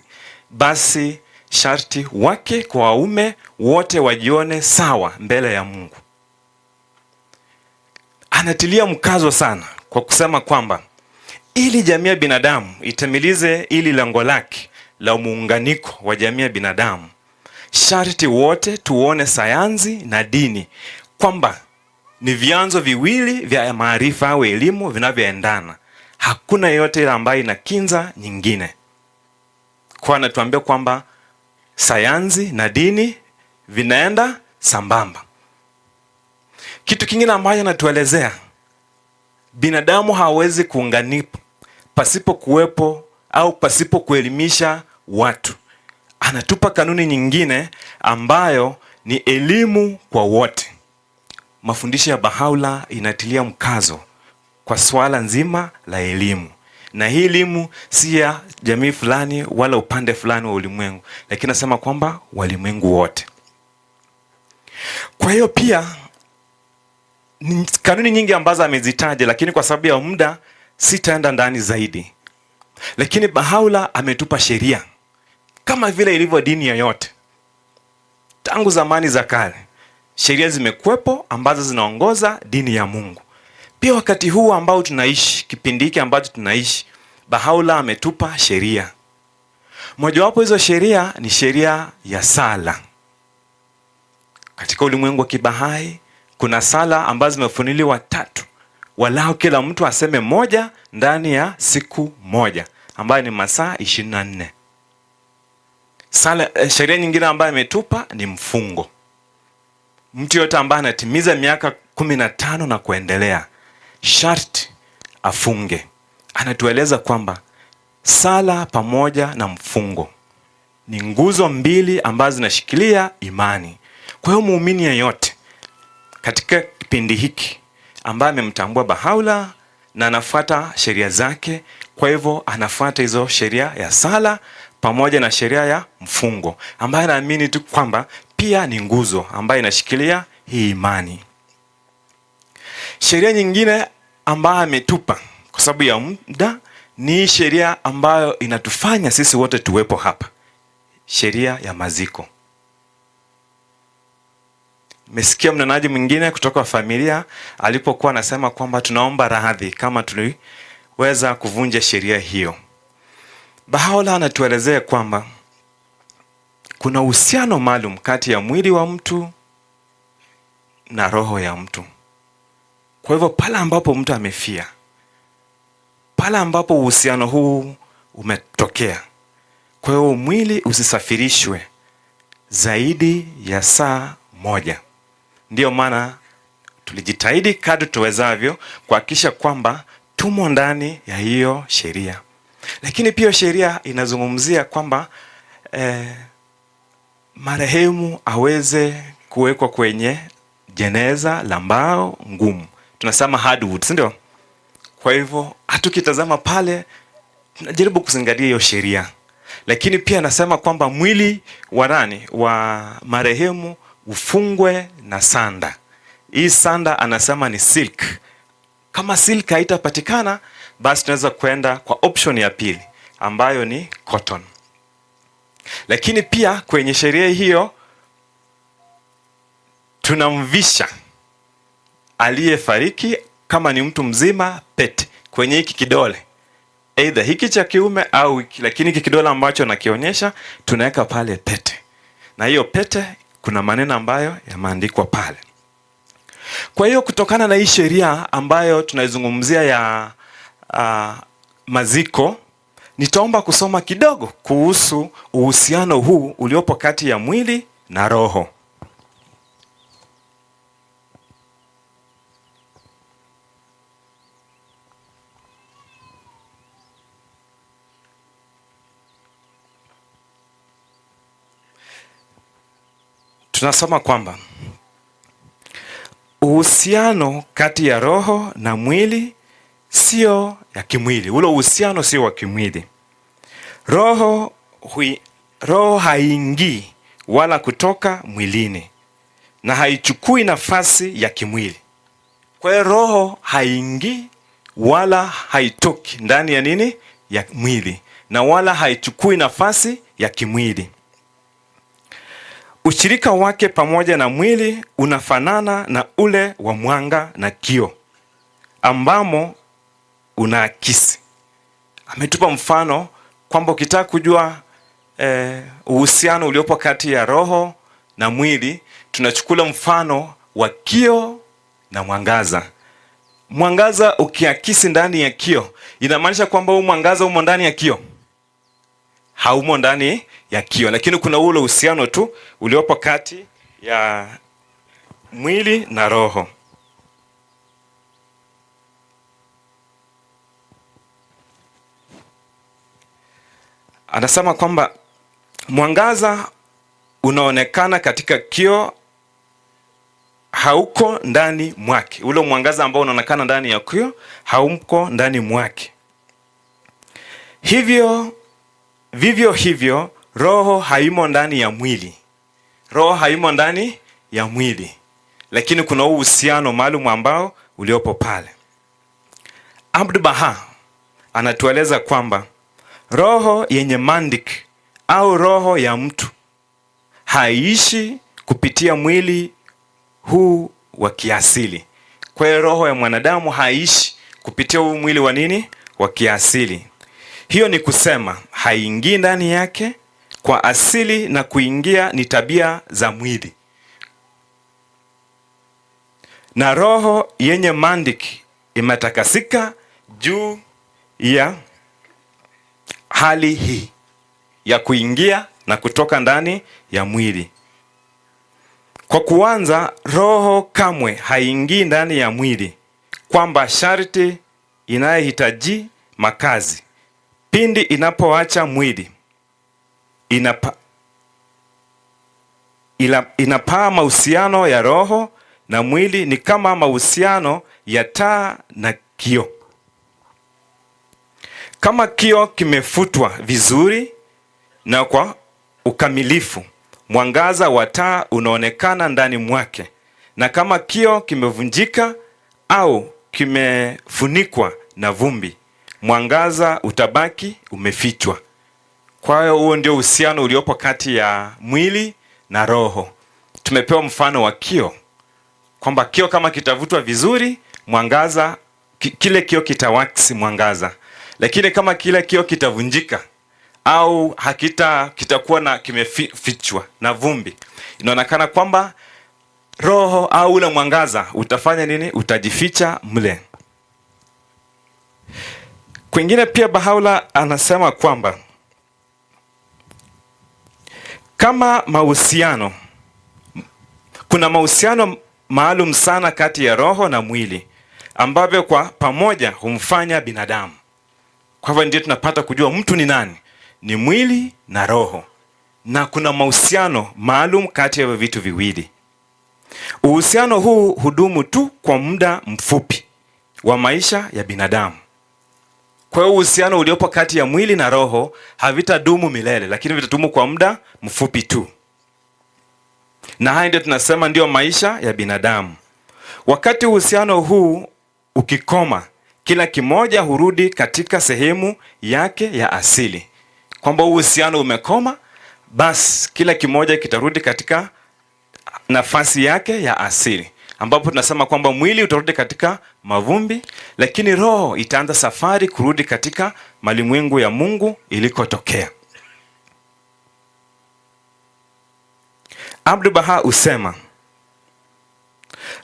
basi sharti wake kwa waume wote wajione sawa mbele ya Mungu. Anatilia mkazo sana kwa kusema kwamba ili jamii ya binadamu itimilize ili lengo lake la muunganiko wa jamii ya binadamu, sharti wote tuone sayansi na dini kwamba ni vyanzo viwili vya maarifa au elimu vinavyoendana. Hakuna yote ile ambayo inakinza nyingine. Kwa anatuambia kwamba sayansi na dini vinaenda sambamba. Kitu kingine ambacho anatuelezea, binadamu hawezi kuunganika pasipo kuwepo au pasipo kuelimisha watu. Anatupa kanuni nyingine ambayo ni elimu kwa wote. Mafundisho ya Bahaula inatilia mkazo kwa swala nzima la elimu. Na hii elimu si ya jamii fulani wala upande fulani wa ulimwengu, lakini nasema kwamba walimwengu wote. Kwa hiyo pia kanuni nyingi ambazo amezitaja, lakini kwa sababu ya muda sitaenda ndani zaidi. Lakini Bahaula ametupa sheria kama vile ilivyo dini yoyote. Tangu zamani za kale sheria zimekuwepo ambazo zinaongoza dini ya Mungu. Pia wakati huu ambao tunaishi, kipindi hiki ambacho tunaishi, Bahaula ametupa sheria. Mojawapo hizo sheria ni sheria ya sala. Katika ulimwengu wa Kibahai kuna sala ambazo zimefunuliwa 3. Walau kila mtu aseme moja ndani ya siku moja, ambayo ni masaa 24. Sheria nyingine ambayo ametupa ni mfungo. Mtu yote ambaye anatimiza miaka 15 na kuendelea sharti afunge. Anatueleza kwamba sala pamoja na mfungo ni nguzo mbili ambazo zinashikilia imani. Kwa hiyo muumini yeyote katika kipindi hiki ambaye amemtambua Bahaula na anafuata sheria zake, kwa hivyo anafuata hizo sheria ya sala pamoja na sheria ya mfungo, ambaye anaamini tu kwamba pia ni nguzo ambayo inashikilia hii imani. Sheria nyingine ambayo ametupa kwa sababu ya muda ni sheria ambayo inatufanya sisi wote tuwepo hapa. Sheria ya maziko. Mesikia mnenaji mwingine kutoka familia alipokuwa anasema kwamba tunaomba radhi kama tuliweza kuvunja sheria hiyo. Bahaula anatuelezea kwamba kuna uhusiano maalum kati ya mwili wa mtu na roho ya mtu. Kwa hivyo pale ambapo mtu amefia, pale ambapo uhusiano huu umetokea, Kwa hiyo mwili usisafirishwe zaidi ya saa moja. Ndiyo maana tulijitahidi kadri tuwezavyo kuhakikisha kwamba tumo ndani ya hiyo sheria. Lakini pia sheria inazungumzia kwamba marehemu aweze kuwekwa kwenye jeneza la mbao ngumu. Tunasema hardwood, si ndio? Kwa hivyo hatukitazama pale tunajaribu kuzingatia hiyo sheria. Lakini pia nasema kwamba mwili wa marehemu ufungwe na sanda. Hii sanda anasema ni silk. Kama silk haitapatikana, basi tunaweza kwenda kwa option ya pili ambayo ni cotton. Lakini pia kwenye sheria hiyo tunamvisha aliyefariki, kama ni mtu mzima, pete kwenye hiki kidole, either hiki cha kiume au hiki, lakini hiki kidole ambacho nakionyesha tunaweka pale pete. Na hiyo pete kuna maneno ambayo yameandikwa pale. Kwa hiyo kutokana na hii sheria ambayo tunaizungumzia ya maziko, nitaomba kusoma kidogo kuhusu uhusiano huu uliopo kati ya mwili na roho. Tunasoma kwamba uhusiano kati ya roho na mwili sio ya kimwili. Ule uhusiano sio wa kimwili. Roho haingii wala kutoka mwilini na haichukui nafasi ya kimwili. Kwa hiyo roho haingii wala haitoki ndani ya nini? Ya mwili, na wala haichukui nafasi ya kimwili. Ushirika wake pamoja na mwili unafanana na ule wa mwanga na kio ambamo unaakisi. Ametupa mfano kwamba ukitaka kujua uhusiano uliopo kati ya roho na mwili, tunachukua mfano wa kio na mwangaza. Mwangaza ukiakisi ndani ya kio, inamaanisha kwamba huu mwangaza umo ndani ya kio? Haumo ndani ya kio, lakini kuna ule uhusiano tu uliopo kati ya mwili na roho. Anasema kwamba mwangaza unaonekana katika kio hauko ndani mwake. Ule mwangaza ambao unaonekana ndani ya kio hauko ndani mwake. Vivyo hivyo roho haimo ndani ya mwili. Roho haimo ndani ya mwili, lakini kuna uhusiano maalum ambao uliopo pale. Abd Baha anatueleza kwamba roho yenye mantiki au roho ya mtu haiishi kupitia mwili huu wa kiasili. Kwa hiyo roho ya mwanadamu haiishi kupitia huu mwili wa nini? Wa kiasili. Hiyo ni kusema haingii ndani yake kwa asili, na kuingia ni tabia za mwili. Na roho yenye mantiki imetakasika juu ya hali hii ya kuingia na kutoka ndani ya mwili. Kwa kuanza, roho kamwe haingii ndani ya mwili, kwamba sharti inayohitaji makazi. Pindi inapoacha mwili, inapaa mahusiano ya roho na mwili ni kama mahusiano ya taa na kio. Kama kio kimefutwa vizuri na kwa ukamilifu, mwangaza wa taa unaonekana ndani mwake, na kama kio kimevunjika au kimefunikwa na vumbi, mwangaza utabaki umefichwa. Kwa hiyo huo ndio uhusiano uliopo kati ya mwili na roho. Tumepewa mfano wa kio, kwamba kio kama kitavutwa vizuri, mwangaza kile kio kitawakisi mwangaza. Lakini kama kile kio kitavunjika au kitakuwa na kimefichwa na vumbi, inaonekana kwamba roho au ule mwangaza utafanya nini? Utajificha mle. Kwingine pia Bahaula anasema kwamba Kama mahusiano, kuna mahusiano maalum sana kati ya roho na mwili ambavyo kwa pamoja humfanya binadamu. Kwa hivyo ndio tunapata kujua mtu ni nani. Ni mwili na roho. Na kuna mahusiano maalum kati ya vitu viwili. Uhusiano huu hudumu tu kwa muda mfupi wa maisha ya binadamu. Kwa hiyo uhusiano uliopo kati ya mwili na roho havitadumu milele, lakini vitadumu kwa muda mfupi tu. Na haya ndio tunasema ndio maisha ya binadamu. Wakati uhusiano huu ukikoma, kila kimoja hurudi katika sehemu yake ya asili. Kwamba uhusiano umekoma, basi kila kimoja kitarudi katika nafasi yake ya asili. Ambapo tunasema kwamba mwili utarudi katika mavumbi, lakini roho itaanza safari kurudi katika malimwengu ya Mungu ilikotokea. Abdul Baha usema,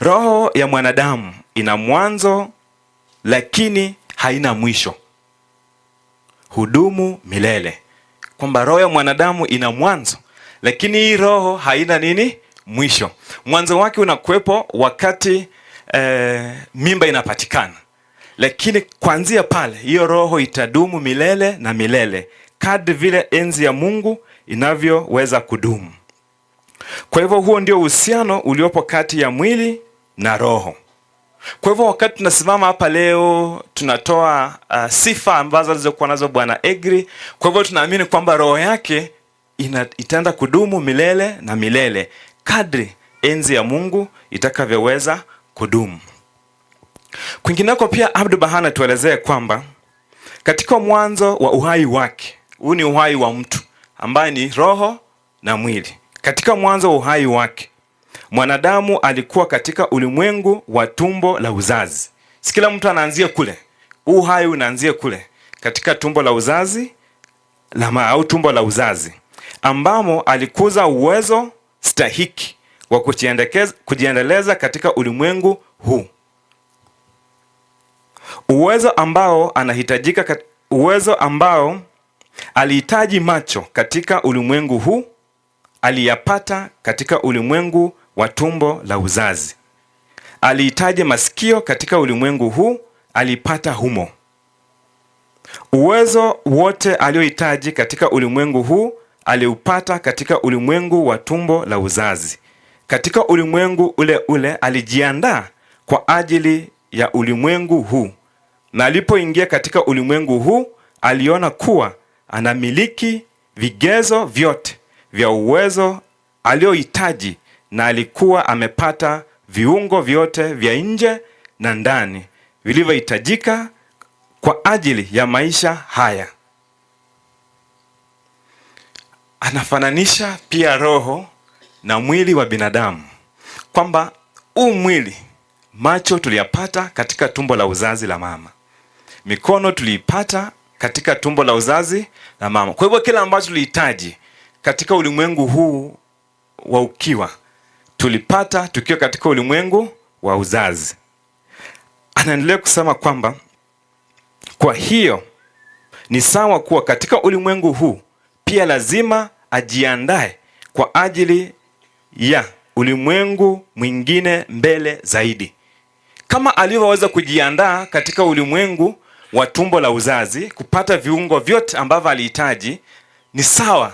roho ya mwanadamu ina mwanzo lakini haina mwisho. Hudumu milele. Kwamba roho ya mwanadamu ina mwanzo, lakini hii roho haina nini? Mwisho. Mwanzo wake unakuwepo wakati mimba inapatikana. Lakini kuanzia pale, hiyo roho itadumu milele na milele. Kadri vile enzi ya Mungu inavyoweza kudumu. Kwa hivyo huo ndio uhusiano uliopo kati ya mwili na roho. Kwa hivyo wakati tunasimama hapa leo, tunatoa sifa ambazo alizokuwa nazo Bwana Aggrey. Kwa hivyo tunaamini kwamba roho yake itaenda kudumu milele na milele. Kadri enzi ya Mungu itakavyoweza kudumu. Kwingineko pia Abdul Baha anatuelezea kwamba katika mwanzo wa uhai wake, huu ni uhai wa mtu ambaye ni roho na mwili. Katika mwanzo wa uhai wake, mwanadamu alikuwa katika ulimwengu wa tumbo la uzazi. Si kila mtu anaanzia kule. Uhai unaanzia kule katika tumbo la uzazi au tumbo la uzazi, ambamo alikuza uwezo stahiki wa kujiendeleza katika ulimwengu huu. Uwezo ambao alihitaji macho katika ulimwengu huu aliyapata katika ulimwengu wa tumbo la uzazi. Alihitaji masikio katika ulimwengu huu alipata humo. Uwezo wote aliohitaji katika ulimwengu huu aliupata katika ulimwengu wa tumbo la uzazi. Katika ulimwengu ule ule alijiandaa kwa ajili ya ulimwengu huu. Na alipoingia katika ulimwengu huu, aliona kuwa anamiliki vigezo vyote vya uwezo aliohitaji, na alikuwa amepata viungo vyote vya nje na ndani vilivyohitajika kwa ajili ya maisha haya. Anafananisha pia roho na mwili wa binadamu, kwamba mwili, macho tuliyapata katika tumbo la uzazi la mama, mikono tuliipata katika tumbo la uzazi la mama. Kwa hivyo kila ambacho tulihitaji katika ulimwengu huu wa ukiwa tulipata tukiwa katika ulimwengu wa uzazi. Anaendelea kusema kwamba kwa hiyo ni sawa kuwa katika ulimwengu huu pia lazima ajiandae kwa ajili ya ulimwengu mwingine mbele zaidi. Kama alivyoweza kujiandaa katika ulimwengu wa tumbo la uzazi kupata viungo vyote ambavyo alihitaji, ni sawa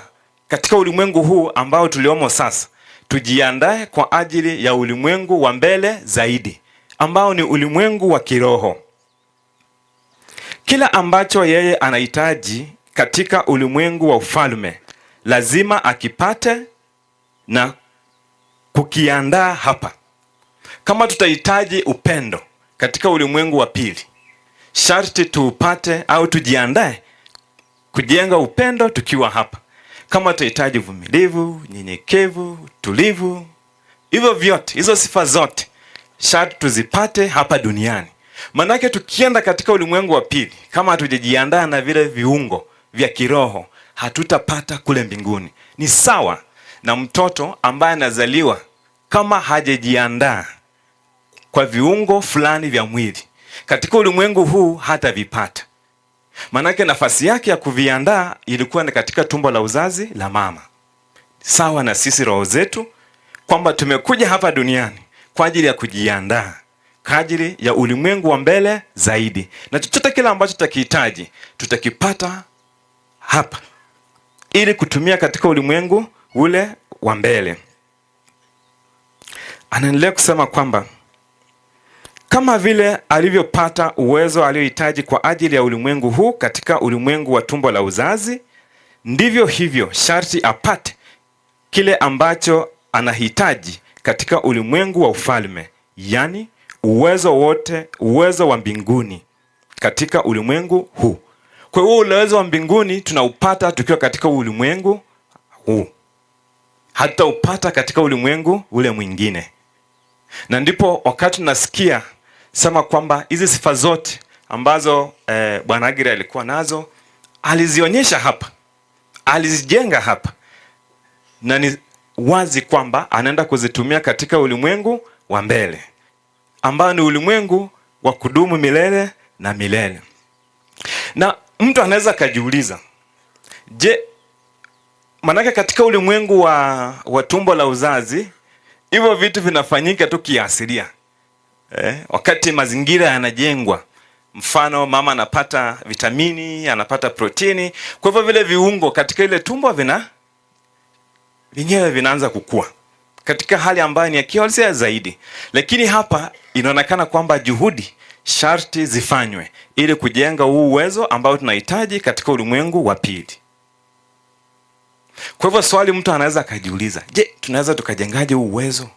katika ulimwengu huu ambao tuliomo sasa tujiandae kwa ajili ya ulimwengu wa mbele zaidi, ambao ni ulimwengu wa kiroho. Kila ambacho yeye anahitaji katika ulimwengu wa ufalme lazima akipate na kukiandaa hapa. Kama tutahitaji upendo katika ulimwengu wa pili, sharti tuupate au tujiandae kujenga upendo tukiwa hapa. Kama tutahitaji uvumilivu, nyenyekevu, tulivu, hivyo vyote, hizo sifa zote sharti tuzipate hapa duniani. Manake tukienda katika ulimwengu wa pili, kama hatujajiandaa na vile viungo vya kiroho, hatutapata kule mbinguni. Ni sawa na mtoto ambaye anazaliwa kama hajajiandaa kwa viungo fulani vya mwili, katika ulimwengu huu hatavipata. Manake nafasi yake ya kuviandaa ilikuwa ni katika tumbo la uzazi la mama. sawa na sisi roho zetu, kwamba tumekuja hapa duniani kwa ajili ya kujiandaa kwa ajili ya ulimwengu wa mbele zaidi, na chochote kile ambacho tutakihitaji tutakipata hapa ili kutumia katika ulimwengu ule wa mbele. Anaendelea kusema kwamba kama vile alivyopata uwezo aliohitaji kwa ajili ya ulimwengu huu katika ulimwengu wa tumbo la uzazi, ndivyo hivyo sharti apate kile ambacho anahitaji katika ulimwengu wa ufalme, yani uwezo wote, uwezo wa mbinguni katika ulimwengu huu. Kwa hiyo uwezo wa mbinguni tunaupata tukiwa katika ulimwengu huu, hata upata katika ulimwengu ule mwingine. Na ndipo wakati tunasikia sema kwamba hizi sifa zote ambazo Bwana Aggrey alikuwa nazo alizionyesha hapa, alizijenga hapa, na ni wazi kwamba anaenda kuzitumia katika ulimwengu wa mbele ambao ni ulimwengu wa kudumu milele na milele. Na mtu anaweza kajiuliza, je, manake katika ulimwengu wa tumbo la uzazi hivyo vitu vinafanyika tu kiasilia, wakati mazingira yanajengwa, mfano mama anapata vitamini, anapata protini, kwa hivyo vile viungo katika ile tumbo vyenyewe vinaanza kukua katika hali ambayo ni ya kihalisia zaidi. Lakini hapa inaonekana kwamba juhudi sharti zifanywe ili kujenga huu uwezo ambao tunahitaji katika ulimwengu wa pili. Kwa hivyo swali mtu anaweza akajiuliza, je, tunaweza tukajengaje huu uwezo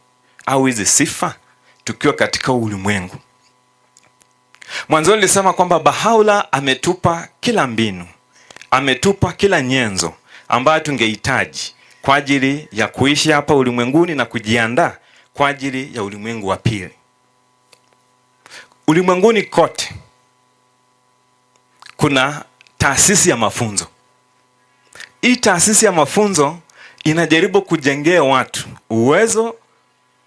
au hizi sifa tukiwa katika ulimwengu? Mwanzo nilisema kwamba Baha'i ametupa kila mbinu, ametupa kila nyenzo ambayo tungehitaji kwa ajili ya kuishi hapa ulimwenguni na kujiandaa kwa ajili ya ulimwengu wa pili. Ulimwenguni kote kuna taasisi ya mafunzo. Hii taasisi ya mafunzo inajaribu kujengea watu uwezo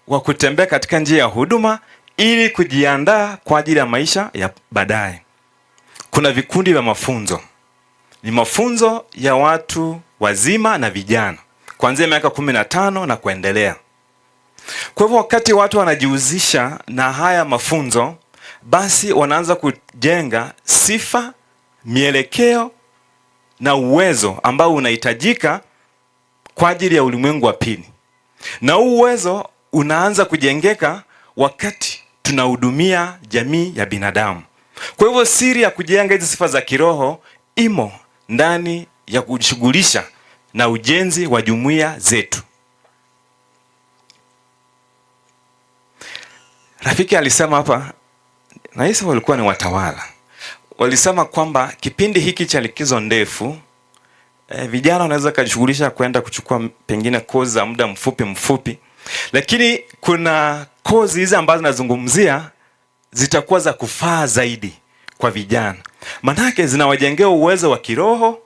wa kutembea katika njia ya huduma ili kujiandaa kwa ajili ya maisha ya baadaye. Kuna vikundi vya mafunzo. Ni mafunzo ya watu wazima na vijana kuanzia miaka 15 na kuendelea. Kwa hivyo wakati watu wanajihusisha na haya mafunzo, basi wanaanza kujenga sifa, mielekeo na uwezo ambao unahitajika kwa ajili ya ulimwengu wa pili. Na huu uwezo unaanza kujengeka wakati tunahudumia jamii ya binadamu. Kwa hivyo siri ya kujenga hizi sifa za kiroho imo ndani ya kujishughulisha na ujenzi wa jumuiya zetu. Rafiki alisema hapa, na hisi walikuwa ni watawala, walisema kwamba kipindi hiki cha likizo ndefu vijana wanaweza kujishughulisha kwenda kuchukua pengine kozi za muda mfupi, lakini kuna kozi hizi ambazo nazungumzia zitakuwa za kufaa zaidi kwa vijana, manake zinawajengea uwezo wa kiroho,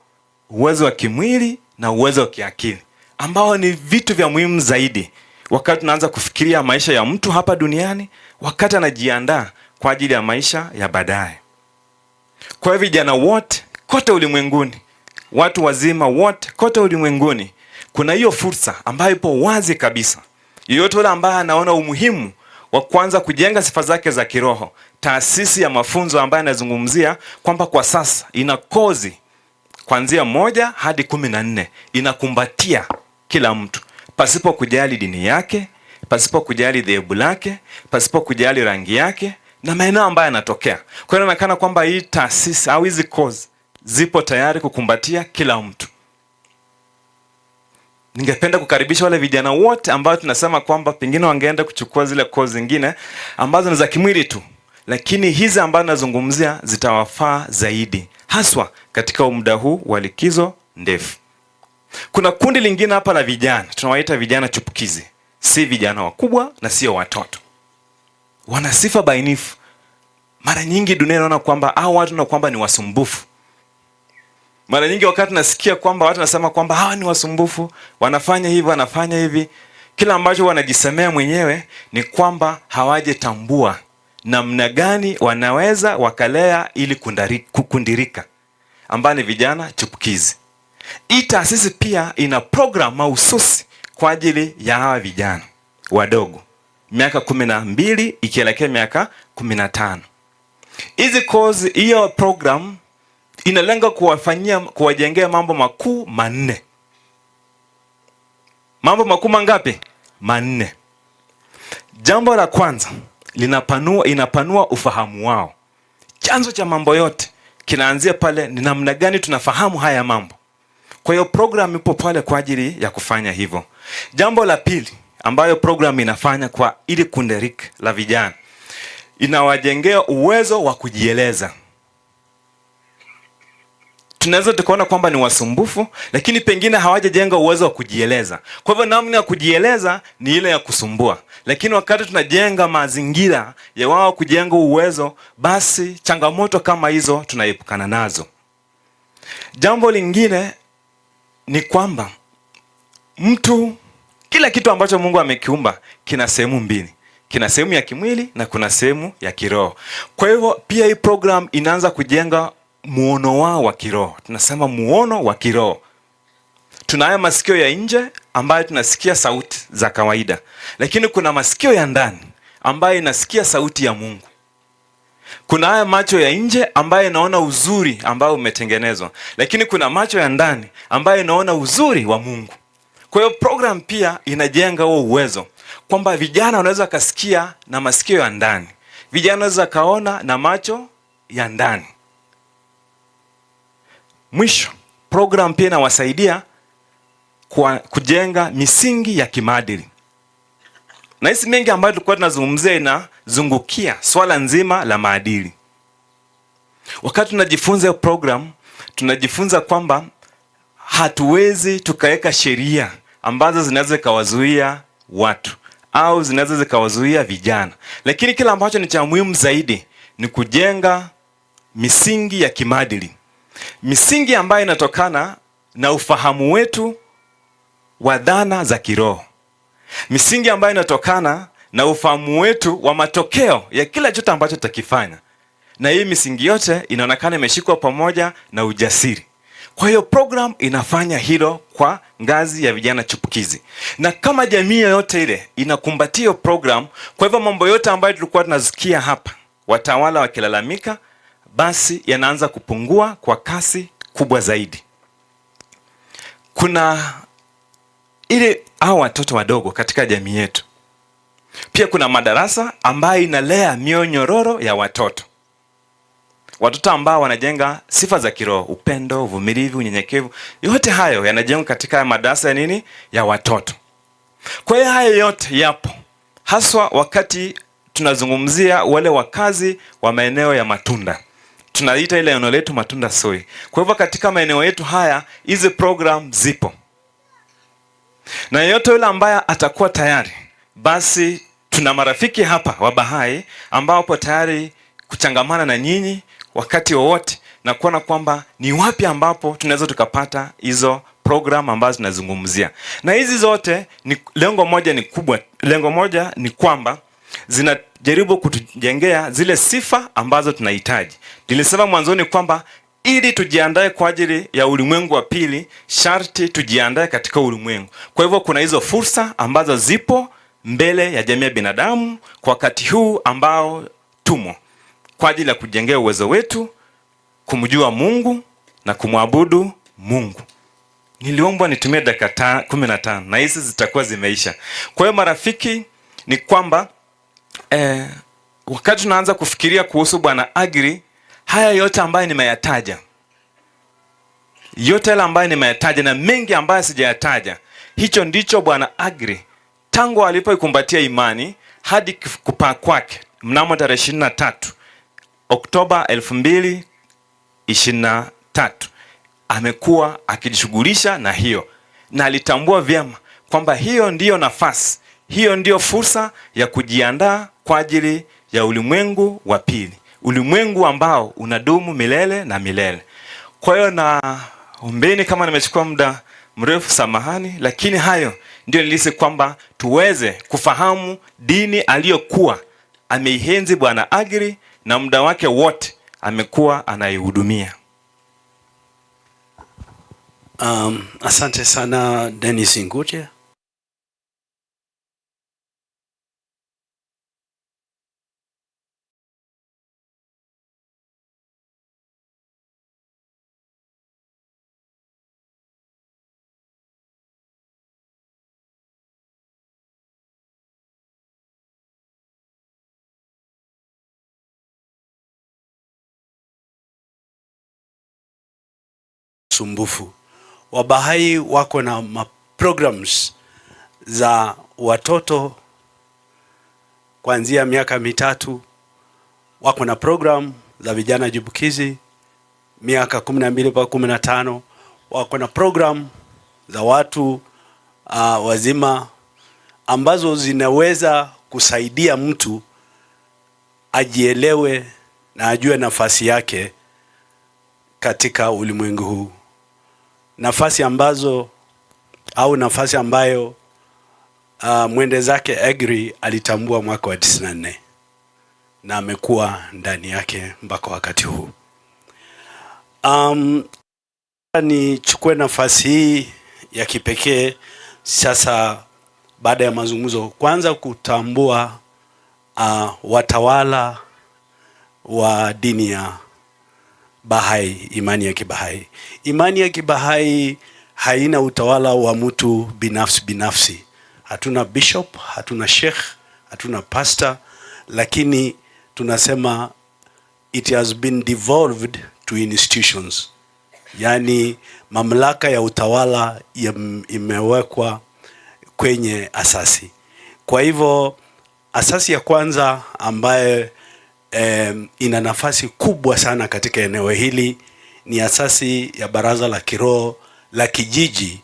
uwezo wa kimwili na uwezo wa kiakili, ambao ni vitu vya muhimu zaidi wakati tunaanza kufikiria maisha ya mtu hapa duniani, wakati anajiandaa kwa ajili ya maisha ya baadaye. Kwa vijana wote kote ulimwenguni, watu wazima wote kote ulimwenguni, kuna hiyo fursa ambayo ipo wazi kabisa. Yeyote yule ambaye anaona umuhimu wa kwanza kujenga sifa zake za kiroho, taasisi ya mafunzo ambayo anazungumzia kwamba kwa sasa ina kozi kuanzia 1 hadi 14, inakumbatia kila mtu pasipo kujali dini yake, pasipo kujali dhehebu lake, pasipo kujali rangi yake na maeneo ambayo yanatokea. Kwa hiyo inaonekana kwamba hii taasisi au hizi kozi zipo tayari kukumbatia kila mtu. Ningependa kukaribisha wale vijana wote ambao tunasema kwamba pengine wangeenda kuchukua zile kozi zingine ambazo ni za kimwili tu, lakini hizi ambazo nazungumzia zitawafaa zaidi, haswa katika muda huu wa likizo ndefu. Kuna kundi lingine hapa la vijana, tunawaita vijana chupukizi. Si vijana wakubwa na sio watoto. Wana sifa bainifu. Mara nyingi dunia inaona kwamba hao watu na kwamba ni wasumbufu. Mara nyingi wakati nasikia kwamba watu nasema kwamba hawa ni wasumbufu, wanafanya hivi, kila ambacho wanajisemea mwenyewe ni kwamba hawajetambua namna gani wanaweza wakalea ili kukundirika, ambao ni vijana chupukizi. Hii taasisi pia ina program mahususi kwa ajili ya hawa vijana wadogo, miaka 12 ikielekea miaka 15. Hizi course, hiyo program inalenga kuwajengea mambo makuu manne. Mambo makuu mangapi? Manne. Jambo la kwanza, inapanua ufahamu wao. Chanzo cha mambo yote kinaanzia pale, ni namna gani tunafahamu haya mambo. Kwa hiyo program ipo pale kwa ajili ya kufanya hivyo. Jambo la pili ambayo program inafanya kwa ili kundi la vijana, inawajengea uwezo wa kujieleza. Tunaweza tukaona kwamba ni wasumbufu, lakini pengine hawajajenga uwezo wa kujieleza. Kwa hivyo namna ya kujieleza ni ile ya kusumbua. Lakini wakati tunajenga mazingira ya wao kujenga uwezo, basi changamoto kama hizo tunaepukana nazo. Jambo lingine ni kwamba kila kitu ambacho Mungu amekiumba kina sehemu mbili. Kina sehemu ya kimwili na kuna sehemu ya kiroho. Kwa hivyo pia hii program inaanza kujenga muono wao wa kiroho. Tunasema muono wa kiroho. Tunayo masikio ya nje ambayo tunasikia sauti za kawaida, lakini kuna masikio ya ndani ambayo inasikia sauti ya Mungu. Kuna haya macho ya nje ambayo inaona uzuri ambao umetengenezwa, lakini kuna macho ya ndani ambayo inaona uzuri wa Mungu. Kwa hiyo program pia inajenga huo uwezo kwamba vijana wanaweza kasikia na masikio ya ndani, vijana wanaweza kaona na macho ya ndani. Mwisho, program pia inawasaidia kujenga misingi ya kimaadili. Na hizi mengi ambayo tulikuwa tunazungumzia inazungukia swala nzima la maadili. Wakati tunajifunza hiyo program, tunajifunza kwamba hatuwezi tukaweka sheria ambazo zinaweza kawazuia watu au zinaweza zikawazuia vijana. Lakini kila ambacho ni cha muhimu zaidi ni kujenga misingi ya kimaadili. Misingi ambayo inatokana na ufahamu wetu wa dhana za kiroho. Misingi ambayo inatokana na ufahamu wetu wa matokeo ya kila chote ambacho tutakifanya. Na hii misingi yote inaonekana imeshikwa pamoja na ujasiri. Kwa hiyo program inafanya hilo kwa ngazi ya vijana chipukizi. Na kama jamii yote ile inakumbatia program, kwa hivyo mambo yote ambayo tulikuwa tunasikia hapa, watawala wakilalamika, basi yanaanza kupungua kwa kasi kubwa zaidi. Kuna ile hao watoto wadogo katika jamii yetu. Pia kuna madarasa ambayo inalea mioyo nyororo ya watoto. Watoto ambao wanajenga sifa za kiroho, upendo, uvumilivu, unyenyekevu. Yote hayo yanajengwa katika madarasa ya nini? Ya watoto. Kwa hiyo hayo yote yapo. Haswa wakati tunazungumzia wale wakazi wa maeneo ya matunda. Tunaita ile eneo letu matunda soi. Kwa hivyo katika maeneo yetu haya, hizi program zipo. Na yote yule ambaye atakuwa tayari, basi tuna marafiki hapa wa Baha'i ambao wapo tayari kuchangamana na nyinyi wakati wowote na kuona kwamba ni wapi ambapo tunaweza tukapata hizo program ambazo tunazungumzia. Na hizi zote lengo moja ni kwamba zinajaribu kutujengea zile sifa ambazo tunahitaji. Nilisema mwanzoni kwamba ili tujiandae kwa ajili ya ulimwengu wa pili, sharti tujiandae katika ulimwengu. Kwa hivyo kuna hizo fursa ambazo zipo mbele ya jamii ya binadamu kwa wakati huu ambao tumo, kwa ajili ya kujengea uwezo wetu kumjua Mungu na kumwabudu Mungu. Niliombwa nitumie dakika 15 na hizi zitakuwa zimeisha. Kwa hiyo marafiki, ni kwamba wakati tunaanza kufikiria kuhusu Bwana Aggrey, haya yote ambayo nimeyataja, yote yale ambayo nimeyataja na mengi ambayo sijayataja, hicho ndicho Bwana Aggrey tangu alipoikumbatia imani hadi kupaa kwake mnamo tarehe 23 Oktoba 2023 amekuwa akijishughulisha na hiyo, na alitambua vyema kwamba hiyo ndiyo nafasi, hiyo ndiyo fursa ya kujiandaa kwa ajili ya ulimwengu wa pili, ulimwengu ambao unadumu milele na milele. Kwa hiyo na ombeni kama nimechukua muda mrefu, samahani, lakini hayo ndio nilisi kwamba tuweze kufahamu dini aliyokuwa ameihenzi Bwana Aggrey na muda wake wote amekuwa anaihudumia. Asante sana Dennis Ngute. Sumbufu. Wabahai wako na programs za watoto kuanzia miaka mitatu. Wako na program za vijana jibukizi miaka 12 mpaka 15. Wako na program za watu wazima ambazo zinaweza kusaidia mtu ajielewe na ajue nafasi yake katika ulimwengu huu. Nafasi ambayo mwende zake Aggrey alitambua mwaka wa 94 na amekuwa ndani yake mpaka wakati huu. Nichukue nafasi hii ya kipekee sasa baada ya mazungumzo kwanza kutambua watawala wa dini ya Baha'i, imani ya Kibahai. Imani ya Kibahai haina utawala wa mtu binafsi. Hatuna bishop, hatuna sheikh, hatuna pastor, lakini tunasema it has been devolved to institutions. Yani mamlaka ya utawala imewekwa kwenye asasi. Kwa hivyo asasi ya kwanza ambaye ina nafasi kubwa sana katika eneo hili ni asasi ya baraza la kiroho la kijiji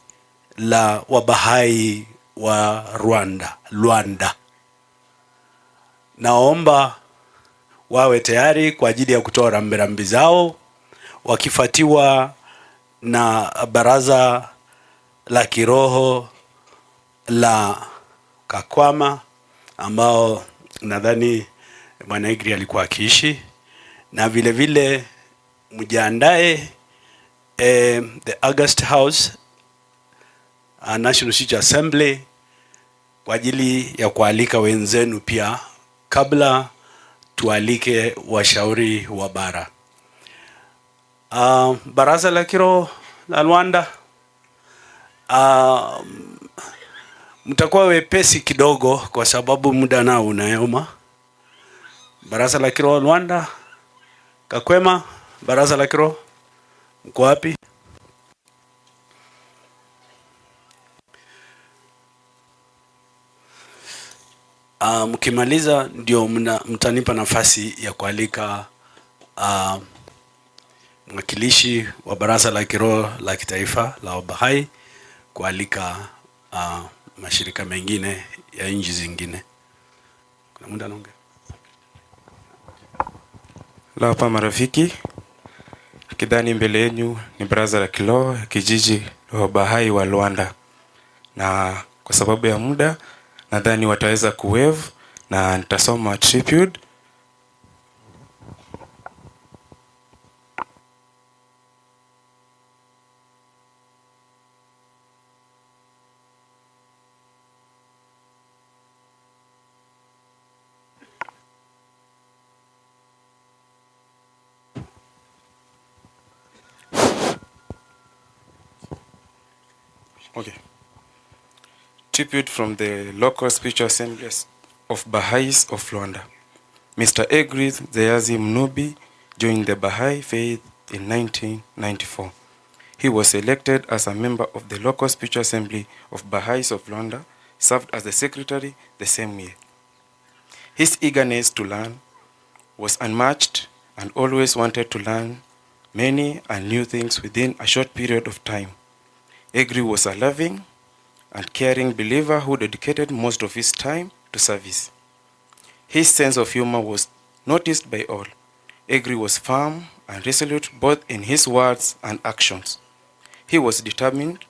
la Wabahai wa Luanda. Naomba wawe tayari kwa ajili ya kutoa rambirambi zao, wakifuatiwa na baraza la kiroho la Kakwama ambao nadhani Bwana Aggrey alikuwa akiishi, na vile vile mjiandae the August House National City Assembly kwa ajili ya kualika wenzenu pia kabla tualike washauri wa bara. Baraza la kiroho la Luanda, mtakuwa wepesi kidogo kwa sababu muda nao unayoma. Baraza la kiroho Luanda, Kakwema, baraza la kiroho mko wapi? Mkimaliza ndio mtanipa nafasi ya kualika mwakilishi wa baraza la kiroho la kitaifa la Wabahai kualika mashirika mengine ya nchi zingine. Kuna muda naongea. La hapa marafiki, kidhani mbele yenu ni baraza la kiroho ya kijiji la Wabahai wa Luanda, na kwa sababu ya muda nadhani wataweza kuwave na nitasoma tribute. Okay. Tribute from the local spiritual assemblies of Baha'is of Luanda. Mr. Aggrey Zeyazi Munubi joined the Baha'i faith in 1994. He was elected as a member of the local spiritual assembly of Baha'is of Luanda, served as the secretary the same year. His eagerness to learn was unmatched and always wanted to learn many and new things within a short period of time. Aggrey was a loving and caring believer who dedicated most of his time to service. His sense of humor was noticed by all. Aggrey was firm and resolute both in his words and actions. He was determined,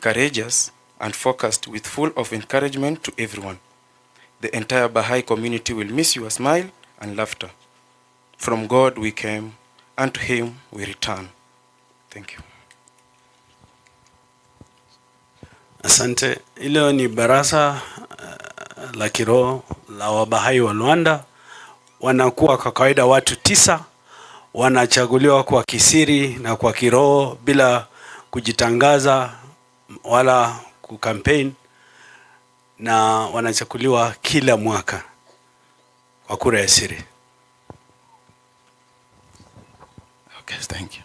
courageous, and focused, with full of encouragement to everyone. The entire Baha'i community will miss your smile and laughter. From God we came, and to him we return. Thank you. Asante. Hilo ni baraza la kiroho la Wabahai wa Luanda. Wanakuwa kwa kawaida watu 9, wanachaguliwa kwa kisiri na kwa kiroho bila kujitangaza wala kukampeni, na wanachaguliwa kila mwaka kwa kura ya siri. Okay, thank you.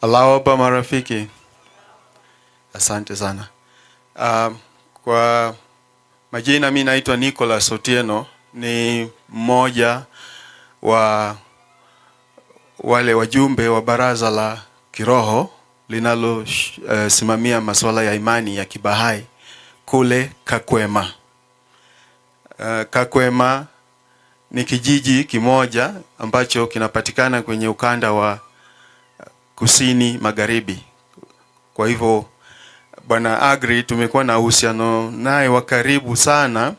Alawaba marafiki. Asante sana. Kwa majina mimi naitwa Nicholas Otieno, ni mmoja wa wale wajumbe wa baraza la kiroho linalo simamia masuala ya imani ya Kibahai kule Kakwema. Kakwema ni kijiji kimoja ambacho kinapatikana kwenye ukanda wa kusini magharibi. Kwa hivyo Bwana Aggrey tumekuwa na uhusiano naye wa karibu sana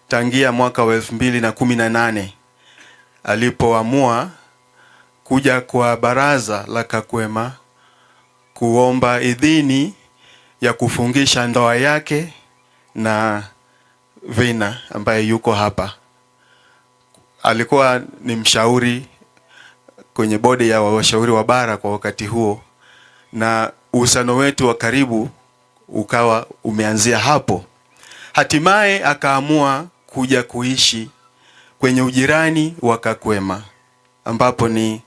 tangia mwaka wa 2018 alipoamua kuja kwa baraza la Kakwema kuomba idhini ya kufungisha ndoa yake na Vina ambaye yuko hapa. Alikuwa ni mshauri kwenye bodi ya washauri wa bara kwa wakati huo, na uhusiano wetu wa karibu ukawa umeanzia hapo. Hatimaye akaamua kuja kuishi kwenye ujirani wa Kakwema ambapo ni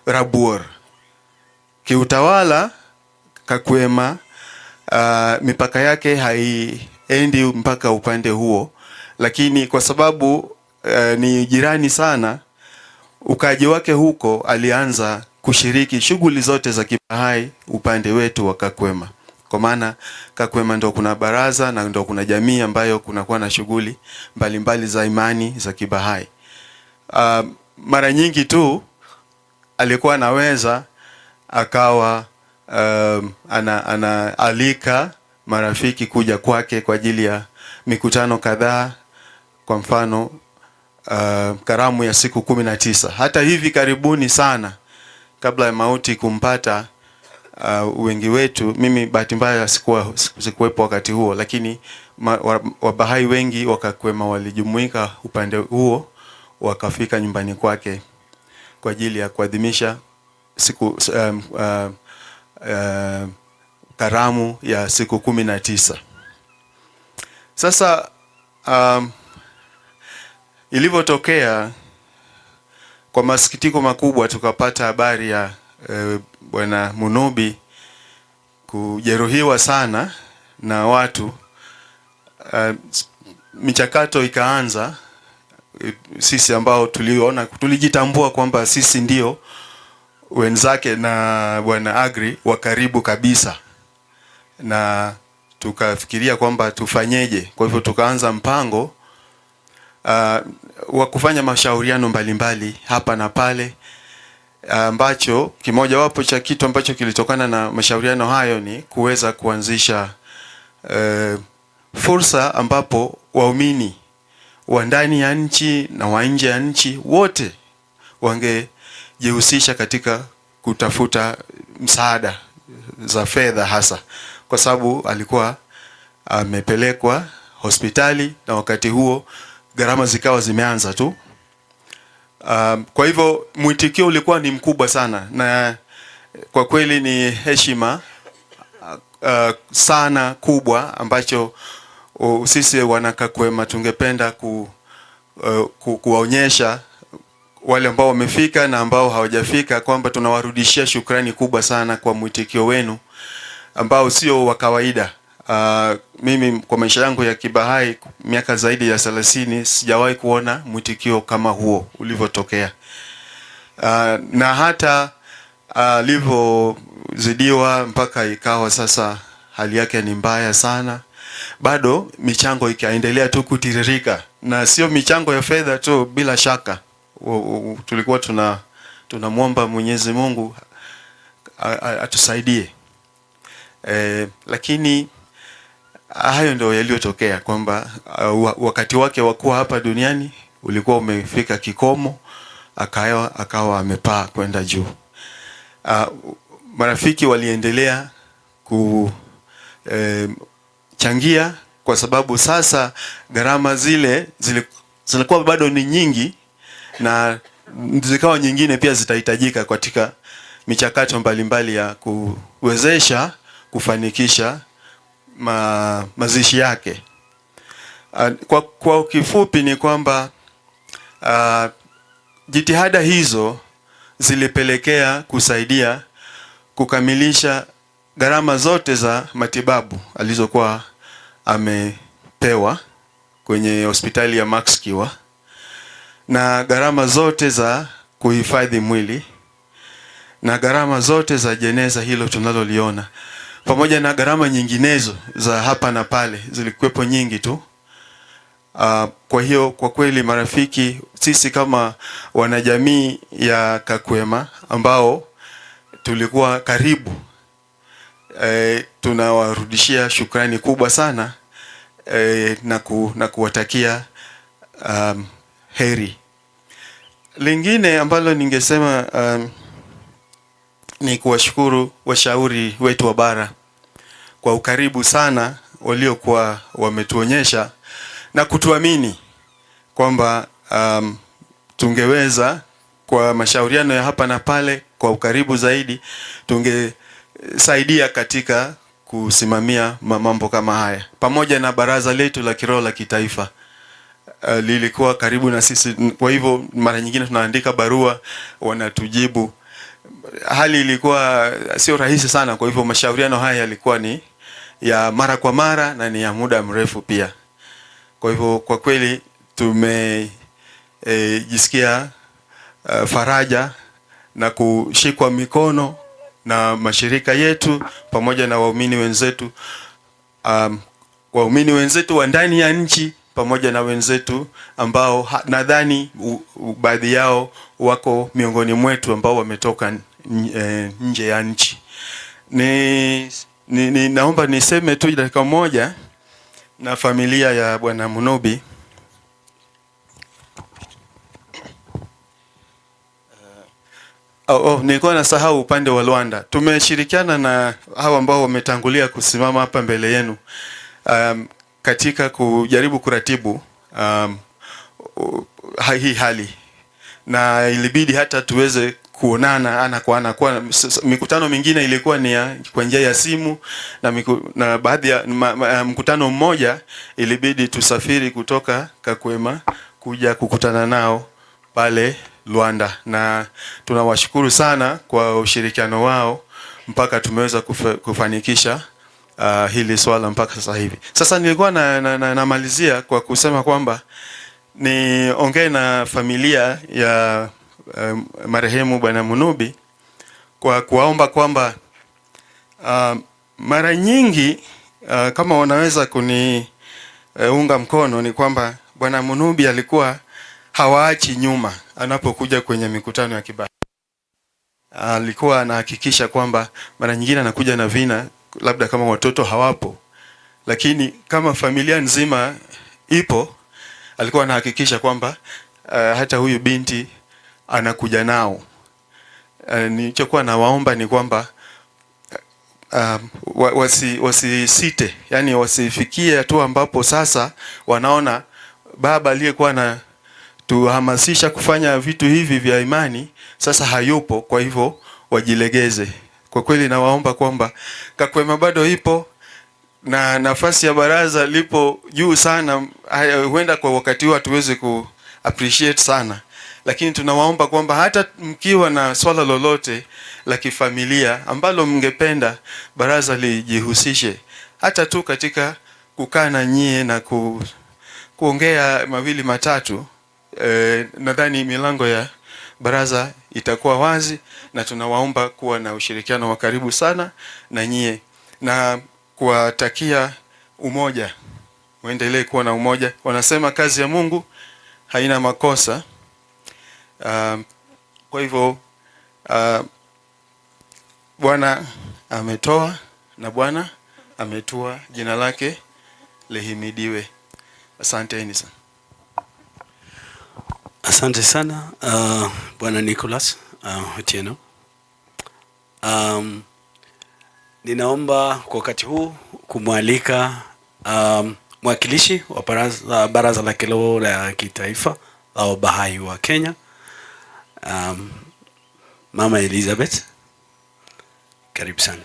Rabuor. Kiutawala Kakwema mipaka yake haiendi mpaka upande huo, lakini kwa sababu ni jirani sana, ukaji wake huko alianza kushiriki shughuli zote za Kibahai upande wetu wa Kakwema. Kwa maana Kakwema ndo kuna baraza na ndo kuna jamii ambayo kunakuwa na shughuli mbalimbali za imani za Kibahai. Mara nyingi tu alikuwa anaweza akawa anaalika marafiki kuja kwake kwa ajili ya mikutano kadhaa, kwa mfano karamu ya siku 19. Hata hivi karibuni sana kabla ya mauti kumpata wengi wetu, mimi bahati mbaya sikuwepo wakati huo, lakini Wabahai wengi wa Kakwema walijumuika upande huo, wakafika nyumbani kwake kwa ajili ya kuadhimisha siku karamu ya siku 19. Sasa ilivyotokea, kwa masikitiko makubwa tukapata habari ya Bwana Munubi kujeruhiwa sana na watu. Michakato ikaanza. Sisi ambao tulijitambua kwamba sisi ndio wenzake na Bwana Aggrey wa karibu kabisa, na tukafikiria kwamba tufanyeje. Kwa hivyo tukaanza mpango wa kufanya mashauriano mbalimbali hapa na pale, ambacho kimoja wapo cha kitu ambacho kilitokana na mashauriano hayo ni kuweza kuanzisha fursa ambapo waumini wa ndani ya nchi na wa nje ya nchi wote wangejihusisha katika kutafuta msaada za fedha, hasa kwa sababu alikuwa amepelekwa hospitali na wakati huo gharama zikawa zimeanza tu. Kwa hivyo mwitikio ulikuwa ni mkubwa sana, na kwa kweli ni heshima sana kubwa ambacho sisi wanakakwema tungependa kuwaonyesha wale ambao wamefika na ambao hawajafika kwamba tunawarudishia shukrani kubwa sana kwa mwitikio wenu ambao sio wa kawaida. Mimi kwa maisha yangu ya Kibahai miaka zaidi ya 30 sijawahi kuona mwitikio kama huo ulivyotokea. Na hata alivyozidiwa mpaka ikawa sasa hali yake ni mbaya sana, bado michango ikaendelea tu kutiririka, na sio michango ya fedha tu. Bila shaka tulikuwa tunamwomba Mwenyezi Mungu atusaidie. Lakini hayo ndio yaliyotokea, kwamba wakati wake wa kuwa hapa duniani ulikuwa umefika kikomo, akawa amepaa kwenda juu. Marafiki waliendelea changia, kwa sababu sasa gharama zilikuwa bado ni nyingi na zikawa nyingine pia zitahitajika katika michakato mbalimbali ya kuwezesha kufanikisha mazishi yake. Kwa kifupi ni kwamba jitihada hizo zilipelekea kusaidia kukamilisha gharama zote za matibabu alizokuwa amepewa kwenye hospitali ya Max Kiwa, na gharama zote za kuhifadhi mwili, na gharama zote za jeneza hilo tunaloliona, pamoja na gharama nyinginezo za hapa na pale, zilikuwepo nyingi tu. Kwa hiyo kwa kweli marafiki, sisi kama wanajamii ya Kakwema ambao tulikuwa karibu, tunawarudishia shukrani kubwa sana na kuwatakia heri. Lingine ambalo ningesema ni kuwashukuru washauri wetu wa bara kwa ukaribu sana waliokuwa wametuonyesha na kutuamini kwamba tungeweza kwa mashauriano ya hapa na pale kwa ukaribu zaidi tungesaidia katika kusimamia mambo kama haya. Pamoja na baraza letu la kiroho la kitaifa lilikuwa karibu na sisi, kwa hivyo mara nyingine tunaandika barua wanatujibu. Hali ilikuwa sio rahisi sana, kwa hivyo mashauriano haya yalikuwa ni ya mara kwa mara na ni ya muda mrefu pia. Kwa hivyo kwa kweli tumejisikia faraja na kushikwa mikono na mashirika yetu pamoja na waumini wenzetu wa ndani ya nchi pamoja na wenzetu ambao nadhani baadhi yao wako miongoni mwetu ambao wametoka nje ya nchi. Naomba niseme tu dakika moja na familia ya Bwana Munubi. Nilikuwa nasahau upande wa Rwanda. Tumeshirikiana na hao ambao wametangulia kusimama hapa mbele yenu katika kujaribu kuratibu hii hali, na ilibidi hata tuweze kuonana ana kwa ana. Kwa mikutano mingine ilikuwa ni kwa njia ya simu na baadhi ya mkutano mmoja ilibidi tusafiri kutoka Kakwema kuja kukutana nao pale Rwanda, na tunawashukuru sana kwa ushirikiano wao mpaka tumeweza kufanikisha hili swala mpaka sasa hivi. Sasa nilikuwa namalizia kwa kusema kwamba niongee na familia ya marehemu Bwana Munubi kwa kuwaomba kwamba mara nyingi kama wanaweza kuniunga mkono, ni kwamba Bwana Munubi alikuwa hawaachi nyuma anapokuja kwenye mikutano ya Kibaha. Alikuwa anahakikisha kwamba mara nyingine anakuja na vina, labda kama watoto hawapo, lakini kama familia nzima ipo, alikuwa anahakikisha kwamba hata huyu binti anakuja nao. Nilichokuwa nawaomba ni kwamba wasisite, yani wasifikie hatua ambapo sasa wanaona baba aliyekuwa na tuhamasisha kufanya vitu hivi vya imani sasa hayupo, kwa hivyo wajilegeze. Kwa kweli nawaomba kwamba Kakwema bado ipo na nafasi ya baraza lipo juu sana. Huenda kwa wakati huu tuweze ku appreciate sana, lakini tunawaomba kwamba hata mkiwa na swala lolote la kifamilia ambalo mngependa baraza lijihusishe, hata tu katika kukaa na nyie na kuongea mawili matatu, nadhani milango ya baraza itakuwa wazi, na tunawaomba kuwa na ushirikiano wa karibu sana na nyie na kuwatakia umoja. Muendelee kuwa na umoja. Wanasema kazi ya Mungu haina makosa. Kwa hivyo Bwana ametoa na Bwana ametua, jina lake lihimidiwe. Asanteni sana. Asante sana Bwana Nicholas Otieno. Ninaomba kwa wakati huu kumwalika mwakilishi wa baraza la kiroho la kitaifa la Baha'i wa Kenya, Mama Elizabeth. Karibu sana.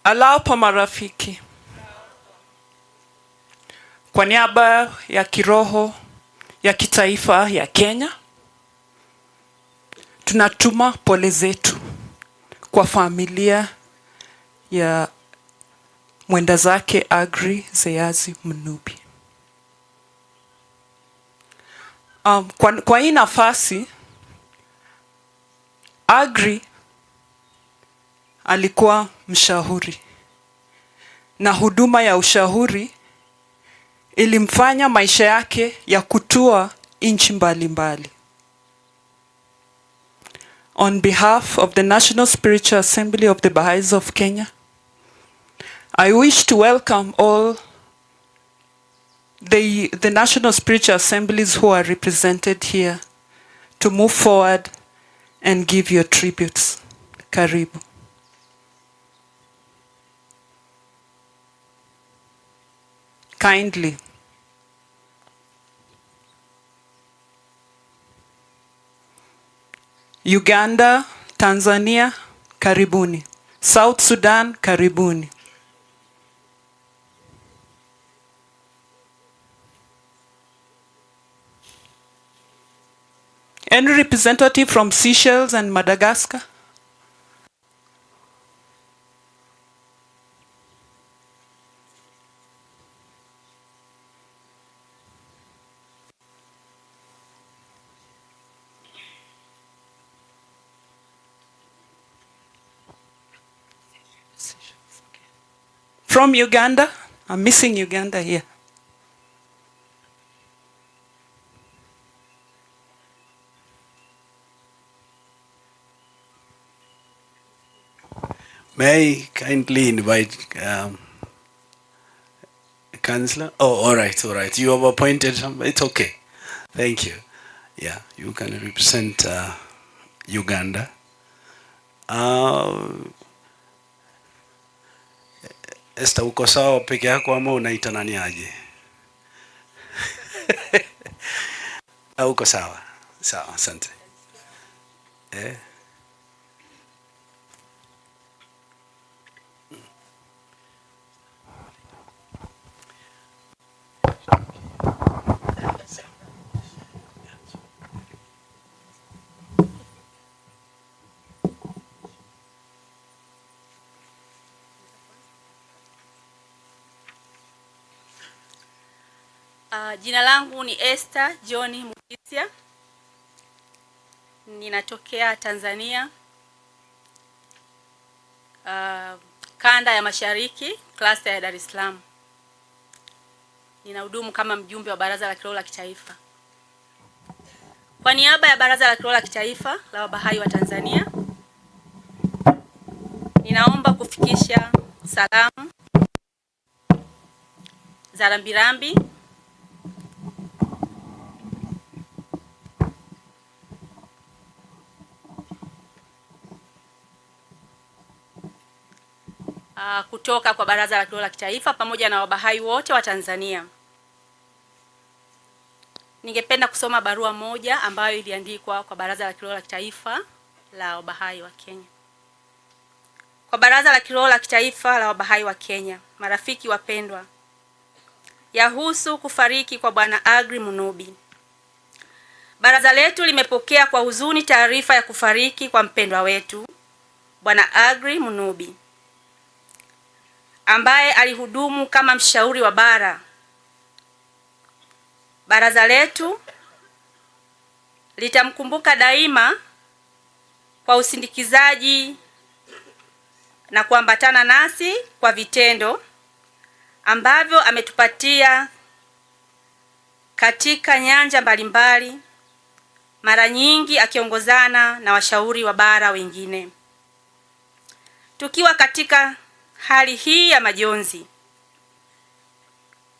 Alapo marafiki, kwa niaba ya kiroho ya kitaifa ya Kenya, tunatuma pole zetu kwa familia ya mwenda zake Aggrey Zeyazi Munubi. Kwa hii nafasi, Aggrey alikuwa mshauri, na huduma ya ushauri ilimfanya maisha yake ya kutua nchi mbalimbali. On behalf of the National Spiritual Assembly of the Baha'is of Kenya, I wish to welcome all the National Spiritual Assemblies who are represented here to move forward and give your tributes. Karibu. Kindly. Uganda, Tanzania, karibuni. South Sudan, karibuni. Any representative from Seychelles and Madagascar? From Uganda? I'm missing Uganda here. May I kindly invite Councillor? Oh, all right. You have appointed somebody. It's okay. Thank you. Yeah, you can represent Uganda. Esther, uko sawa peke yako ama unaita nani aje? Uko sawa? Sawa, asante. Jina langu ni Esther John Mutisia. Ninatokea Tanzania. Kanda ya Mashariki, cluster ya Dar es Salaam. Ninahudumu kama mjumbe wa Baraza la Kiroho la Kitaifa. Kwa niaba ya Baraza la Kiroho la Kitaifa la Baha'i wa Tanzania, ninaomba kufikisha salamu za rambirambi kutoka kwa Baraza la Kiroho la Kitaifa pamoja na Wabaha'i wote wa Tanzania. Ningependa kusoma barua moja ambayo iliandikwa kwa Baraza la Kiroho la Kitaifa la Wabaha'i wa Kenya. Kwa Baraza la Kiroho la Kitaifa la Wabaha'i wa Kenya, marafiki wapendwa, yahusu kufariki kwa Bwana Aggrey Munubi. Baraza letu limepokea kwa huzuni taarifa ya kufariki kwa mpendwa wetu Bwana Aggrey Munubi, ambaye alihudumu kama mshauri wa bara. Baraza letu litamkumbuka daima kwa usindikizaji na kuambatana nasi kwa vitendo ambavyo ametupatia katika nyanja mbalimbali, mara nyingi akiongozana na washauri wa bara wengine. Tukiwa katika hali hii ya majonzi,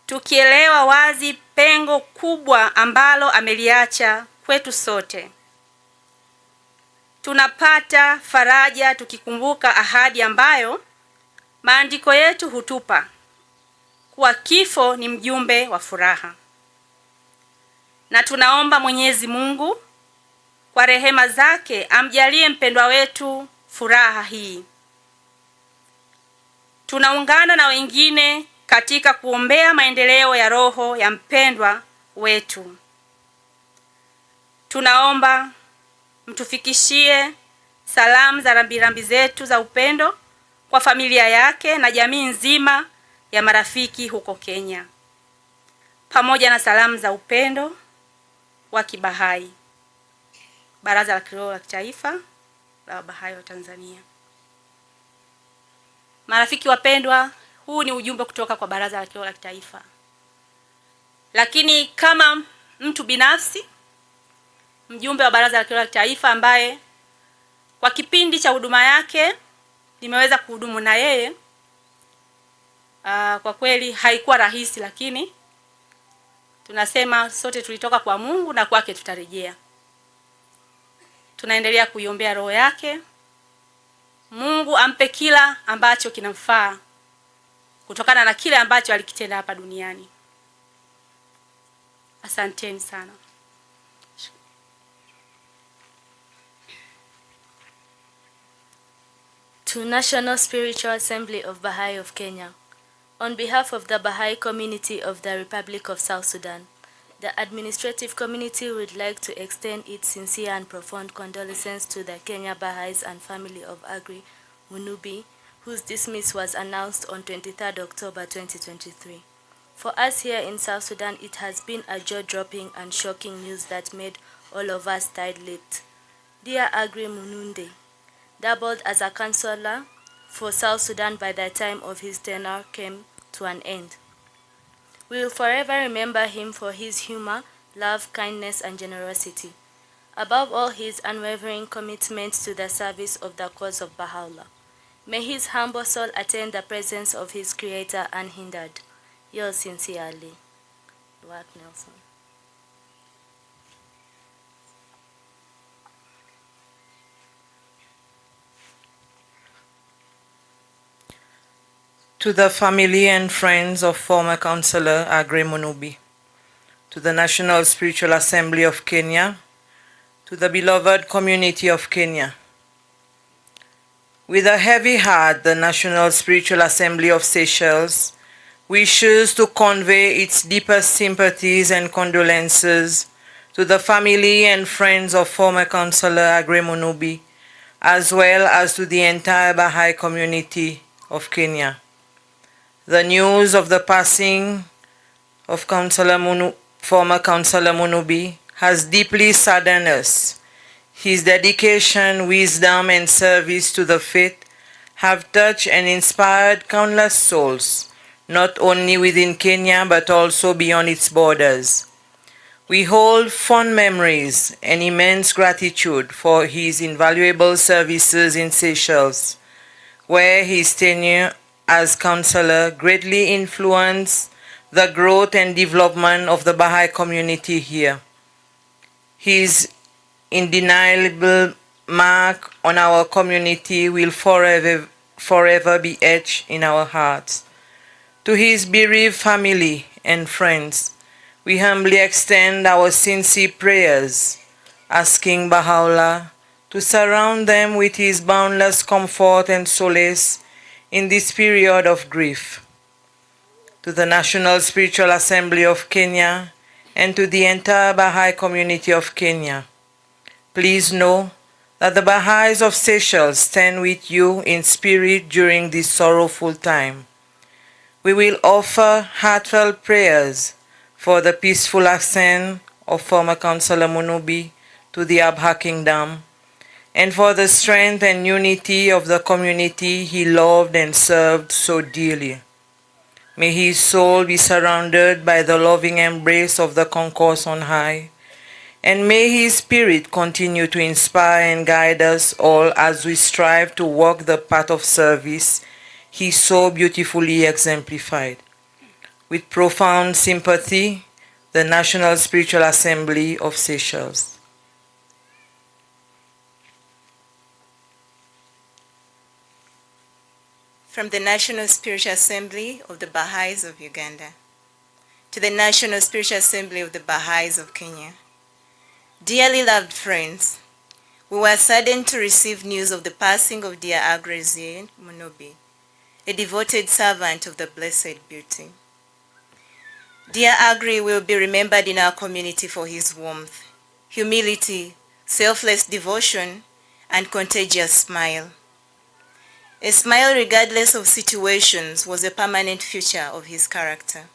tukielewa wazi pengo kubwa ambalo ameliacha kwetu sote, tunapata faraja tukikumbuka ahadi ambayo maandiko yetu hutupa kuwa kifo ni mjumbe wa furaha. Na tunaomba Mwenyezi Mungu kwa rehema zake amjalie mpendwa wetu furaha hii. Tunaungana na wengine katika kuombea maendeleo ya roho ya mpendwa wetu. Tunaomba mtufikishie salamu za rambirambi zetu za upendo kwa familia yake na jamii nzima ya marafiki huko Kenya, pamoja na salamu za upendo wa Kibahai, Baraza la Kiroho la Kitaifa la Bahai wa Tanzania. Marafiki wapendwa, huu ni ujumbe kutoka kwa Baraza la Kiroho la Kitaifa. Lakini kama mtu binafsi, mjumbe wa Baraza la Kiroho la Kitaifa ambaye kwa kipindi cha huduma yake nimeweza kuhudumu na yeye, kwa kweli haikuwa rahisi, lakini tunasema sote tulitoka kwa Mungu na kwake tutarejea. Tunaendelea kuiombea roho yake. Mungu ampe kila ambacho kinamfaa kutokana na kile ambacho alikitenda hapa duniani. Asanteni sana. To National Spiritual Assembly of Baha'i of Kenya, on behalf of the Baha'i community of the Republic of South Sudan, the administrative community would like to extend its sincere and profound condolences to the Kenya Baha'is and family of Aggrey, Munubi, whose dismiss was announced on 23rd October 2023. For us here in South Sudan, it has been a jaw-dropping and shocking news that made all of us tight-lipped. Dear Aggrey Mununde, doubled as a counselor for South Sudan by the time of his tenure came to an end. We will forever remember him for his humor, love, kindness, and generosity. Above all, his unwavering commitment to the service of the cause of Baha'u'llah. May his humble soul attain the presence of his Creator unhindered. Yours sincerely, Dwight Nelson. To the family and friends of former Councillor Aggrey Munubi, to the National Spiritual Assembly of Kenya, to the beloved community of Kenya. With a heavy heart, the National Spiritual Assembly of Seychelles wishes to convey its deepest sympathies and condolences to the family and friends of former Councillor Aggrey Munubi, as well as to the entire Baha'i community of Kenya. The news of the passing of former Councillor Munubi has deeply saddened us. His dedication, wisdom, and service to the faith have touched and inspired countless souls, not only within Kenya but also beyond its borders. We hold fond memories and immense gratitude for his invaluable services in Seychelles, where his tenure as councillor greatly influenced the growth and development of the Baha'i community here. His indelible mark on our community will forever be etched in our hearts. To his bereaved family and friends, we humbly extend our sincere prayers, asking Baha'u'llah to surround them with his boundless comfort and solace in this period of grief. To the National Spiritual Assembly of Kenya and to the entire Baha'i community of Kenya, please know that the Baha'is of Seychelles stand with you in spirit during this sorrowful time. We will offer heartfelt prayers for the peaceful ascent of former Councillor Munubi to the Abha Kingdom, and for the strength and unity of the community he loved and served so dearly. May his soul be surrounded by the loving embrace of the concourse on high, and may his spirit continue to inspire and guide us all as we strive to walk the path of service he so beautifully exemplified. With profound sympathy, the National Spiritual Assembly of Seychelles. From the National Spiritual Assembly of the Baha'is of Uganda to the National Spiritual Assembly of the Baha'is of Kenya. Dearly loved friends, we were saddened to receive news of the passing of dear Aggrey Munubi, a devoted servant of the Blessed Beauty. Dear Aggrey will be remembered in our community for his warmth, humility, selfless devotion, and contagious smile. A smile regardless of situations was a permanent feature of his character.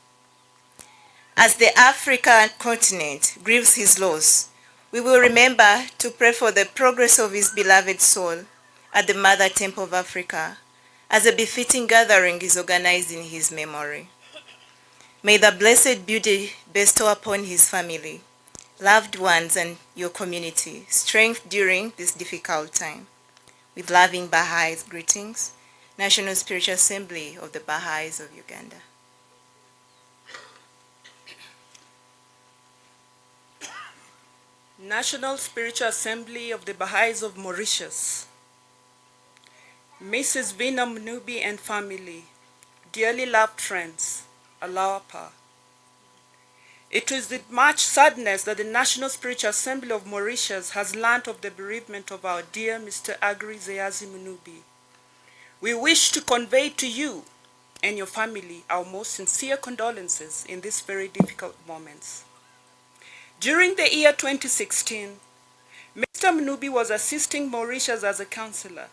As the African continent grieves his loss, we will remember to pray for the progress of his beloved soul at the Mother Temple of Africa, as a befitting gathering is organized in his memory. May the Blessed Beauty bestow upon his family, loved ones, and your community strength during this difficult time. With loving Baha'i greetings, National Spiritual Assembly of the Baha'is of Uganda. National Spiritual Assembly of the Baha'is of Mauritius. Mrs. Vina Munubi and family, dearly loved friends, Alawapa. It is with much sadness that the National Spiritual Assembly of Mauritius has learnt of the bereavement of our dear Mr. Aggrey Zeyazi Munubi. We wish to convey to you and your family our most sincere condolences in these very difficult moments. During the year 2016, Mr. Munubi was assisting Mauritius as a counselor.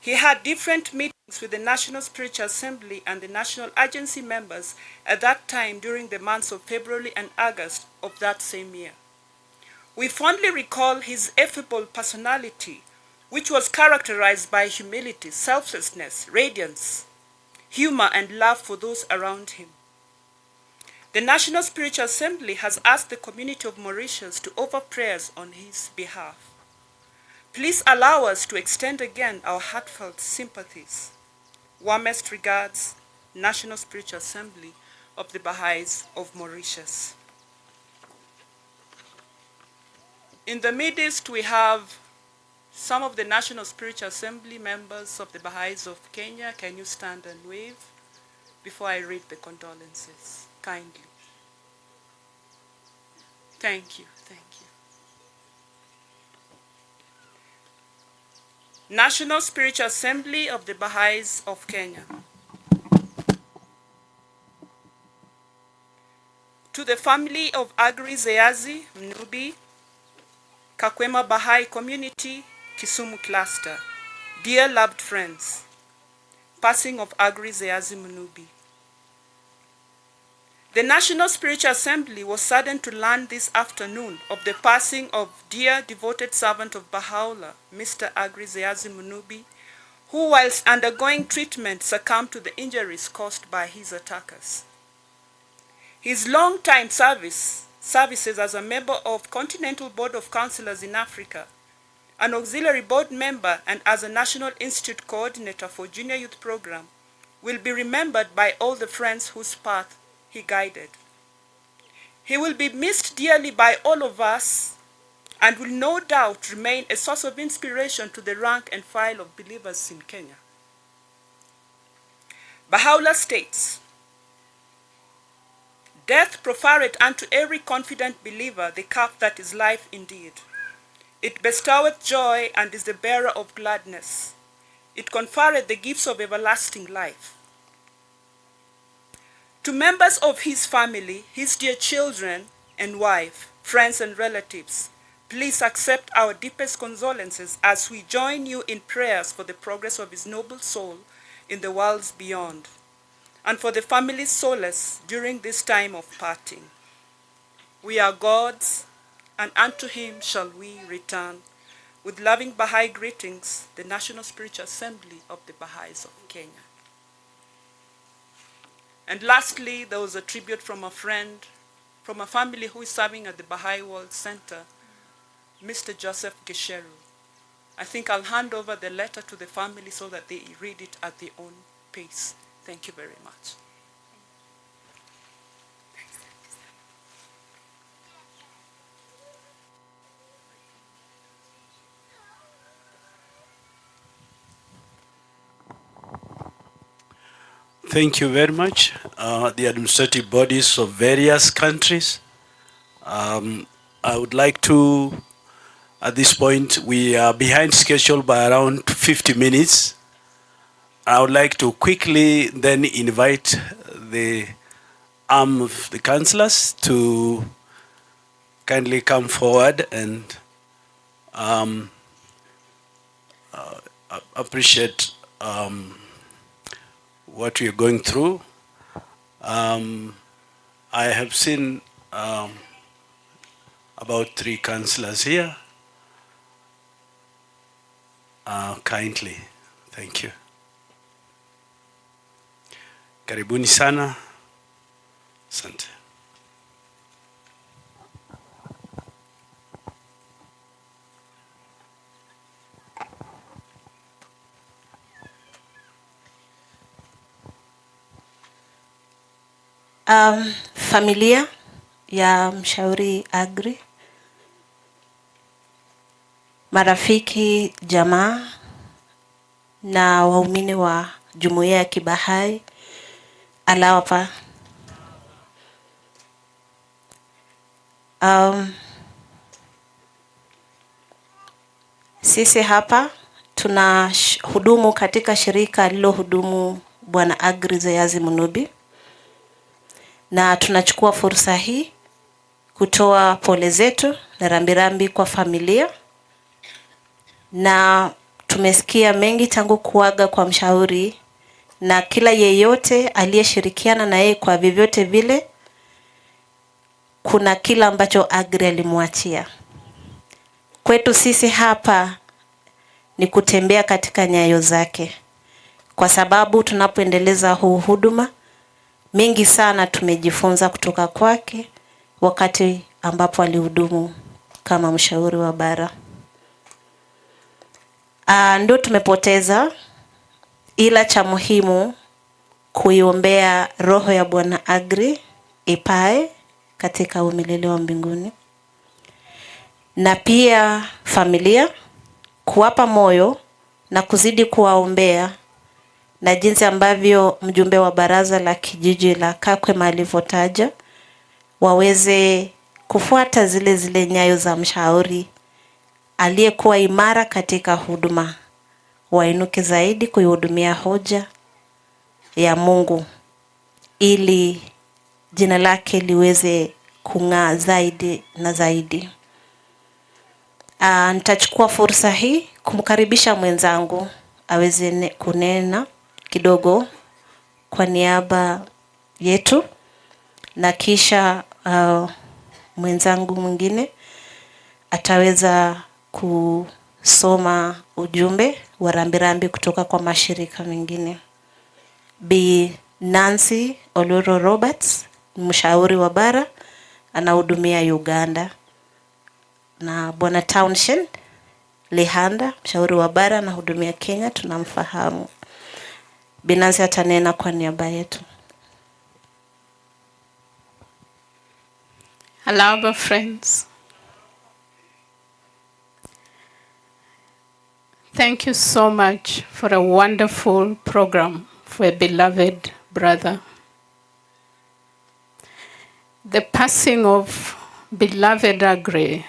He had different meetings with the National Spiritual Assembly and the National Agency members at that time during the months of February and August of that same year. We fondly recall his affable personality, which was characterized by humility, selflessness, radiance, humor, and love for those around him. The National Spiritual Assembly has asked the community of Mauritius to offer prayers on his behalf. Please allow us to extend again our heartfelt sympathies. Warmest regards, National Spiritual Assembly of the Baha'is of Mauritius. In the midst, we have some of the National Spiritual Assembly members of the Baha'is of Kenya. Can you stand and wave before I read the condolences? Kindly. Thank you, thank you. National Spiritual Assembly of the Baha'is of Kenya. To the family of Aggrey Zeyazi Munubi, Kakwema Baha'i Community, Kisumu Cluster. Dear loved friends, passing of Aggrey Zeyazi Munubi. The National Spiritual Assembly was saddened to learn this afternoon of the passing of dear devoted servant of Baha'u'llah, Mr. Aggrey Zeyazi Munubi, who whilst undergoing treatment succumbed to the injuries caused by his attackers. His long-time services as a member of Continental Board of Councillors in Africa, an auxiliary board member, and as a National Institute coordinator for Junior Youth Program, will be remembered by all the friends whose path he guided. He will be missed dearly by all of us and will no doubt remain a source of inspiration to the rank and file of believers in Kenya. Baha'u'llah states, "Death proffereth unto every confident believer the cup that is life indeed. It bestoweth joy and is the bearer of gladness. It conferreth the gifts of everlasting life. To members of his family, his dear children and wife, friends and relatives, please accept our deepest condolences as we join you in prayers for the progress of his noble soul in the worlds beyond, and for the family's solace during this time of parting. We are God's, and unto him shall we return. With loving Baha'i greetings, the National Spiritual Assembly of the Baha'is of Kenya." And lastly, there was a tribute from a friend, from a family who is serving at the Baha'i World Center, Mr. Joseph Gesheru. I think I'll hand over the letter to the family so that they read it at their own pace. Thank you very much. Thank you very much. The administrative bodies of various countries. I would like to, at this point, we are behind schedule by around 50 minutes. I would like to quickly then invite the arm of the councillors to kindly come forward and appreciate what we are going through. I have seen about 3 councillors here. Kindly, thank you. Karibuni sana. Asante. Familia ya mshauri Aggrey, marafiki, jamaa na waumini wa jumuiya ya Kibahai Alawapa. Sisi hapa tuna hudumu katika shirika lilohudumu Bwana Aggrey Zeyazi Munubi, na tunachukua fursa hii kutoa pole zetu na rambirambi kwa familia, na tumesikia mengi tangu kuaga kwa mshauri, na kila yeyote aliyeshirikiana na yeye kwa vyovyote vile, kuna kila ambacho Aggrey alimwachia. Kwetu sisi hapa ni kutembea katika nyayo zake, kwa sababu tunapoendeleza huu huduma, mengi sana tumejifunza kutoka kwake wakati ambapo alihudumu kama mshauri wa bara. Ndio tumepoteza, ila cha muhimu kuiombea roho ya Bwana Aggrey ipae katika umilele wa mbinguni, na pia familia kuwapa moyo na kuzidi kuwaombea, na jinsi ambavyo mjumbe wa baraza la kijiji la Kakwema alivyotaja, waweze kufuata zile nyayo za mshauri aliyekuwa imara katika huduma, wainuke zaidi kuihudumia hoja ya Mungu ili jina lake liweze kung'aa zaidi na zaidi. Nitachukua fursa hii kumkaribisha mwenzangu aweze kunena kidogo kwa niaba yetu, na kisha mwenzangu mwingine ataweza kusoma ujumbe wa rambirambi kutoka kwa mashirika mengine. Bi Nancy Oloro Roberts, mshauri wa bara, anahudumia Uganda, na Bwana Townshend Lehanda, mshauri wa bara, anahudumia Kenya, tunamfahamu. Bi Nancy atanena kwa niaba yetu. Hello, friends. Thank you so much for a wonderful program for a beloved brother. The passing of beloved Aggrey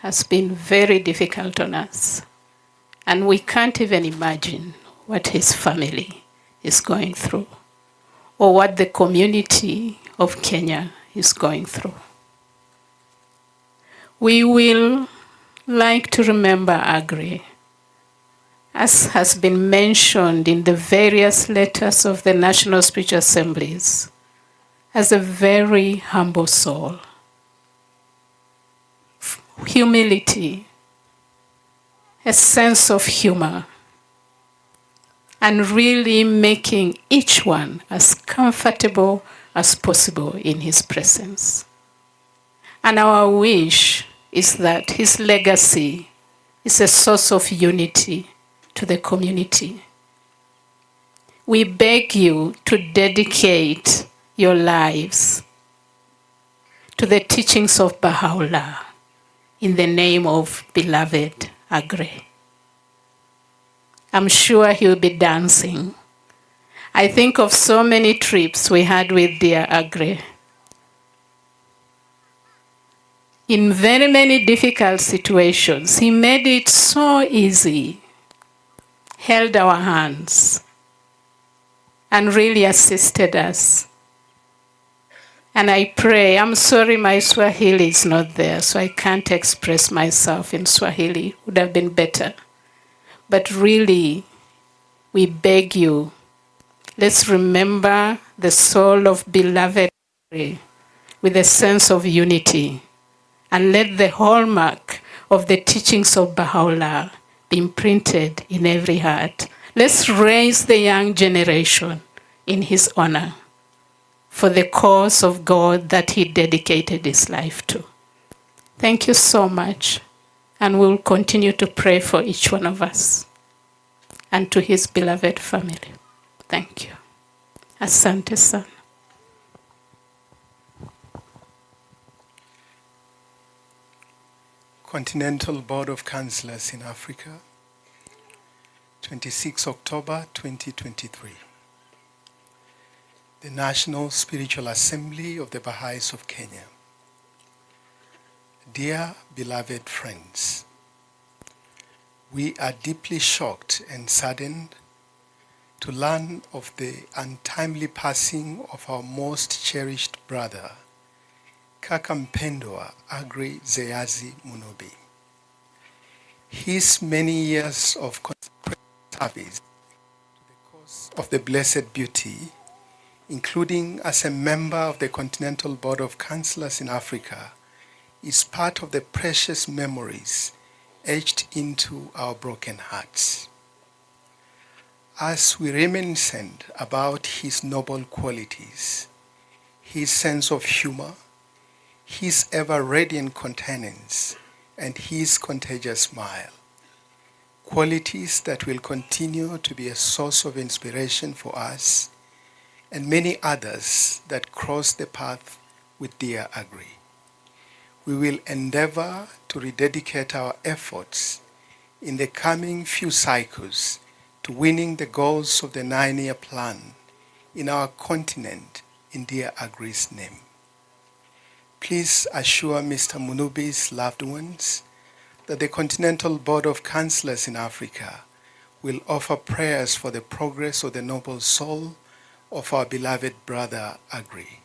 has been very difficult on us, and we can't even imagine what his family is going through, or what the community of Kenya is going through. We will like to remember Aggrey, as has been mentioned in the various letters of the National Spiritual Assemblies, as a very humble soul. Humility, a sense of humor, and really making each one as comfortable as possible in his presence. And our wish is that his legacy is a source of unity to the community. We beg you to dedicate your lives to the teachings of Baha'u'llah in the name of beloved Aggrey. I'm sure he'll be dancing I think of so many trips we had with dear Aggrey. In very many difficult situations, he made it so easy, held our hands, and really assisted us. And I pray, I'm sorry my Swahili is not there, so I can't express myself in Swahili. Would have been better. But really, we beg you, let's remember the soul of beloved Aggrey with a sense of unity, and let the hallmark of the teachings of Baha'u'llah be imprinted in every heart. Let's raise the young generation in his honor for the cause of God that he dedicated his life to. Thank you so much, and we'll continue to pray for each one of us and to his beloved family. Thank you. Asante sana. Continental Board of Councillors in Africa, 26 October 2023. The National Spiritual Assembly of the Baha'is of Kenya. Dear beloved friends, we are deeply shocked and saddened to learn of the untimely passing of our most cherished brother, Kaka Mpendwa Aggrey Zeyazi Munubi. His many years of consecrated service to the cause of the Blessed Beauty, including as a member of the Continental Board of Councillors in Africa, is part of the precious memories etched into our broken hearts. As we reminiscent about his noble qualities, his sense of humor, his ever-radiant countenance, and his contagious smile, qualities that will continue to be a source of inspiration for us and many others that cross the path with dear Aggrey. We will endeavor to rededicate our efforts in the coming few cycles to winning the goals of the 9-year plan in our continent in dear Aggrey's name. Please assure Mr. Munubi's loved ones that the Continental Board of Councillors in Africa will offer prayers for the progress of the noble soul of our beloved brother Aggrey,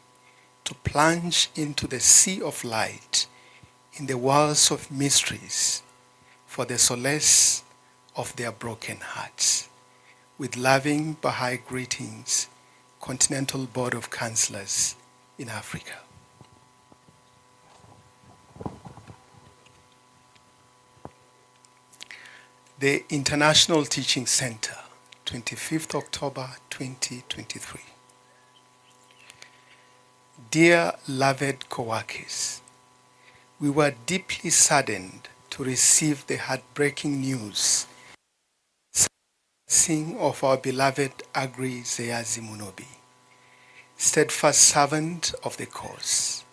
to plunge into the sea of light in the walls of mysteries for the solace of their broken hearts. With loving Baha'i greetings, Continental Board of Councillors in Africa. The International Teaching Center, 25th October 2023. Dear loved co-workers, we were deeply saddened to receive the heartbreaking news of our beloved Aggrey Zeyazi Munubi, steadfast servant of the cause.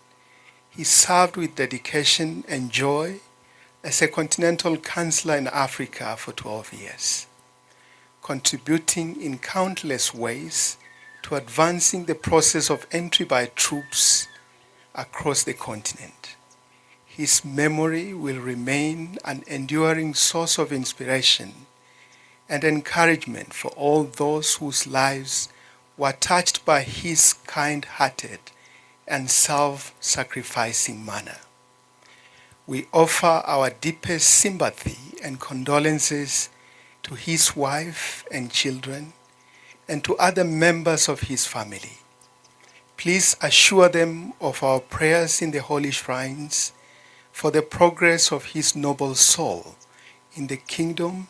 He served with dedication and joy as a Continental Councillor in Africa for 12 years, contributing in countless ways to advancing the process of entry by troops across the continent. His memory will remain an enduring source of inspiration and encouragement for all those whose lives were touched by his kind-hearted and self-sacrificing manner. We offer our deepest sympathy and condolences to his wife and children and to other members of his family. Please assure them of our prayers in the holy shrines for the progress of his noble soul in the kingdom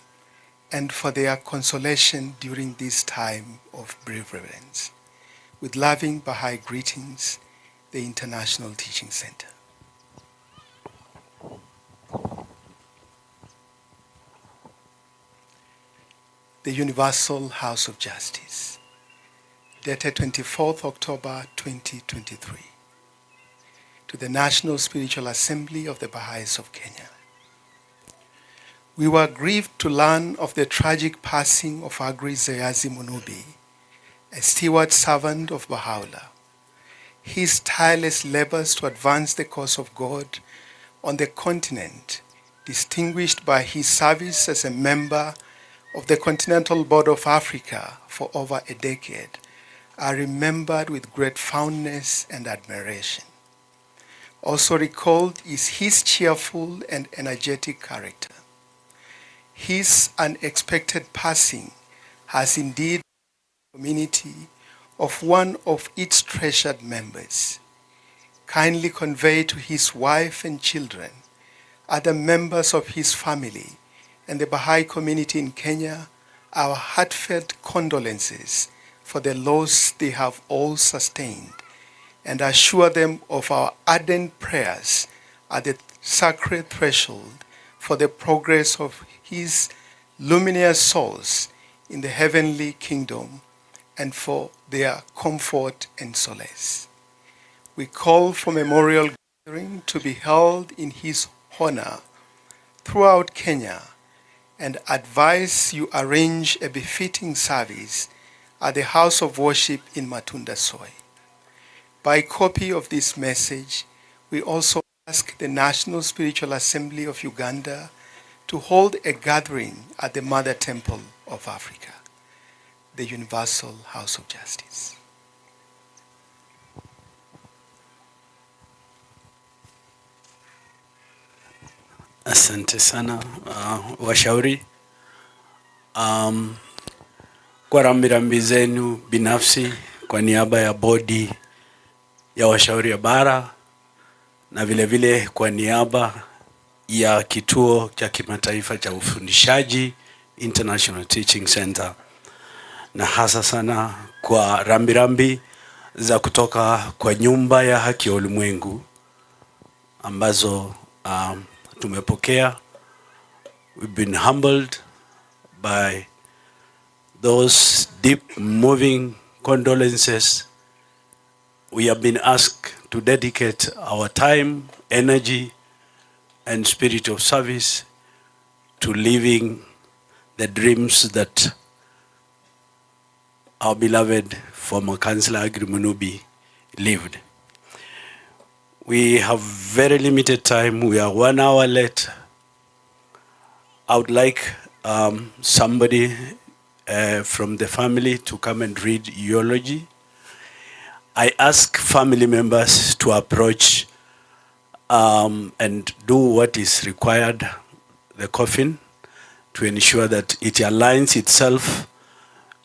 and for their consolation during this time of bereavement. With loving Baha'i greetings, the International Teaching Center. The Universal House of Justice, dated 24th October 2023, to the National Spiritual Assembly of the Baha'is of Kenya. We were grieved to learn of the tragic passing of Aggrey Zeyazi Munubi, a steward servant of Baha'i. His tireless labors to advance the cause of God on the continent, distinguished by his service as a member of the Continental Board of Africa for over a decade, are remembered with great fondness and admiration. Also recalled is his cheerful and energetic character. His unexpected passing has indeed been the community of one of its treasured members. Kindly convey to his wife and children, other members of his family, and the Baha'i community in Kenya our heartfelt condolences for the loss they have all sustained, and assure them of our ardent prayers at the sacred threshold for the progress of his luminous souls in the heavenly kingdom and for their comfort and solace. We call for memorial gathering to be held in his honor throughout Kenya and advise you arrange a befitting service at the house of worship in Matunda Soy. By copy of this message, we also ask the National Spiritual Assembly of Uganda to hold a gathering at the Mother Temple of Africa, the Universal House of Justice. Asante sana washauri. Kwa rambirambi zenu binafsi kwa niaba ya bodi ya washauri ya bara na vile vile kwa niaba ya kituo cha kimataifa cha ufundishaji International Teaching Center, na hasa sana kwa rambirambi za kutoka kwa nyumba ya haki ya ulimwengu ambazo tumepokea. We've been humbled by those deep moving condolences. We have been asked to dedicate our time, energy, and spirit of service to living the dreams that our beloved former Councillor Aggrey Munubi lived. We have very limited time. We are 1 hour late. I would like somebody from the family to come and read Eulogy. I ask family members to approach and do what is required, the coffin, to ensure that it aligns itself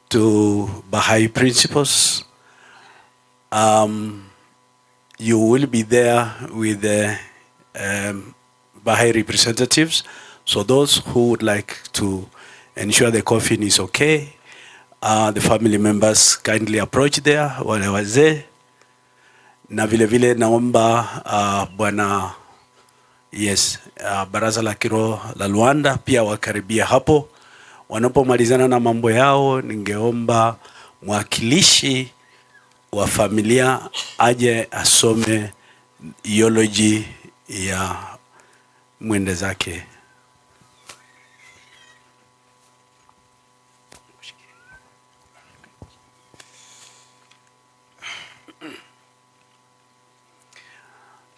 to Baha'i principles. You will be there with the Baha'i representatives. So those who would like to ensure the coffin is okay, the family members kindly approach there, wale wazee. Na vile vile naomba bwana baraza la kiroho la Luanda pia wakaribia hapo. Wanapomalizana na mambo yao, ningeomba mwakilishi wa familia aje asome eulogy ya mwende zake.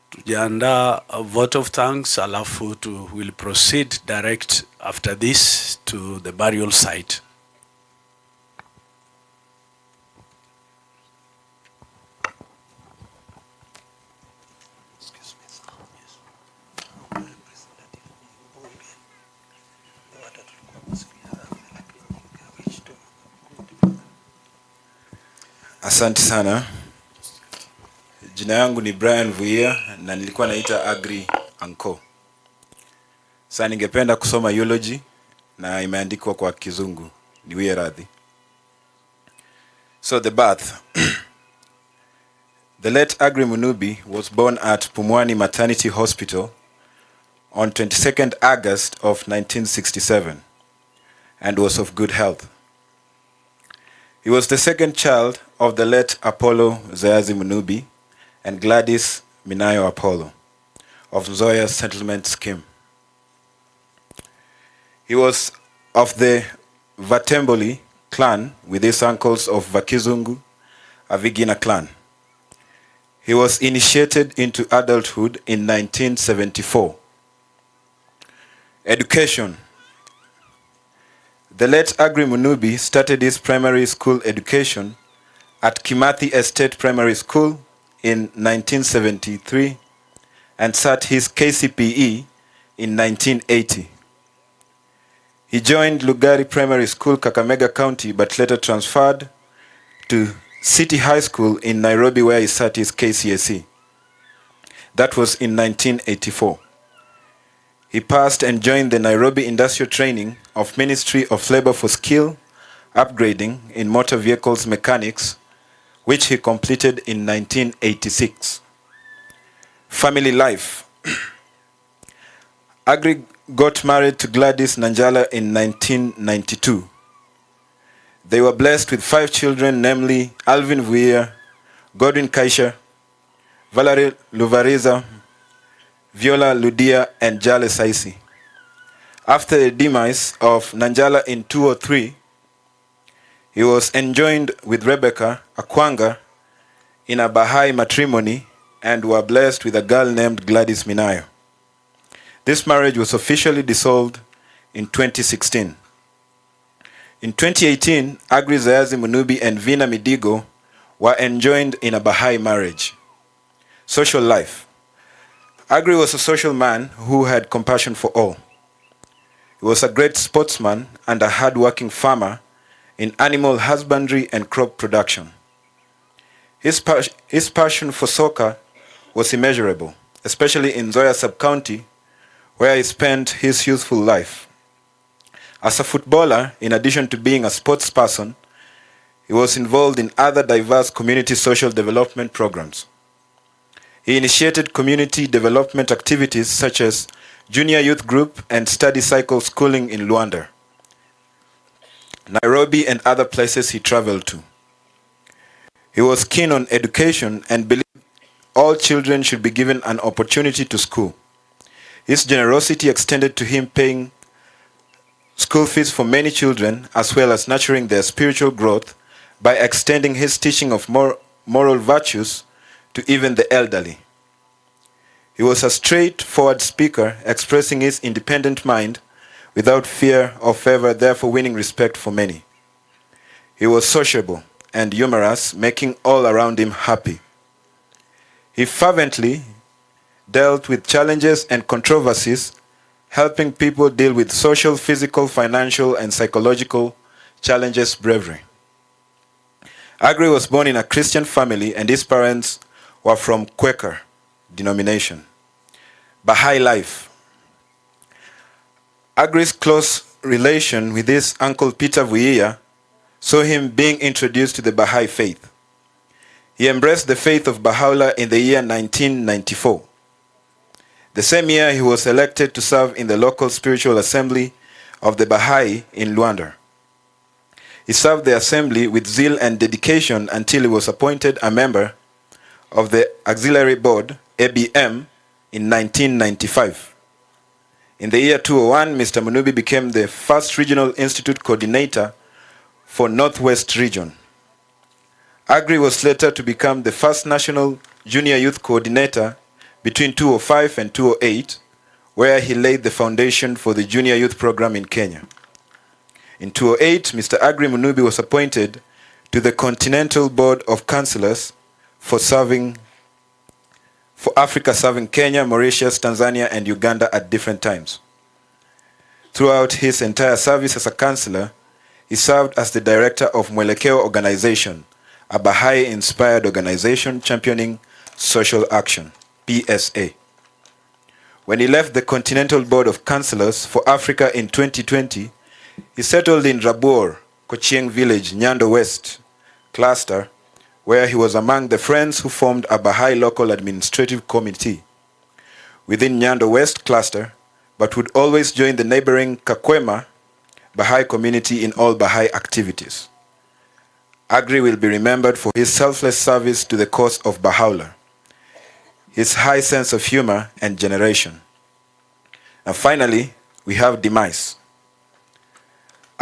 Tujiandaa a vote of thanks, alafu will proceed direct after this to the burial site. Asante sana. Jina yangu ni Brian Vuia na nilikuwa naita Aggrey Anko. Sasa ningependa kusoma eulogy na imeandikwa kwa Kizungu. Niwie radhi. So the birth. The late Aggrey Munubi was born at Pumwani Maternity Hospital on 22nd August of 1967 and was of good health. He was the second child of the late Apollo Zeyazi Munubi and Gladys Minayo Apollo of Zoya's settlement scheme. He was of the Vatemboli clan with his uncles of Vakizungu, Avigina clan. He was initiated into adulthood in 1974. Education. The late Aggrey Munubi started his primary school education at Kimathi Estate Primary School in 1973 and sat his KCPE in 1980. He joined Lugari Primary School, Kakamega County, but later transferred to City High School in Nairobi, where he sat his KCSE. That was in 1984. He passed and joined the Nairobi Industrial Training of Ministry of Labor for Skill Upgrading in Motor Vehicles Mechanics, which he completed in 1986. Family life. Aggrey got married to Gladys Nanjala in 1992. They were blessed with 5 children, namely Alvin Vuia, Godwin Kaisha, Valerie Luvariza, Viola Ludia, and Jale Saisi. After the demise of Nanjala in 2003, he was enjoined with Rebecca Akwanga in a Baha'i matrimony and were blessed with a girl named Gladys Minayo. This marriage was officially dissolved in 2016. In 2018, Aggrey, Zeyazi, Munubi, and Vina Midigo were enjoined in a Baha'i marriage. Social life. Aggrey was a social man who had compassion for all. He was a great sportsman and a hard-working farmer in animal husbandry and crop production. His passion for soccer was immeasurable, especially in Zoya sub-county, where he spent his youthful life. As a footballer, in addition to being a sports person, he was involved in other diverse community social development programs. He initiated community development activities such as Junior Youth Group and Study Cycle Schooling in Luanda, Nairobi, and other places he traveled to. He was keen on education and believed all children should be given an opportunity to school. His generosity extended to him paying school fees for many children, as well as nurturing their spiritual growth by extending his teaching of moral virtues to even the elderly. He was a straightforward speaker, expressing his independent mind without fear or favor, therefore winning respect for many. He was sociable and humorous, making all around him happy. He fervently dealt with challenges and controversies, helping people deal with social, physical, financial, and psychological challenges bravely. Aggrey was born in a Christian family, and his parents were from Quaker denomination. Baha'i life. Aggrey's close relation with his uncle Peter Vuia saw him being introduced to the Baha'i faith. He embraced the faith of Baha'u'llah in the year 1994. The same year, he was elected to serve in the local spiritual assembly of the Baha'i in Luanda. He served the assembly with zeal and dedication until he was appointed a member of the Auxiliary Board, ABM, in 1995. In the year 2001, Mr. Munubi became the first Regional Institute Coordinator for Northwest Region. Aggrey was later to become the first National Junior Youth Coordinator between 2005 and 2008, where he laid the foundation for the Junior Youth Program in Kenya. In 2008, Mr. Aggrey Munubi was appointed to the Continental Board of Councillors for Africa, serving Kenya, Mauritius, Tanzania, and Uganda at different times. Throughout his entire service as a councillor, he served as the director of Mwelekeo Organization, a Baha'i-inspired organization championing social action, PSA. When he left the Continental Board of Councillors for Africa in 2020, he settled in Rabur, Kochieng Village, Nyando West cluster, where he was among the friends who formed a Baha'i local administrative committee within Nyando West cluster, but would always join the neighboring Kakwema Baha'i community in all Baha'i activities. Aggrey will be remembered for his selfless service to the cause of Baha'u'llah, his high sense of humor and generation. And finally, we have demise.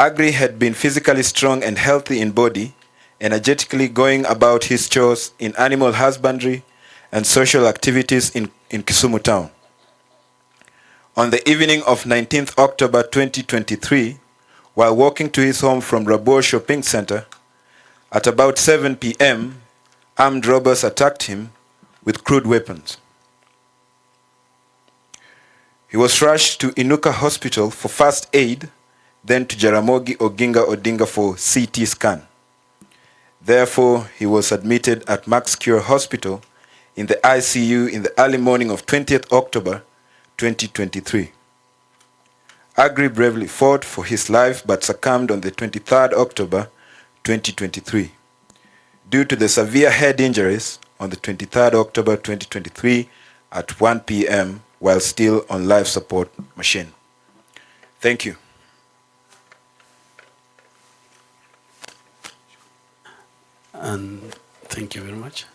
Aggrey had been physically strong and healthy in body, energetically going about his chores in animal husbandry and social activities in Kisumu town. On the evening of 19th October 2023, while walking to his home from Rabo Shopping Center, at about 7 p.m., armed robbers attacked him with crude weapons. He was rushed to Inuka Hospital for first aid, then to Jaramogi Oginga Odinga for CT scan. Therefore, he was admitted at Max Cure Hospital in the ICU in the early morning of 20th October 2023. Aggrey bravely fought for his life but succumbed on the 23rd October 2023. Due to the severe head injuries on the 23rd October 2023 at 1 p.m. while still on life support machine. Thank you. And thank you very much.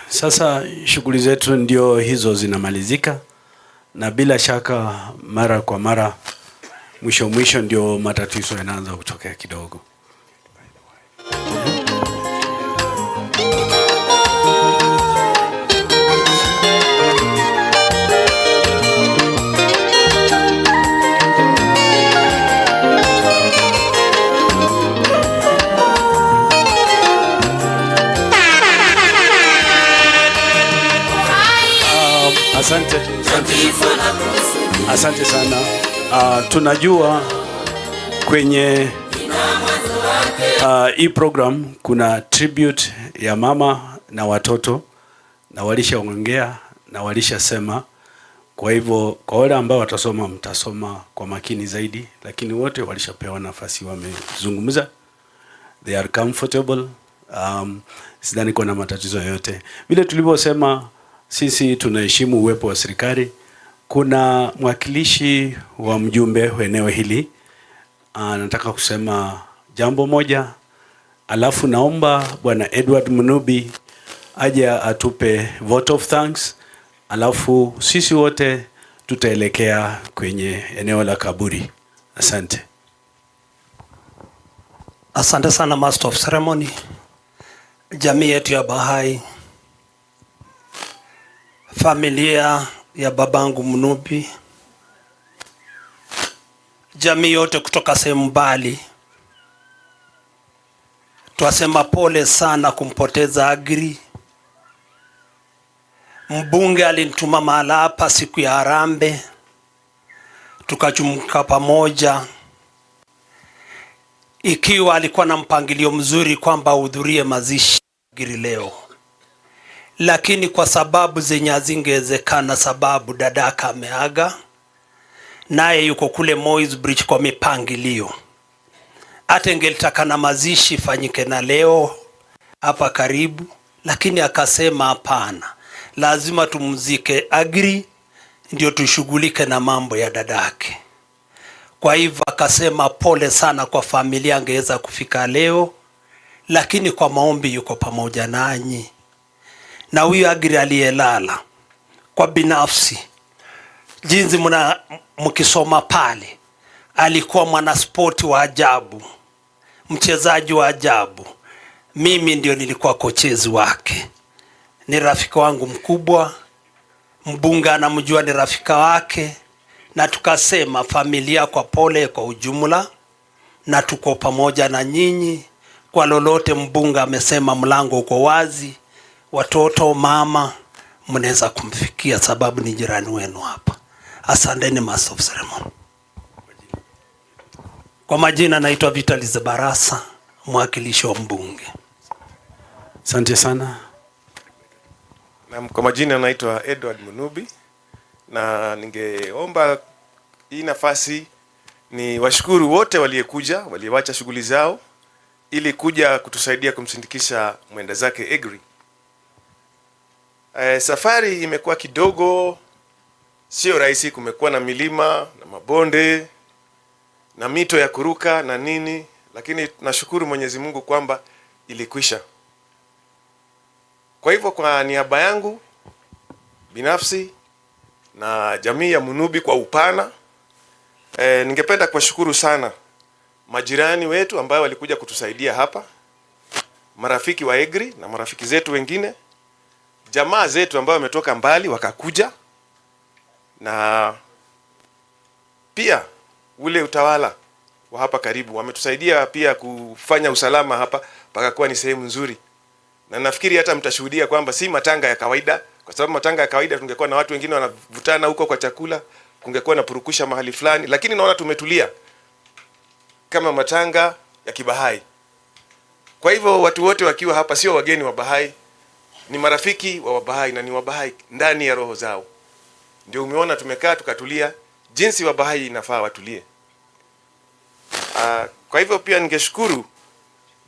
Sasa shughuli zetu ndio hizo zinamalizika, na bila shaka mara kwa mara mwisho ndio matatizo yanaanza kutokea kidogo. Asante sana. Tunajua kwenye hii program kuna tribute ya mama na watoto, na walishaongea na walishasema. Kwa hivyo kwa wale ambao watasoma mtasoma kwa makini zaidi, lakini wote walishapewa nafasi, wamezungumza. They are comfortable. Sidhani kuna matatizo yote. Vile tulivyosema, sisi tunaheshimu uwepo wa serikali. Kuna mwakilishi wa mjumbe wa eneo hili nataka kusema jambo moja, alafu naomba Bwana Edward Munubi aje atupe vote of thanks, alafu sisi wote tutaelekea kwenye eneo la kaburi. Asante. Asante sana Master of Ceremony, jamii yetu ya Baha'i, familia ya babangu Munubi, jamii yote kutoka sehemu mbali. Twasema pole sana kumpoteza Aggrey. Mbunge alinituma mahala hapa siku ya harambee, tukajumuika pamoja, ikiwa alikuwa na mpangilio mzuri kwamba ahudhurie mazishi Aggrey leo, lakini kwa sababu zenye hazingewezekana, sababu dadaka ameaga, naye yuko kule Moi's Bridge kwa mipangilio. Hata ingelitaka na mazishi fanyike na leo hapa karibu, lakini akasema hapana, lazima tumzike Aggrey ndio tushughulike na mambo ya dadake. Kwa hivyo akasema pole sana kwa familia, angeweza kufika leo, lakini kwa maombi yuko pamoja nanyi. Na huyu Aggrey aliyelala, kwa binafsi, jinsi mkisoma pale, alikuwa mwanaspoti wa ajabu, mchezaji wa ajabu. Mimi ndio nilikuwa kochezi wake. Ni rafiki wangu mkubwa, mbunge anamjua ni rafika wake, na tukasema familia kwa pole kwa ujumla, na tuko pamoja na nyinyi. Kwa lolote mbunge amesema mlango uko wazi, watoto, mama, mnaweza kumfikia sababu ni jirani wenu hapa. Asanteni Master of Ceremony. Kwa majina naitwa Vitalis Barasa, mwakilishi wa mbunge. Asante sana. Na kwa majina naitwa Edward Munubi, na ningeomba hii nafasi ni washukuru wote waliyekuja, walioacha shughuli zao ili kuja kutusaidia kumsindikisha mwenda zake Aggrey. Safari imekuwa kidogo sio rahisi, kumekuwa na milima na mabonde na mito ya kuruka na nini, lakini tunashukuru Mwenyezi Mungu kwamba ilikwisha. Kwa hivyo kwa niaba yangu binafsi na jamii ya Munubi kwa upana, Ningependa kuwashukuru sana majirani wetu ambao walikuja kutusaidia hapa, marafiki wa Aggrey na marafiki zetu wengine, jamaa zetu ambao wametoka mbali wakakuja, na pia ule utawala wa hapa karibu wametusaidia pia kufanya usalama hapa pakakuwa ni sehemu nzuri. Na nafikiri hata mtashuhudia kwamba si matanga ya kawaida, kwa sababu matanga ya kawaida tungekuwa na watu wengine wanavutana huko kwa chakula, kungekuwa na purukusha mahali fulani, lakini naona tumetulia kama matanga ya Kibahai. Kwa hivyo watu wote wakiwa hapa sio wageni wa Bahai, ni marafiki wa Bahai na ni wa Bahai ndani ya roho zao. Ndio umeona tumekaa tukatulia jinsi wa Bahai inafaa watulie. Kwa hivyo pia ningeshukuru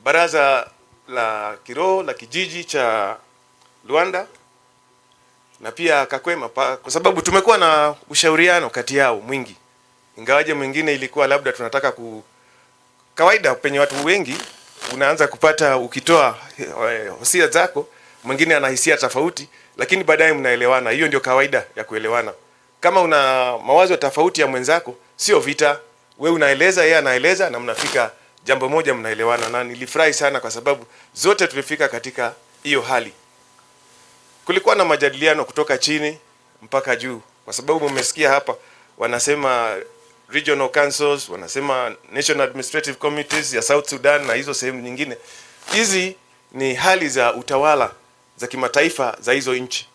baraza la kiroho la kijiji cha Luanda na pia Kakwema kwa sababu tumekuwa na ushauriano kati yao mwingi. Ingawaje mwingine ilikuwa labda tunataka kawaida penye watu wengi unaanza kupata ukitoa hisia zako, mwingine ana hisia tofauti, lakini baadaye mnaelewana. Hiyo ndio kawaida ya kuelewana. Kama una mawazo tofauti ya mwenzako, sio vita. Wewe unaeleza, yeye anaeleza, na mnafika jambo moja, mnaelewana. Na nilifurahi sana kwa sababu zote tulifika katika hiyo hali. Kulikuwa na majadiliano kutoka chini mpaka juu, kwa sababu mmesikia hapa wanasema regional councils, wanasema national administrative committees ya South Sudan na hizo sehemu nyingine. Hizi ni hali za utawala za kimataifa za hizo nchi.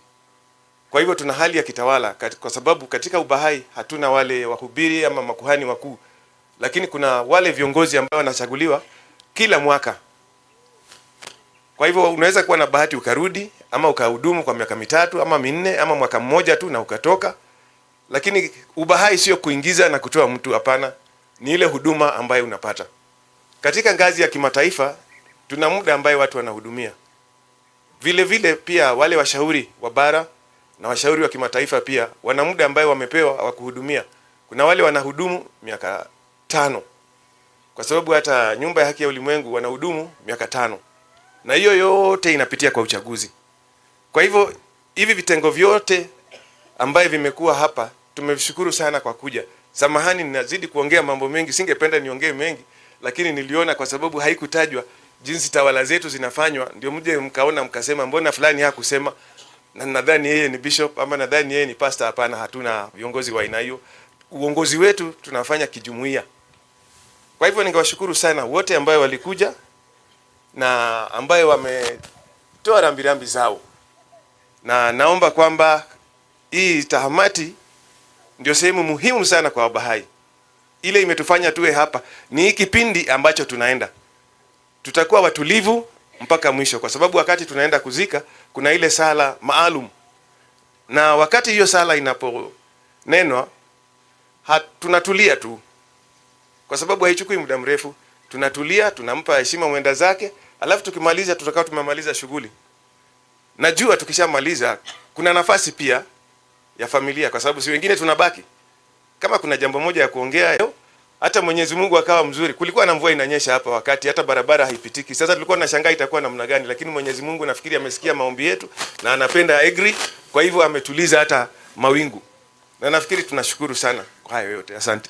Kwa hivyo tuna hali ya kitawala kwa sababu katika Ubahai hatuna wale wahubiri ama makuhani wakuu, lakini kuna wale viongozi ambao wanachaguliwa kila mwaka. Kwa hivyo unaweza kuwa na bahati ukarudi ama ukahudumu kwa miaka 3 ama 4 ama mwaka mmoja tu na ukatoka. Lakini Ubahai sio kuingiza na kutoa mtu, hapana. Ni ile huduma ambayo unapata. Katika ngazi ya kimataifa tuna muda ambaye watu wanahudumia. Vile vile pia wale washauri wa bara na washauri wa kimataifa pia wana muda ambaye wamepewa wa kuhudumia. Kuna wale wanahudumu miaka 5. Kwa sababu hata nyumba ya haki ya ulimwengu wanahudumu miaka 5. Na hiyo yote inapitia kwa uchaguzi. Kwa hivyo hivi vitengo vyote ambaye vimekuwa hapa tumeshukuru sana kwa kuja. Samahani ninazidi kuongea mambo mengi, singependa niongee mengi, lakini niliona kwa sababu haikutajwa jinsi tawala zetu zinafanywa, ndio mje mkaona mkasema mbona fulani hakusema, na nadhani yeye ni bishop ama nadhani yeye ni pastor. Hapana, hatuna viongozi wa aina hiyo. Uongozi wetu tunafanya kijumuiya. Kwa hivyo ningewashukuru sana wote ambao walikuja na ambao wametoa rambirambi zao. Na naomba kwamba hii tahamati ndio sehemu muhimu sana kwa Bahai. Ile imetufanya tuwe hapa ni hii kipindi ambacho tunaenda. Tutakuwa watulivu mpaka mwisho, kwa sababu wakati tunaenda kuzika kuna ile sala maalum. Na wakati hiyo sala inaponenwa tunatulia tu. Kwa sababu haichukui muda mrefu. Tunatulia, tunampa heshima mwenda zake, alafu tukimaliza tutakao tumemaliza shughuli. Najua tukishamaliza kuna nafasi pia ya familia, kwa sababu si wengine tunabaki. Kama kuna jambo moja ya kuongea leo, hata Mwenyezi Mungu akawa mzuri. Kulikuwa na mvua inanyesha hapa wakati hata barabara haipitiki. Sasa tulikuwa tunashangaa itakuwa namna gani, lakini Mwenyezi Mungu nafikiri amesikia maombi yetu na anapenda Aggrey, kwa hivyo ametuliza hata mawingu. Na nafikiri tunashukuru sana kwa hayo yote. Asante.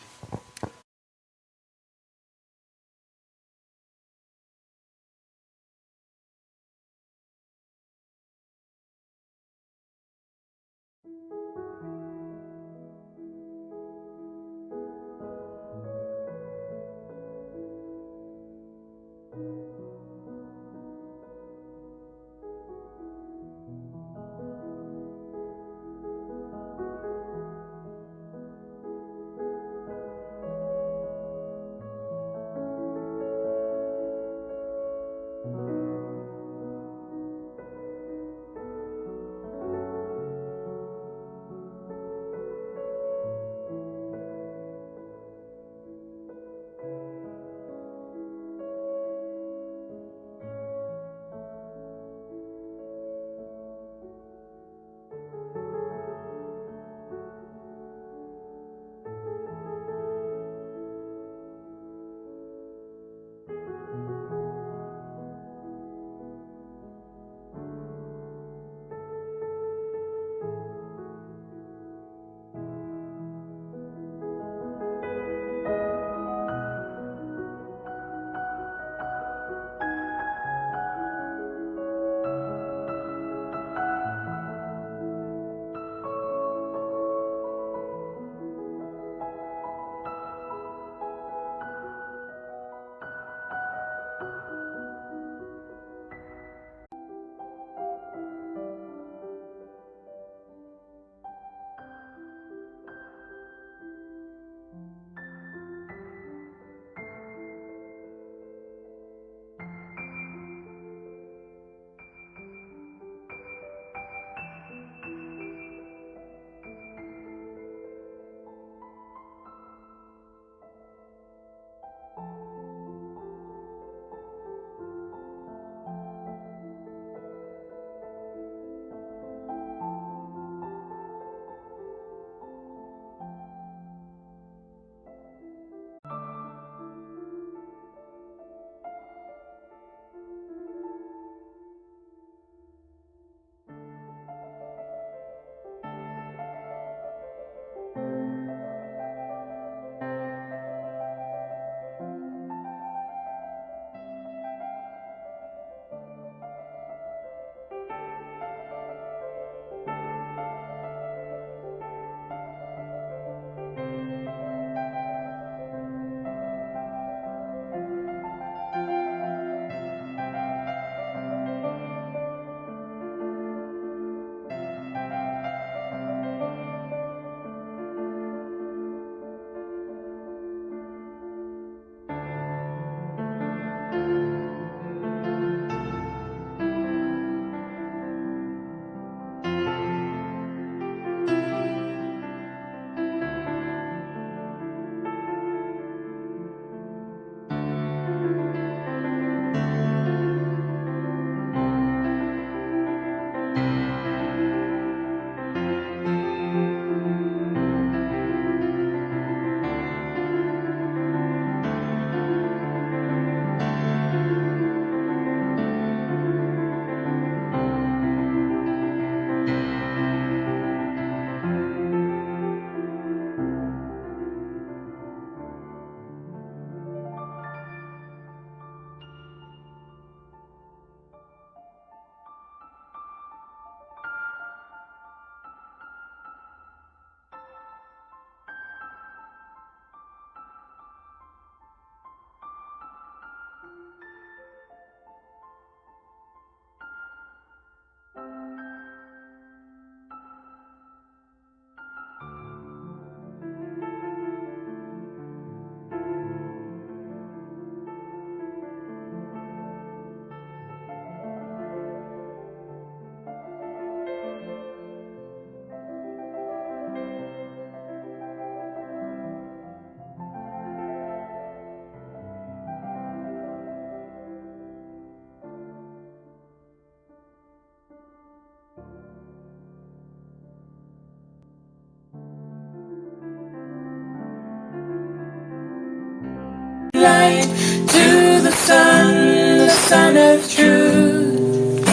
of truth,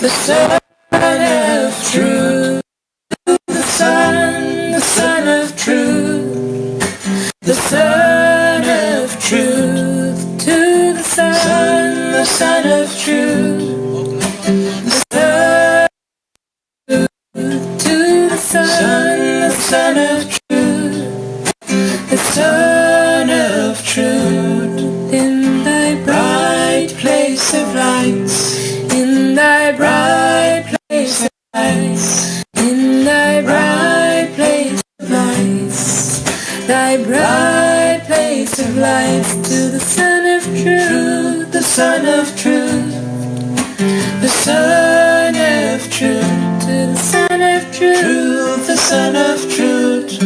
the Son of truth, the Son of truth, the Son of truth, to the Son of truth, the Son to the Son of truth, the Son of truth, in thy bright place of lights, in thy bright place of lights, in thy bright place of lights, thy bright place of lights, to the Son of truth, the Son of truth, the Son of truth, to the Son of truth, the Son of truth,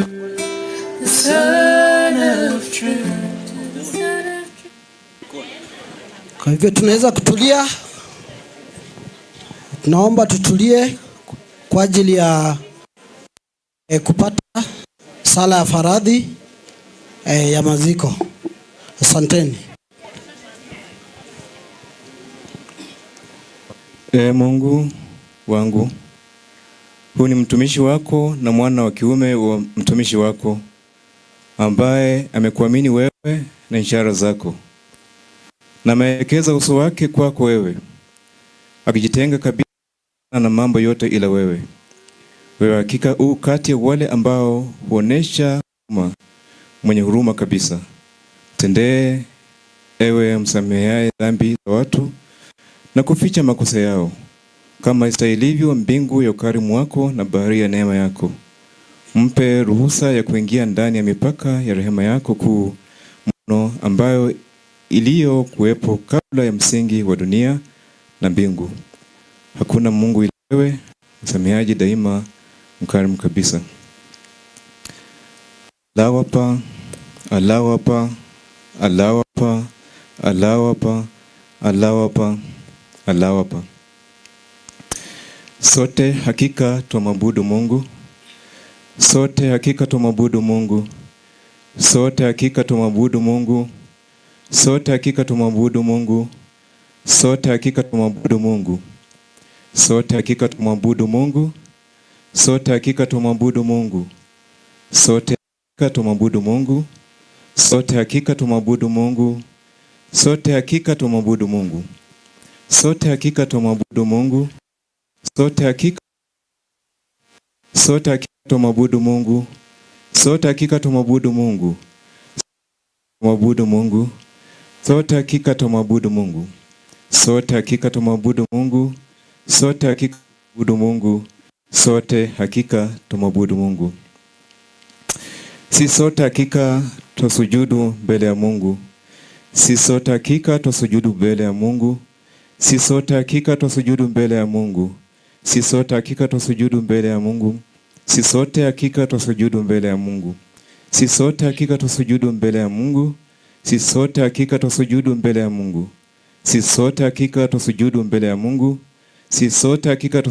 the Son of truth, the Son of truth. Kwa hivyo tunaweza kutulia. Naomba tutulie kwa ajili ya kupata sala ya faradhi ya maziko. Asanteni. Mungu wangu, huu ni mtumishi wako na mwana wa kiume wa mtumishi wako ambaye amekuamini wewe na ishara zako, na ameelekeza uso wake kwako wewe, akijitenga kabisa na mambo yote ila wewe. Wewe hakika kati ya wale ambao huonesha mwenye huruma kabisa. Tendee ewe msameheaye dhambi za watu na kuficha makosa yao, kama istahilivyo mbingu ya ukarimu wako na bahari ya neema yako. Mpe ruhusa ya kuingia ndani ya mipaka ya rehema yako kuu mno, ambayo iliyo kuwepo kabla ya msingi wa dunia na mbingu. Hakuna Mungu ila wewe, msameheaji daima, mkarimu kabisa. Alawapa, alawapa, alawapa, alawapa, alawapa, alawapa. Sote hakika tumwabudu Mungu. Sote hakika tumwabudu Mungu. Sote hakika tumwabudu Mungu. Sote hakika tumwabudu Mungu. Sote hakika tumwabudu Mungu. Sote hakika tumwabudu Mungu. Sote hakika tumwabudu Mungu. Sote hakika tumwabudu Mungu. Sote hakika tumwabudu Mungu. Sote hakika tumwabudu Mungu. Sote hakika tumwabudu Mungu. Sote hakika tumwabudu Mungu. Sote hakika tumwabudu Mungu. Tumwabudu Mungu. Sote hakika tumwabudu Mungu. Sote hakika tumwabudu Mungu. Sote hakika tumwabudu Mungu. Sote hakika tumwabudu Mungu. Si sote hakika twasujudu mbele ya Mungu. Si sote hakika twasujudu mbele ya Mungu. Si sote hakika twasujudu mbele ya Mungu. Si sote hakika twasujudu mbele ya Mungu. Si sote hakika twasujudu mbele ya Mungu. Si sote hakika twasujudu mbele ya Mungu. Si sote hakika twasujudu mbele ya Mungu. Si sote hakika twasujudu mbele ya Mungu. Si sote hakika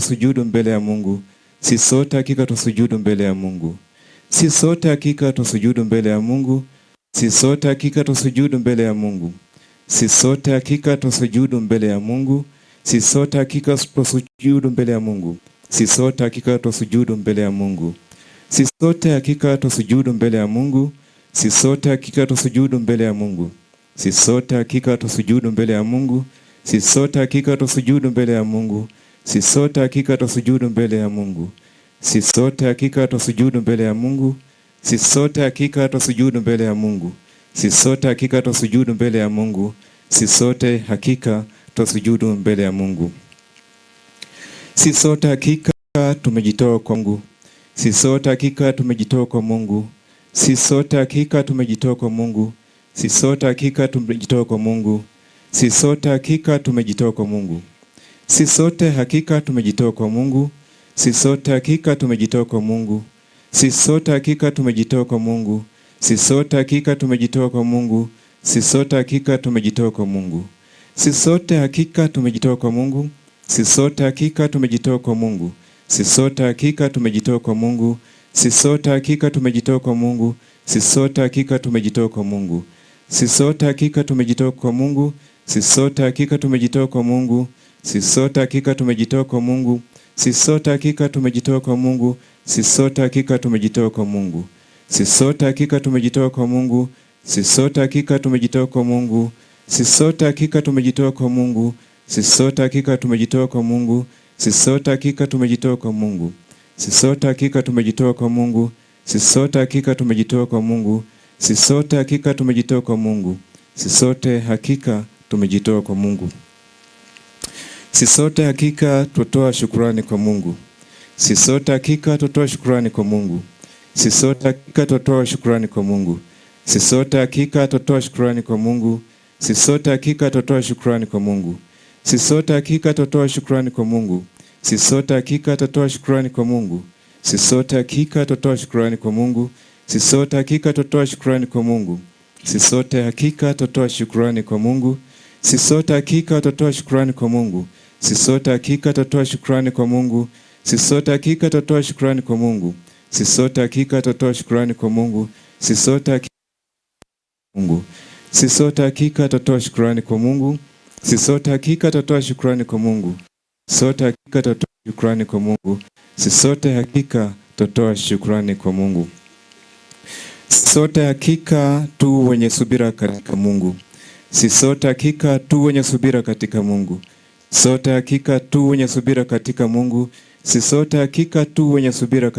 twasujudu mbele ya Mungu. Si sote hakika twasujudu mbele ya Mungu. Si sote hakika twasujudu mbele ya Mungu. Si sote hakika twasujudu mbele ya Mungu. Si sote hakika twasujudu mbele ya Mungu. Si sote hakika twasujudu mbele ya Mungu. Si sote hakika twasujudu mbele ya Mungu. Si sote hakika twasujudu mbele ya Mungu. Si sote hakika twasujudu mbele ya Mungu. Si sote hakika twasujudu mbele ya Mungu. Si sote hakika twasujudu mbele ya Mungu. Si sote hakika twasujudu mbele ya Mungu. Si sote hakika twasujudu mbele ya Mungu. Si sote hakika twasujudu mbele ya Mungu. Si sote hakika twasujudu mbele ya Mungu. Si sote hakika twasujudu mbele ya Mungu. Si sote hakika tumejitoa kwa Mungu. Si sote hakika tumejitoa kwa Mungu. Si sote hakika tumejitoa kwa Mungu. Si sote hakika tumejitoa kwa Mungu. Si sote hakika tumejitoa kwa Mungu. Si sote hakika tumejitoa kwa Mungu. Si sote hakika tumejitoa kwa Mungu. Si sote hakika tumejitoa kwa Mungu. Si sote hakika tumejitoa kwa Mungu. Si sote hakika tumejitoa kwa Mungu. Si sote hakika tumejitoa kwa Mungu. Si sote hakika tumejitoa kwa Mungu. Si sote hakika tumejitoa kwa Mungu. Si sote hakika tumejitoa kwa Mungu. Si sote hakika tumejitoa kwa Mungu. Si sote hakika tumejitoa kwa Mungu. Sisi sote hakika tumejitoa kwa Mungu. Sisi sote hakika tumejitoa kwa Mungu. Sisi sote hakika tumejitoa kwa Mungu. Sisi sote hakika tumejitoa kwa Mungu. Sisi sote hakika tumejitoa kwa Mungu. Sisi sote hakika tumejitoa kwa Mungu. Sisi sote hakika tumejitoa kwa Mungu. Sisi sote hakika tumejitoa kwa Mungu. Sisi sote hakika tumejitoa kwa Mungu. Sisi sote hakika tumejitoa kwa Mungu. Sisi sote hakika tumejitoa kwa Mungu. Sisi sote hakika tumejitoa kwa Mungu. Sisi sote hakika tumejitoa kwa Mungu. Sisi sote hakika tutoa shukrani kwa Mungu. Sisi sote hakika tutoa shukrani kwa Mungu. Sisi sote hakika tutoa shukrani kwa Mungu. Sisi sote hakika tutoa shukrani kwa Mungu. Sisi sote hakika tutoa shukrani kwa Mungu. Sisi sote hakika tutoa shukrani kwa Mungu. Sisi sote hakika tutoa shukrani kwa Mungu. Sisi sote hakika tutoa shukrani kwa Mungu. Sisi sote hakika tutoa shukrani kwa Mungu. Sisi sote hakika tutoa shukrani kwa Mungu. Sisi sote hakika tutoa shukrani kwa Mungu. Sisi sote hakika tutoa shukrani kwa Mungu. Sisi sote hakika tutoa shukrani kwa Mungu. Sisi sote hakika tutoa shukrani kwa Mungu. Sisi sote hakika Mungu. Sisi sote hakika tutoa shukrani kwa Mungu. Sisi sote hakika tutoa shukrani kwa Mungu. Sote hakika tutoa shukrani kwa Mungu. Sisi sote hakika tutoa shukrani kwa Mungu. Sote hakika tu wenye subira katika Mungu. Sisi sote hakika tu wenye subira katika Mungu. Sote hakika tu wenye subira katika Mungu. Sisi sote hakika tu wenye subira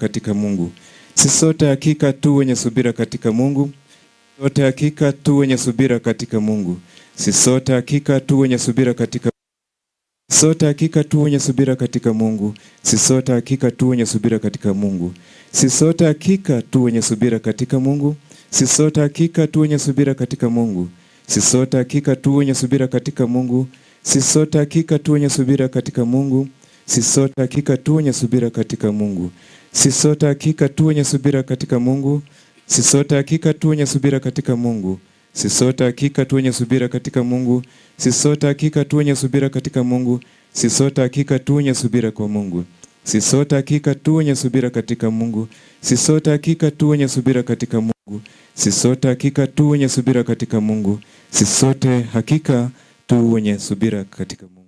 katika Mungu. Sisi sote hakika tu wenye subira katika Mungu. Sisi sote hakika tu wenye subira katika Mungu. Sote hakika tu wenye subira katika Mungu. Sisi sote hakika tu wenye subira katika sote hakika tu wenye subira katika Mungu. Sisi sote hakika tu wenye subira katika Mungu. Sisi sote hakika tu wenye subira katika Mungu. Sisi sote hakika tu wenye subira katika Mungu. Sisi sote hakika tu wenye subira katika Mungu. Sisi sote hakika tu wenye subira katika Mungu. Sisi sote hakika tu wenye subira katika Mungu. Sisi sote hakika tu wenye subira katika Mungu. Sisi sote hakika tu wenye subira katika Mungu. Sisi sote hakika tu wenye subira katika Mungu. Sisi sote hakika tu wenye subira katika Mungu. Sisi sote hakika tu wenye subira kwa Mungu. Sisi sote hakika tu wenye subira katika Mungu. Sisi sote hakika tu wenye subira katika Mungu. Sisi sote hakika tu wenye subira katika Mungu. Sisi sote hakika tu wenye subira katika Mungu.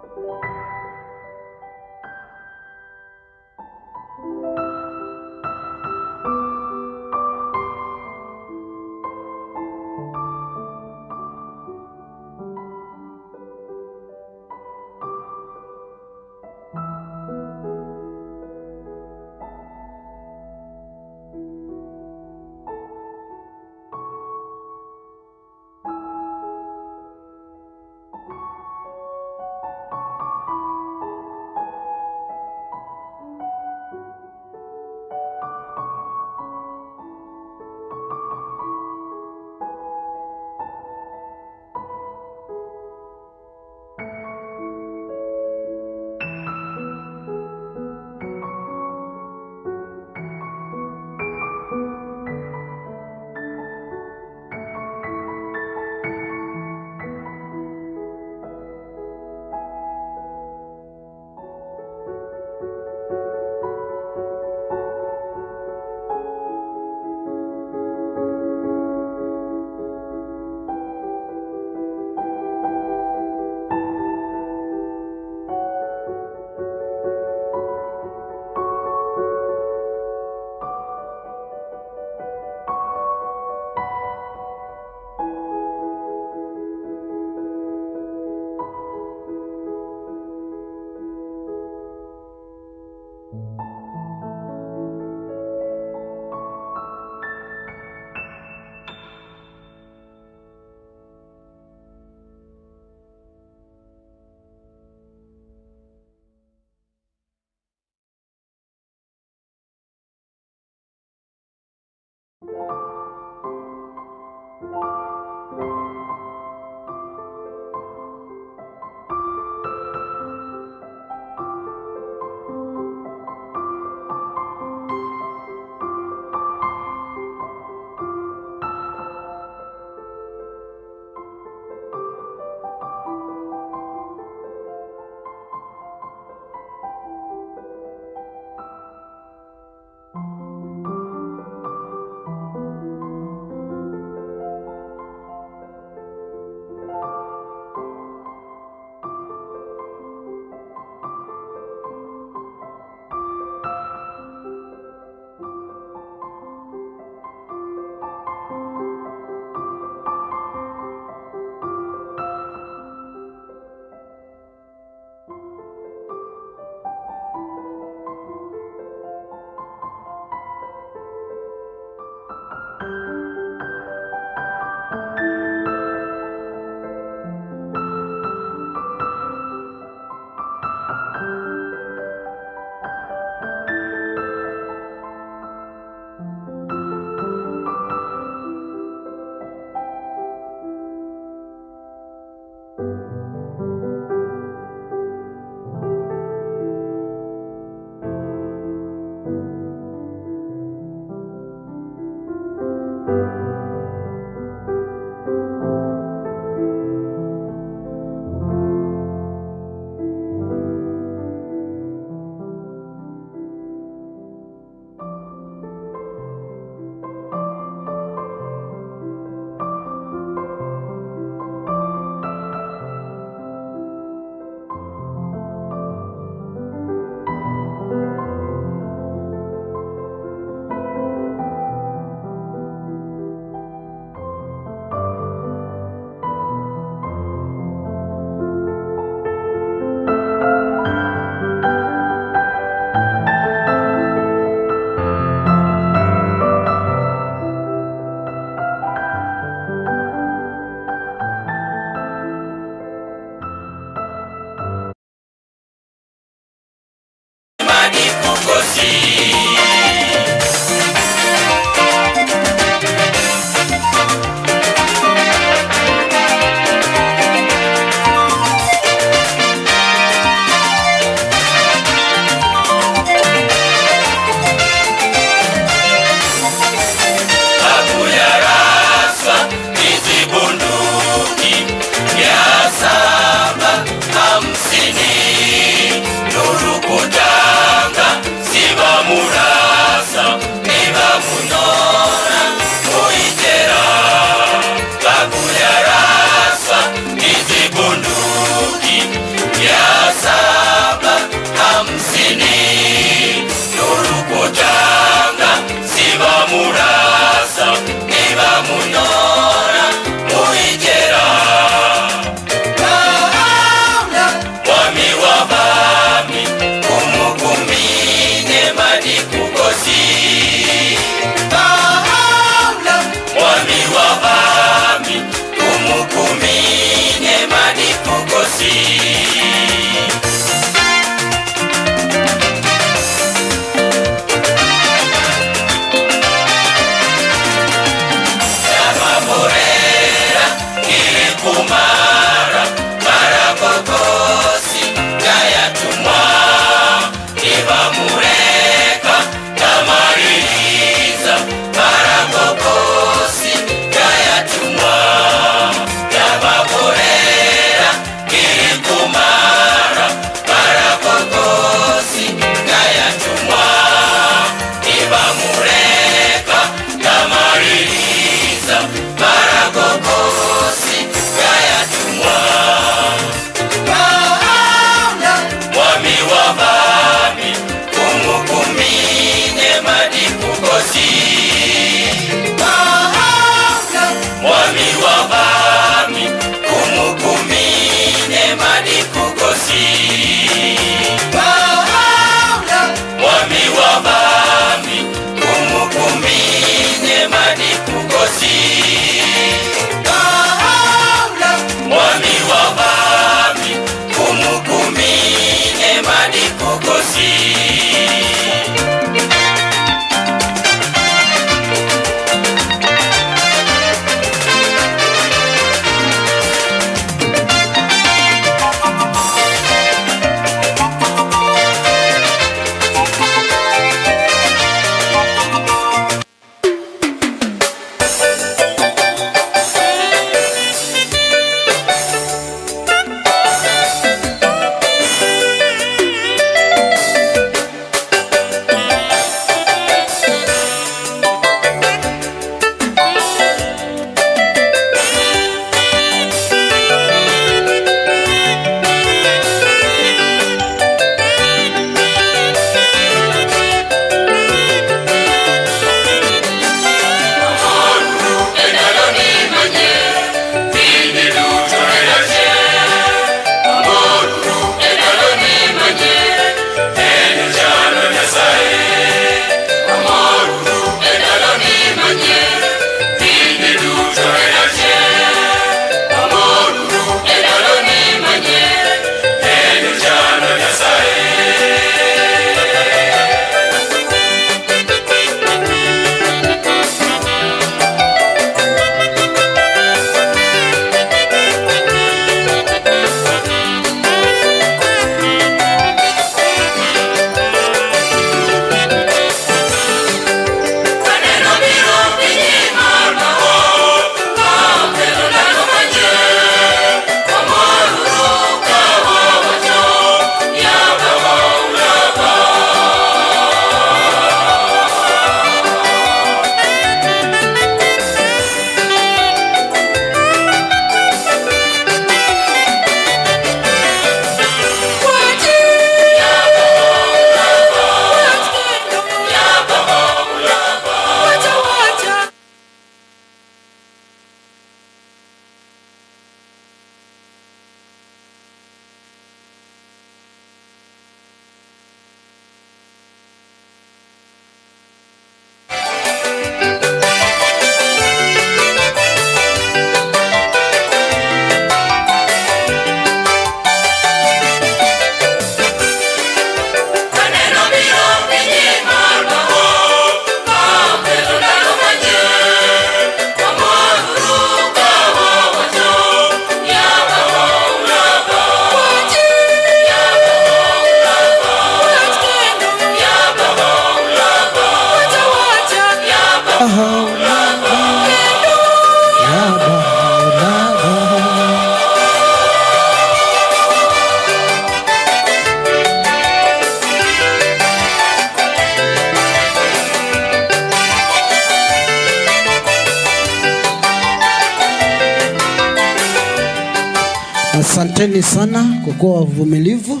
Asanteni sana kwa kuwa wavumilivu.